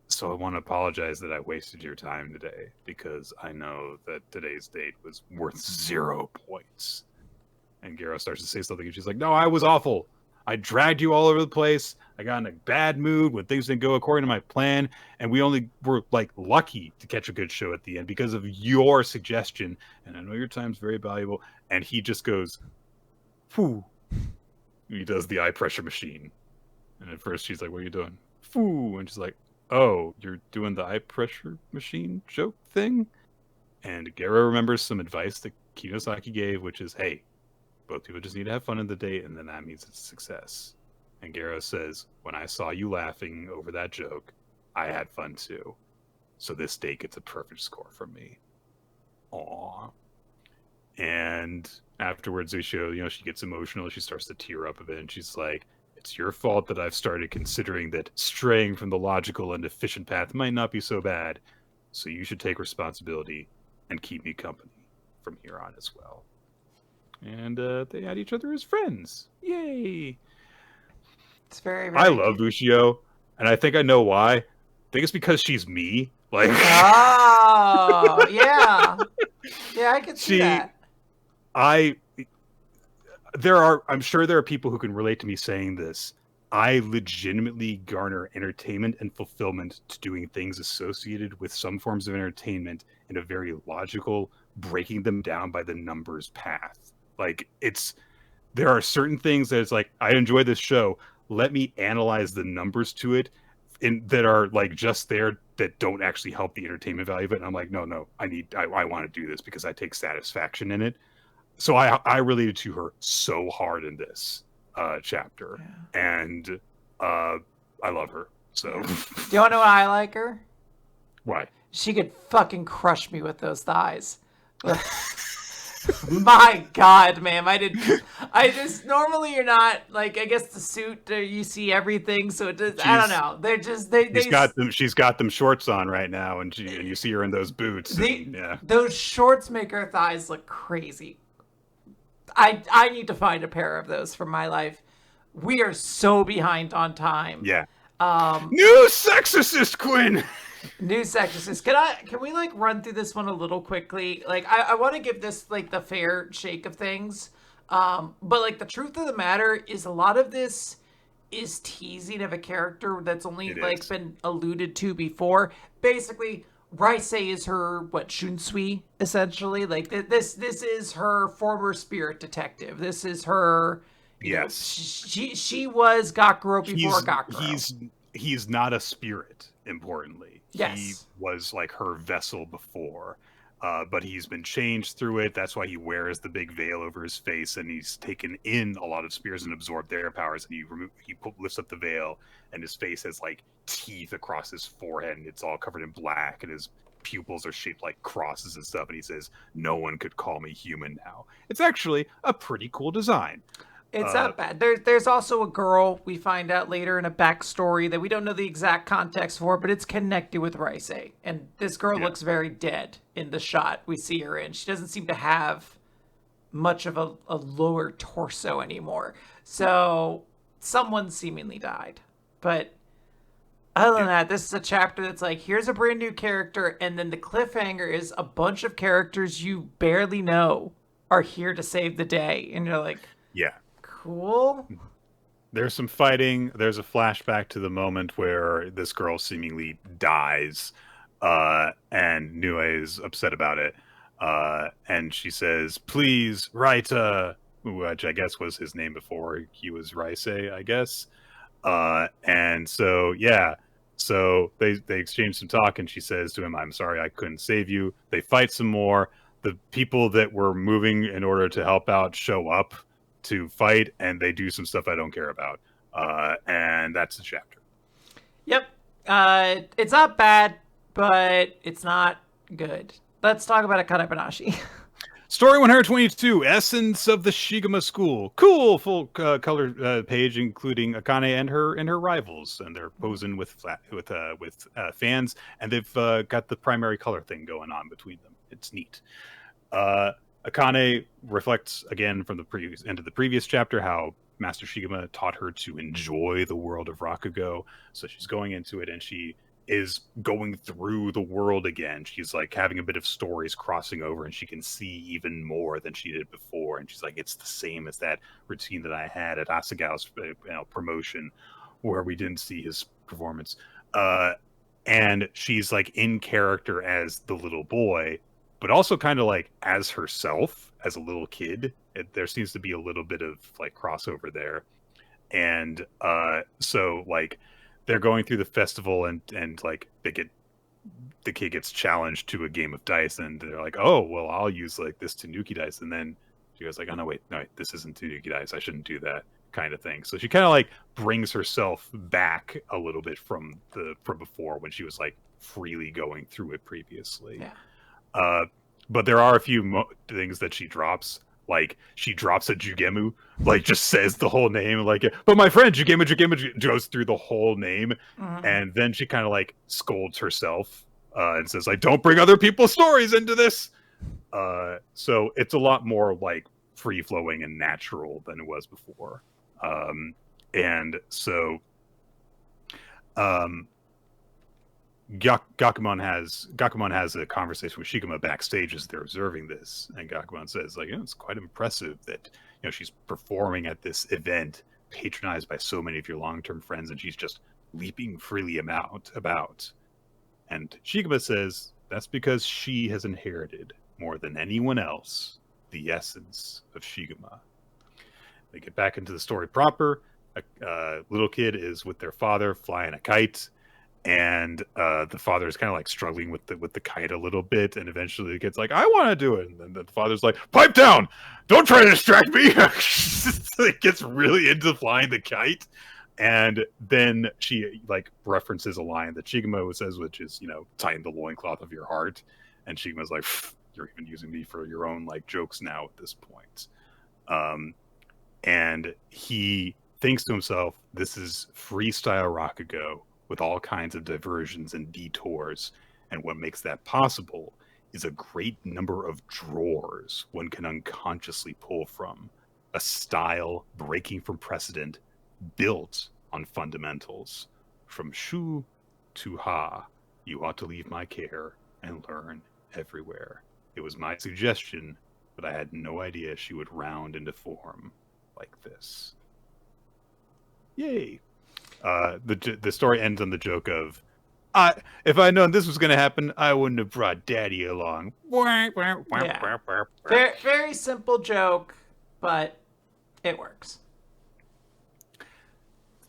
so I want to apologize that I wasted your time today, because I know that today's date was worth 0 points. And Garo starts to say something, and she's like, no, I was awful. I dragged you all over the place. I got in a bad mood when things didn't go according to my plan, and we only were like lucky to catch a good show at the end because of your suggestion. And I know your time's very valuable. And he just goes, "Foo." He does the eye pressure machine. And at first she's like, what are you doing? Foo. And she's like, oh, you're doing the eye pressure machine joke thing? And Garo remembers some advice that Kinosaki gave, which is, hey, both people just need to have fun in the date, and then that means it's a success. And Garo says, when I saw you laughing over that joke, I had fun too. So this date gets a perfect score from me. Aww. And afterwards, Ushio, she gets emotional. She starts to tear up a bit, and she's like, it's your fault that I've started considering that straying from the logical and efficient path might not be so bad. So you should take responsibility and keep me company from here on as well. And they had each other as friends. Yay! It's very, I love Ushio, and I think I know why. I think it's because she's me. Like, oh yeah, yeah, I can see that. I'm sure there are people who can relate to me saying this. I legitimately garner entertainment and fulfillment to doing things associated with some forms of entertainment in a very logical, breaking them down by the numbers path. Like, there are certain things that it's like, I enjoy this show. Let me analyze the numbers to it that are like just there that don't actually help the entertainment value of it. And I'm like, no, I want to do this because I take satisfaction in it. So I related to her so hard in this chapter, Yeah. and I love her. So Yeah. Do you want to know why I like her? why? She could fucking crush me with those thighs. My God, ma'am, I just normally you're not like, I guess the suit you see everything, so it just, I don't She's know. They're just they she's got them shorts on right now, and you see her in those boots, they and yeah, those shorts make her thighs look crazy. I need to find a pair of those for my life. We are so behind on time. yeah. Um, New Exorcist Quinn. New Exorcist. Can we like run through this one a little quickly? Like I want to give this like the fair shake of things. But like the truth of the matter is a lot of this is teasing of a character that's only It like is. been alluded to before. Basically, Raise is her what Shunsui essentially. Like this is her former spirit detective. This is her. You know, Yes. she was Gakuro before Gakuro. He's not a spirit, importantly. He Yes. was like her vessel before, but he's been changed through it. That's why he wears the big veil over his face, and he's taken in a lot of spirits and absorbed their powers. And lifts up the veil, and his face has like teeth across his forehead, and it's all covered in black, and his pupils are shaped like crosses and stuff. And he says, "No one could call me human now." It's actually a pretty cool design. It's Uh, not bad. There's also a girl we find out later in a backstory that we don't know the exact context for, but it's connected with Rice. And this girl yeah. looks very dead in the shot we see her in. She doesn't seem to have much of a lower torso anymore. So someone seemingly died. But other than that, this is a chapter that's like, here's a brand new character, and then the cliffhanger is a bunch of characters you barely know are here to save the day. And you're like, Yeah. cool. There's some fighting. There's a flashback to the moment where this girl seemingly dies, and Nue is upset about it. And she says, "Please, Raita," which I guess was his name before he was Raise, I guess. And so yeah, so they exchange some talk, and she says to him, "I'm sorry, I couldn't save you." They fight some more. The people that were moving in order to help out show up to fight, and they do some stuff I don't care about. And that's the chapter. Yep. It's not bad, but it's not good. Let's talk about Akane-banashi. Story 122, Essence of the Shigama School. Cool full color page, including Akane and her rivals, and they're posing with fans, and they've got the primary color thing going on between them. It's neat. Akane reflects again from the previous end of the previous chapter how Master Shigama taught her to enjoy the world of Rakugo. So she's going into it, and she is going through the world again. She's like having a bit of stories crossing over, and she can see even more than she did before. And she's like, it's the same as that routine that I had at Asagao's promotion, where we didn't see his performance. And she's like in character as the little boy, but also kind of like as herself as a little kid. There seems to be a little bit of like crossover there. And so like they're going through the festival, and like the kid gets challenged to a game of dice, and they're like, oh well, I'll use like this Tanuki dice, and then she goes like, oh no wait, this isn't Tanuki dice, I shouldn't do that, kind of thing. So she kind of like brings herself back a little bit from before, when she was like freely going through it previously. Yeah. But there are a few things that she drops. Like she drops a Jugemu, like just says the whole name, like, but my friend Jugemu goes through the whole name, and then she kind of like scolds herself and says like, don't bring other people's stories into this. So it's a lot more like free flowing and natural than it was before. And so Gakumon has a conversation with Shigama backstage as they're observing this, and Gakumon says like, it's quite impressive that she's performing at this event patronized by so many of your long-term friends, and she's just leaping freely about. And Shigama says that's because she has inherited more than anyone else the essence of Shigama. They get back into the story proper. A little kid is with their father flying a kite, And the father is kind of like struggling with the kite a little bit, and eventually the kid's like, "I want to do it," and then the father's like, "Pipe down! Don't try to distract me!" It gets really into flying the kite, and then she like references a line that Shigema says, which is, tighten the loincloth of your heart, and Shigema's like, "You're even using me for your own like jokes now at this point," and he thinks to himself, "This is freestyle Rakugo with all kinds of diversions and detours. And what makes that possible is a great number of drawers one can unconsciously pull from. A style breaking from precedent, built on fundamentals. From Shu to Ha, you ought to leave my care and learn everywhere. It was my suggestion, but I had no idea she would round into form like this." Yay. The story ends on the joke of, if I'd known this was going to happen, I wouldn't have brought Daddy along. Yeah. Very, very simple joke, but it works.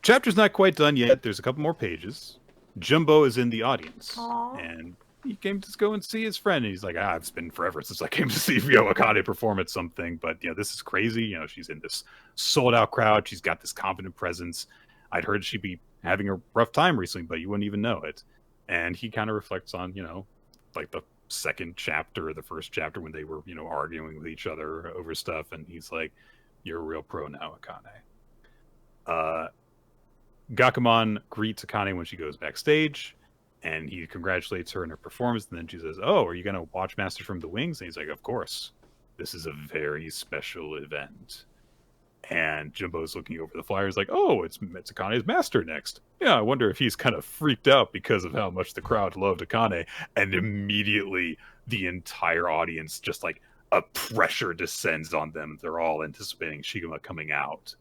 Chapter's not quite done yet. There's a couple more pages. Jumbo is in the audience. Aww. And he came to go and see his friend. And he's like, it's been forever since I came to see Akane perform at something. But, this is crazy. She's in this sold-out crowd. She's got this confident presence. I'd heard she'd be having a rough time recently, but you wouldn't even know it. And he kind of reflects on, like the second chapter, the first chapter when they were, arguing with each other over stuff. And he's like, "You're a real pro now, Akane." Gakumon greets Akane when she goes backstage, and he congratulates her on her performance. And then she says, "Oh, are you going to watch Master from the Wings?" And he's like, "Of course. This is a very special event." And Jumbo's looking over the flyer. He's like, "Oh, it's Akane's master next. Yeah, I wonder if he's kind of freaked out because of how much the crowd loved Akane." And immediately the entire audience, just like a pressure descends on them. They're all anticipating Shigema coming out.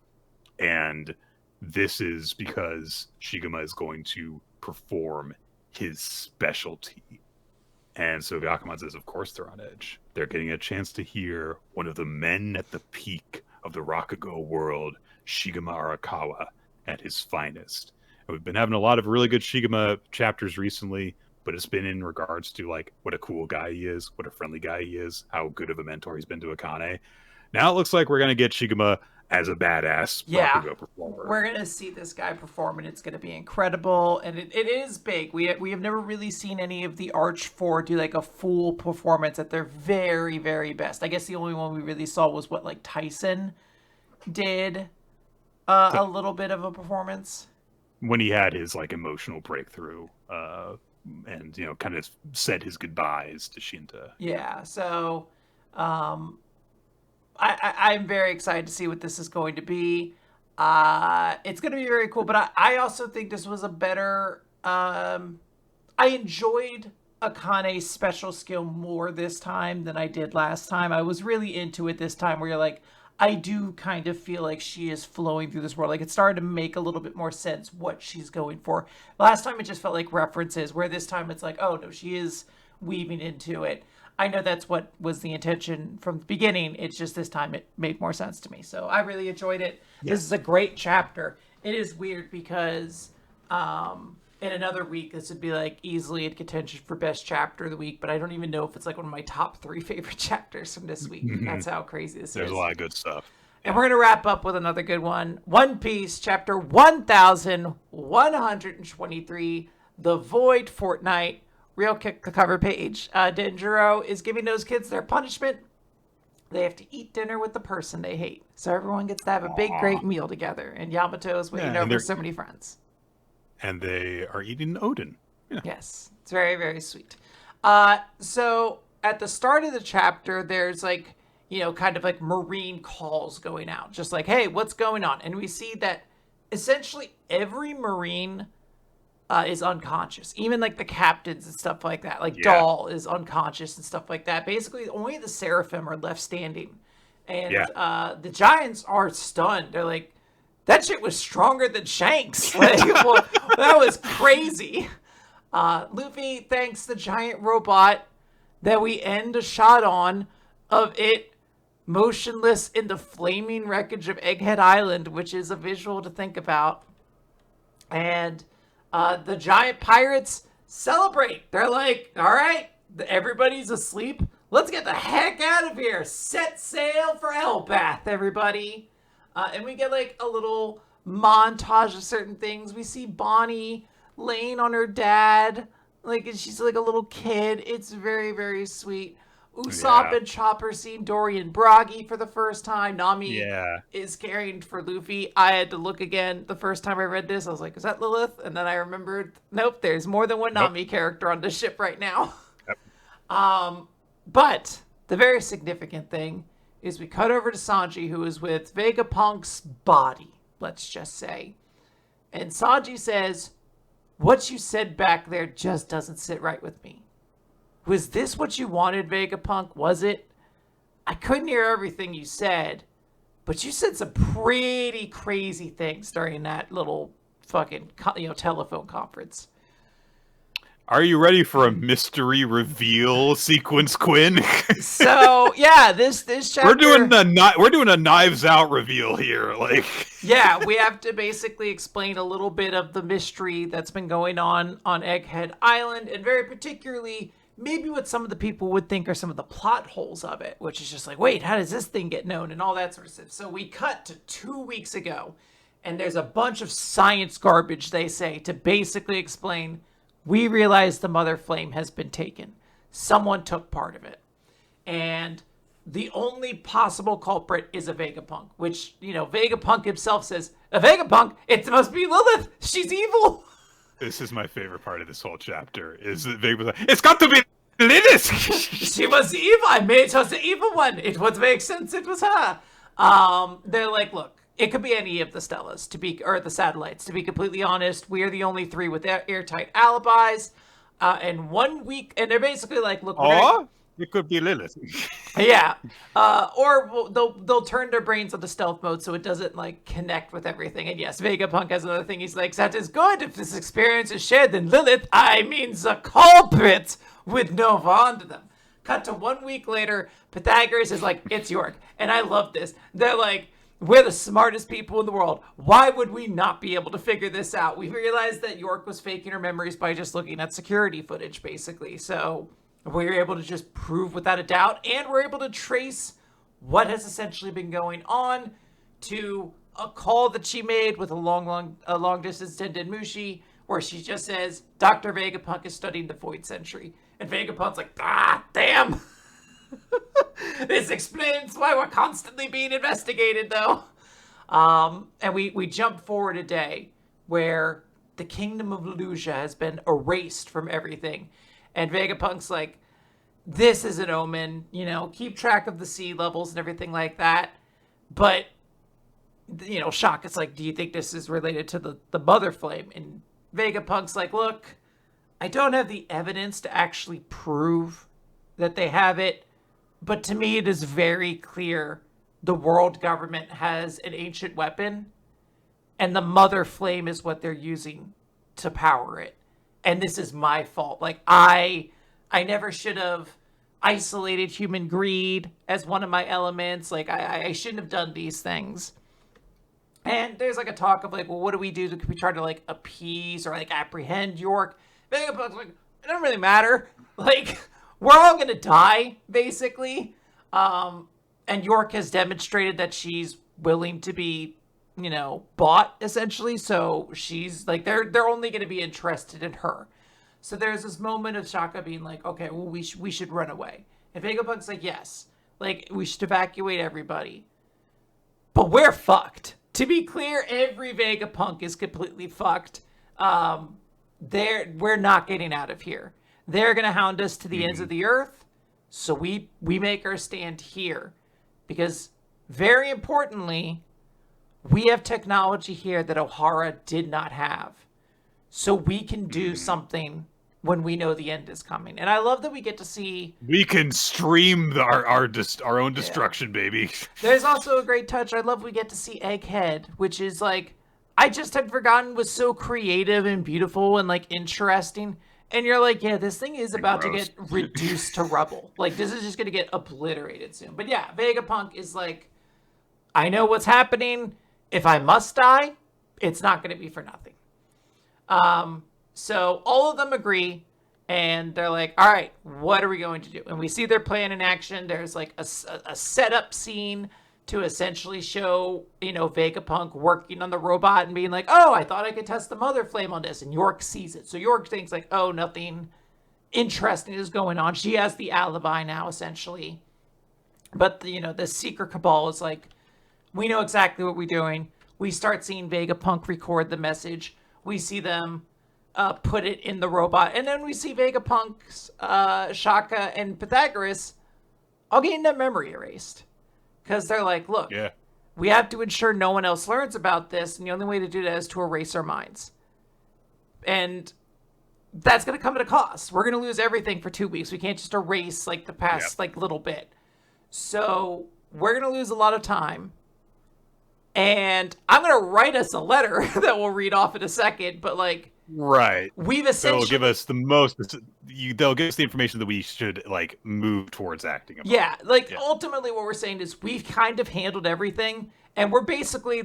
And this is because Shigema is going to perform his specialty. And so Gakumon says, of course they're on edge. They're getting a chance to hear one of the men at the peak of the Rakugo world, Shigema Arakawa, at his finest. And we've been having a lot of really good Shigema chapters recently, but it's been in regards to like what a cool guy he is, what a friendly guy he is, how good of a mentor he's been to Akane. Now it looks like we're going to get Shigema as a badass Rakugo performer. We're going to see this guy perform, and it's going to be incredible. And it is big. We have never really seen any of the Arch 4 do like a full performance at their very, very best. I guess the only one we really saw was what like Tyson did a little bit of a performance. When he had his like emotional breakthrough and, kind of said his goodbyes to Shinta. Yeah, so I'm very excited to see what this is going to be. It's going to be very cool, but I also think this was a better... I enjoyed Akane's special skill more this time than I did last time. I was really into it this time, where you're like, I do kind of feel like she is flowing through this world. Like, it started to make a little bit more sense what she's going for. Last time it just felt like references, where this time it's like, oh no, she is weaving into it. I know that's what was the intention from the beginning. It's just this time it made more sense to me. So I really enjoyed it. Yeah. This is a great chapter. It is weird because in another week, this would be like easily in contention for best chapter of the week, but I don't even know if it's like one of my top 3 favorite chapters from this week. That's how crazy this is. There's a lot of good stuff. And we're going to wrap up with another good one. One Piece, chapter 1123, The Void Fortnite. Real kick the cover page. Denjiro is giving those kids their punishment. They have to eat dinner with the person they hate. So everyone gets to have a big, great meal together. And Yamato is waiting over so many friends. And they are eating Odin. Yeah. Yes. It's very, very sweet. So at the start of the chapter, there's like, kind of like marine calls going out. Just like, hey, what's going on? And we see that essentially every marine is unconscious. Even like the captains and stuff like that. Like Doll is unconscious and stuff like that. Basically, only the Seraphim are left standing. And the Giants are stunned. They're like, that shit was stronger than Shanks. Like, well, that was crazy. Luffy thanks the giant robot that we end a shot on of it motionless in the flaming wreckage of Egghead Island, which is a visual to think about. And The giant pirates celebrate. They're like, all right, everybody's asleep. Let's get the heck out of here. Set sail for Elbath, everybody. And we get like a little montage of certain things. We see Bonnie laying on her dad. Like, and she's like a little kid. It's very, very sweet. Usopp and Chopper see Dorian Bragi for the first time. Nami is caring for Luffy. I had to look again the first time I read this. I was like, is that Lilith? And then I remembered, nope, there's more than one Nami character on this ship right now. Yep. But the very significant thing is we cut over to Sanji, who is with Vegapunk's body, let's just say. And Sanji says, what you said back there just doesn't sit right with me. Was this what you wanted, Vegapunk? Was it? I couldn't hear everything you said, but you said some pretty crazy things during that little fucking telephone conference. Are you ready for a mystery reveal sequence, Quinn? So yeah, this chapter we're doing a Knives Out reveal here, like. Yeah, we have to basically explain a little bit of the mystery that's been going on Egghead Island, and very particularly maybe what some of the people would think are some of the plot holes of it, which is just like, wait, how does this thing get known and all that sort of stuff. So we cut to 2 weeks ago, and there's a bunch of science garbage, they say, to basically explain, we realize the Mother Flame has been taken. Someone took part of it. And the only possible culprit is a Vegapunk, which, Vegapunk himself says, a Vegapunk? It must be Lilith. She's evil. This is my favorite part of this whole chapter. Is that Vegapunk? It's got to be Lilith. She was evil. I made her the evil one. It would make sense. It was her. They're like, look, it could be any of the Stellas or the satellites. To be completely honest, we are the only 3 with airtight alibis. And 1 week, and they're basically like, look, it could be Lilith. Yeah. Or they'll turn their brains on the stealth mode so it doesn't like connect with everything. And yes, Vegapunk has another thing. He's like, that is good. If this experience is shared, then Lilith, I mean the culprit, would Nova onto them. Cut to 1 week later, Pythagoras is like, it's York. And I love this. They're like, we're the smartest people in the world. Why would we not be able to figure this out? We realized that York was faking her memories by just looking at security footage, basically. So we were able to just prove without a doubt, and we're able to trace what has essentially been going on to a call that she made with a long distance Tenden Mushi, where she just says, Dr. Vegapunk is studying the Void Century. And Vegapunk's like, damn. This explains why we're constantly being investigated, though. And we jump forward a day where the kingdom of Lugia has been erased from everything. And Vegapunk's like, this is an omen, keep track of the sea levels and everything like that. But, Shaka's like, do you think this is related to the Mother Flame? And Vegapunk's like, look, I don't have the evidence to actually prove that they have it. But to me, it is very clear the world government has an ancient weapon, and the Mother Flame is what they're using to power it. And this is my fault. Like, I never should have isolated human greed as one of my elements. Like, I shouldn't have done these things. And there's like a talk of like, well, what do we do? Could we try to like appease or like apprehend York? Vegapunk's like, it doesn't really matter. Like, we're all going to die, basically. And York has demonstrated that she's willing to be, bought, essentially. So she's like, they're only going to be interested in her. So there's this moment of Shaka being like, okay, well, we should run away. And Vegapunk's like, yes, like, we should evacuate everybody. But we're fucked. To be clear, every Vegapunk is completely fucked. We're not getting out of here. They're going to hound us to the ends of the earth. So we make our stand here. Because, very importantly, we have technology here that Ohara did not have. So we can do something when we know the end is coming. And I love that we get to see... We can stream our own destruction, baby. There's also a great touch. I love we get to see Egghead, which is like... I just had forgotten was so creative and beautiful and like interesting. And you're like, yeah, this thing is about to get reduced to rubble. Like, this is just going to get obliterated soon. But yeah, Vegapunk is like, I know what's happening. If I must die, it's not going to be for nothing. So all of them agree, and they're like, all right, what are we going to do? And we see their plan in action. There's like a setup scene to essentially show, Vegapunk working on the robot and being like, oh, I thought I could test the mother flame on this. And York sees it. So York thinks like, oh, nothing interesting is going on. She has the alibi now, essentially. But, the secret cabal is like, we know exactly what we're doing. We start seeing Vegapunk record the message. We see them put it in the robot. And then we see Vegapunk's Shaka and Pythagoras all getting their memory erased. Because they're like, look, Yeah. we have to ensure no one else learns about this. And the only way to do that is to erase our minds. And that's going to come at a cost. We're going to lose everything for 2 weeks. We can't just erase like the past little bit. So we're going to lose a lot of time. And I'm going to write us a letter that we'll read off in a second. But like, right, we've essentially they'll give us the most. They'll give us the information that we should like move towards acting upon. Yeah, ultimately what we're saying is we've kind of handled everything. And we're basically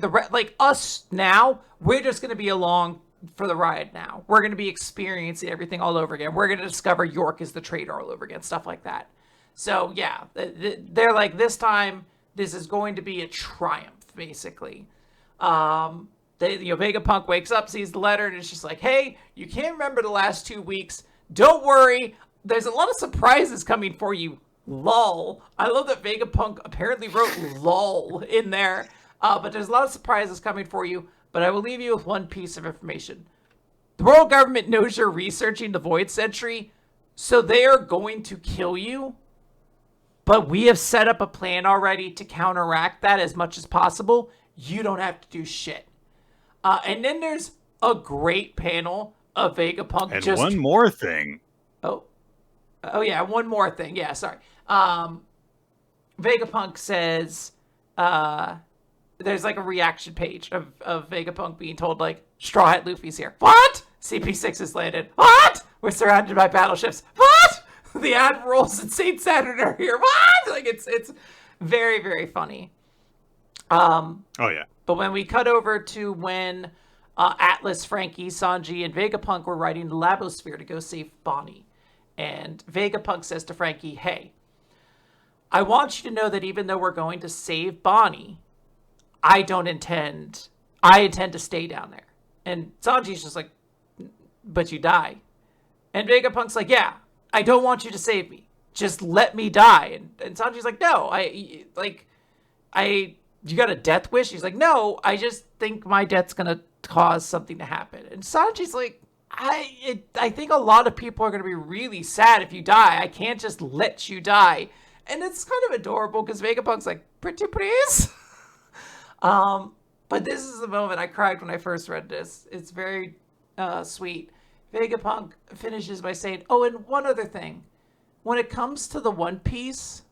us now. We're just going to be along for the ride now. We're going to be experiencing everything all over again. We're going to discover York is the traitor all over again, stuff like that. So yeah, they're like, this time this is going to be a triumph, basically. Vegapunk wakes up, sees the letter, and it's just like, hey, you can't remember the last 2 weeks. Don't worry, there's a lot of surprises coming for you. Lol. I love that Vegapunk apparently wrote lol in there. But there's a lot of surprises coming for you. But I will leave you with one piece of information. The world government knows you're researching the Void Sentry, so they are going to kill you. But we have set up a plan already to counteract that as much as possible. You don't have to do shit. And then there's a great panel of Vegapunk. And one more thing. Oh yeah, one more thing. Yeah, sorry. Vegapunk says, there's like a reaction page of Vegapunk being told like, Straw Hat Luffy's here. What? CP6 has landed. What? We're surrounded by battleships. What? The admirals and Saint Saturn are here. What? Like it's very, very funny. Oh yeah. But when we cut over to when Atlas, Frankie, Sanji, and Vegapunk were riding the Labosphere to go save Bonnie, and Vegapunk says to Frankie, "Hey, I want you to know that even though we're going to save Bonnie, I intend to stay down there." And Sanji's just like, "But you die." And Vegapunk's like, "Yeah, I don't want you to save me. Just let me die." And Sanji's like, "No, you got a death wish?" He's like, "No, I just think my death's gonna cause something to happen." And Sanji's like, I think a lot of people are gonna be really sad if you die. I can't just let you die." And it's kind of adorable because Vegapunk's like, "Pretty please." But this is the moment I cried when I first read this. It's very sweet. Vegapunk finishes by saying, "Oh, and one other thing. When it comes to the One Piece,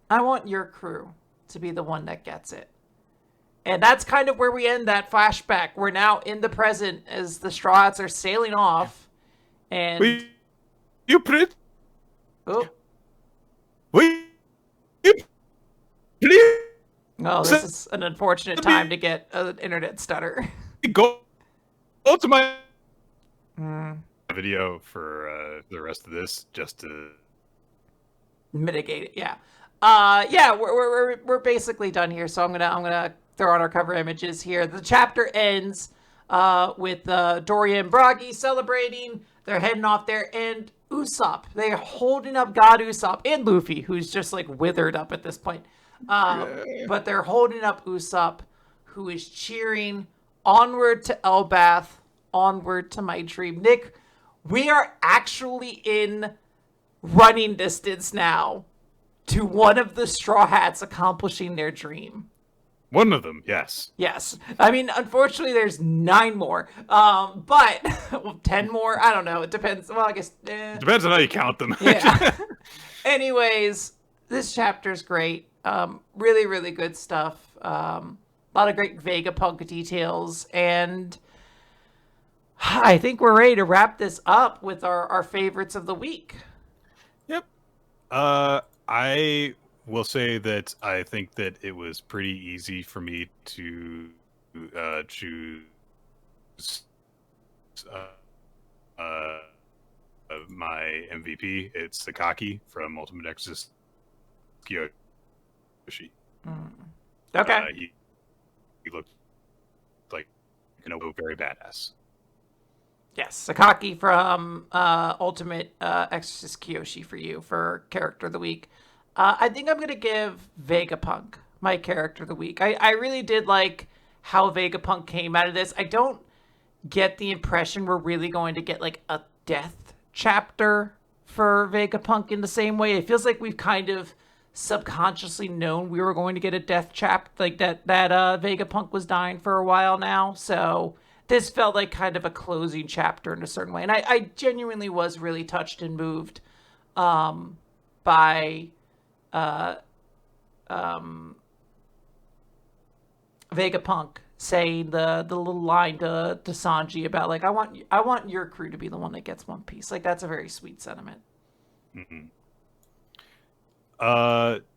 I want your crew to be the one that gets it." And that's kind of where we end that flashback. We're now in the present as the Straw Hats are sailing off. And you please? Oh, this is an unfortunate time to get an internet stutter. Go to my video for the rest of this, just to mitigate it. Yeah. We're basically done here. So I'm gonna throw on our cover images here. The chapter ends with Doria and Bragi celebrating. They're heading off there, and Usopp. They're holding up God Usopp and Luffy, who's just like withered up at this point. But they're holding up Usopp, who is cheering onward to Elbath, onward to my dream. Nick, we are actually in running distance now to one of the Straw Hats accomplishing their dream. One of them, yes. Yes. I mean, unfortunately, there's 9 more. But 10 more? I don't know. It depends. Well, I guess... Depends on how you count them. Yeah. Anyways, this chapter's great. Really, really good stuff. A lot of great Vegapunk details. And I think we're ready to wrap this up with our favorites of the week. Yep. I will say that I think that it was pretty easy for me to choose uh, my MVP. It's Sakaki from Ultimate Exorcist Kiyoshi. Okay. He looked like very badass. Yes, Sakaki from Ultimate Exorcist Kiyoshi for you for character of the week. I think I'm going to give Vegapunk my character of the week. I really did like how Vegapunk came out of this. I don't get the impression we're really going to get like a death chapter for Vegapunk in the same way. It feels like we've kind of subconsciously known we were going to get a death chapter, like that Vegapunk was dying for a while now. So this felt like kind of a closing chapter in a certain way. And I genuinely was really touched and moved by Vegapunk saying the little line to Sanji about like I want your crew to be the one that gets One Piece. Like that's a very sweet sentiment. Mm-hmm.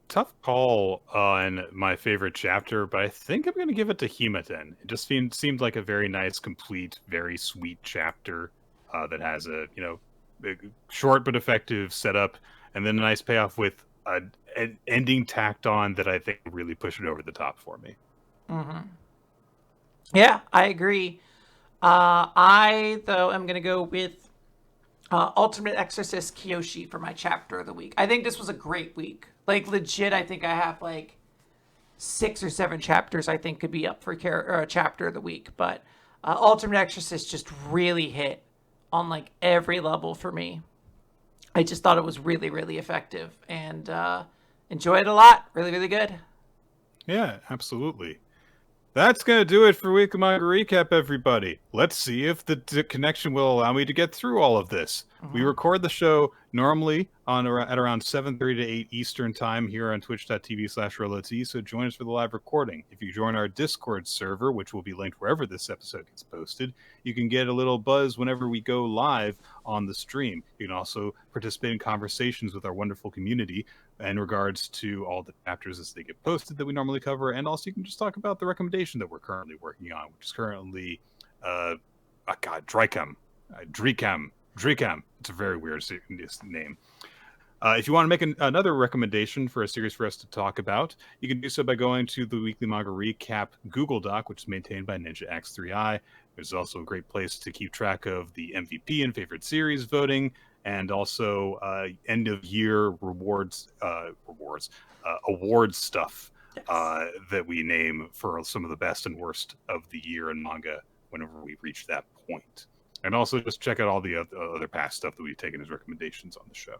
Tough call on my favorite chapter, but I think I'm going to give it to Hima-Ten. It just seemed like a very nice, complete, very sweet chapter that has a short but effective setup, and then a nice payoff with an ending tacked on that I think really pushed it over the top for me. Mm-hmm. Yeah, I agree. I though am going to go with Ultimate Exorcist Kiyoshi for my chapter of the week. I think this was a great week. Like legit, I think I have like 6 or 7 chapters I think could be up for chapter of the week. But Ultimate Exorcist just really hit on like every level for me. I just thought it was really, really effective and enjoyed it a lot. Really, really good. Yeah, absolutely. That's going to do it for Weekly Manga Recap, everybody. Let's see if the connection will allow me to get through all of this. Mm-hmm. We record the show normally at around 7:30 to 8 Eastern Time here on twitch.tv/RLT, so join us for the live recording. If you join our Discord server, which will be linked wherever this episode gets posted, you can get a little buzz whenever we go live on the stream. You can also participate in conversations with our wonderful community in regards to all the chapters as they get posted that we normally cover, and also you can just talk about the recommendation that we're currently working on, which is currently Drychem. It's a very weird name. If you want to make another recommendation for a series for us to talk about, you can do so by going to the Weekly Manga Recap Google Doc, which is maintained by Ninja X3i. There's also a great place to keep track of the MVP and favorite series voting, and also end of year awards stuff that we name for some of the best and worst of the year in manga whenever we reach that point. And also just check out all the other past stuff that we've taken as recommendations on the show.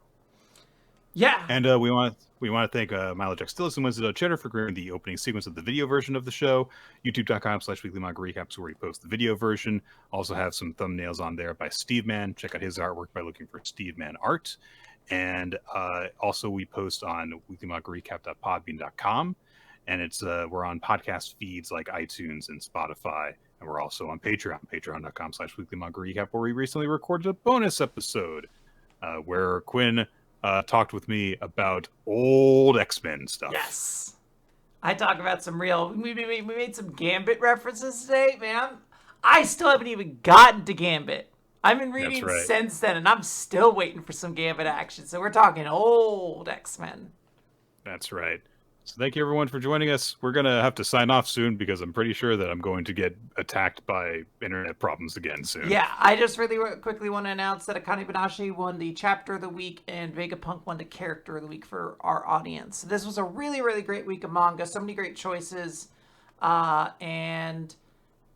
Yeah. And we want to thank Marriagetoxin and Winston Cheddar for creating the opening sequence of the video version of the show. YouTube.com/Weekly Manga Recaps, where we post the video version. Also have some thumbnails on there by Steve Man. Check out his artwork by looking for Steve Man Art. And also we post on weeklymangarecap.podbean.com. And it's we're on podcast feeds like iTunes and Spotify. And we're also on Patreon, patreon.com/Weekly Manga Recap, where we recently recorded a bonus episode where Quinn talked with me about old X-Men stuff. Yes. I talk about some real... We made some Gambit references today, man. I still haven't even gotten to Gambit. I've been reading since then, and I'm still waiting for some Gambit action. So we're talking old X-Men. That's right. So thank you, everyone, for joining us. We're going to have to sign off soon because I'm pretty sure that I'm going to get attacked by internet problems again soon. Yeah, I just really quickly want to announce that Akane-banashi won the Chapter of the Week and Vegapunk won the Character of the Week for our audience. This was a really, really great week of manga. So many great choices and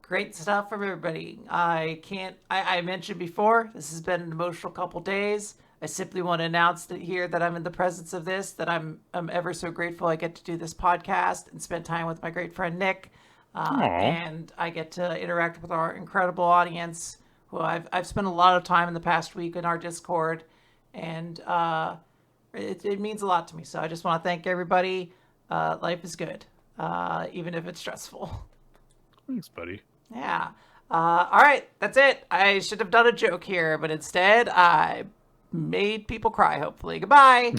great stuff from everybody. I mentioned before, this has been an emotional couple days. I simply want to announce that here that I'm in the presence of this, that I'm ever so grateful I get to do this podcast and spend time with my great friend Nick. And I get to interact with our incredible audience, who I've spent a lot of time in the past week in our Discord, and it means a lot to me. So I just want to thank everybody. Life is good, even if it's stressful. Thanks, buddy. Yeah. All right, that's it. I should have done a joke here, but instead I made people cry, hopefully. Goodbye.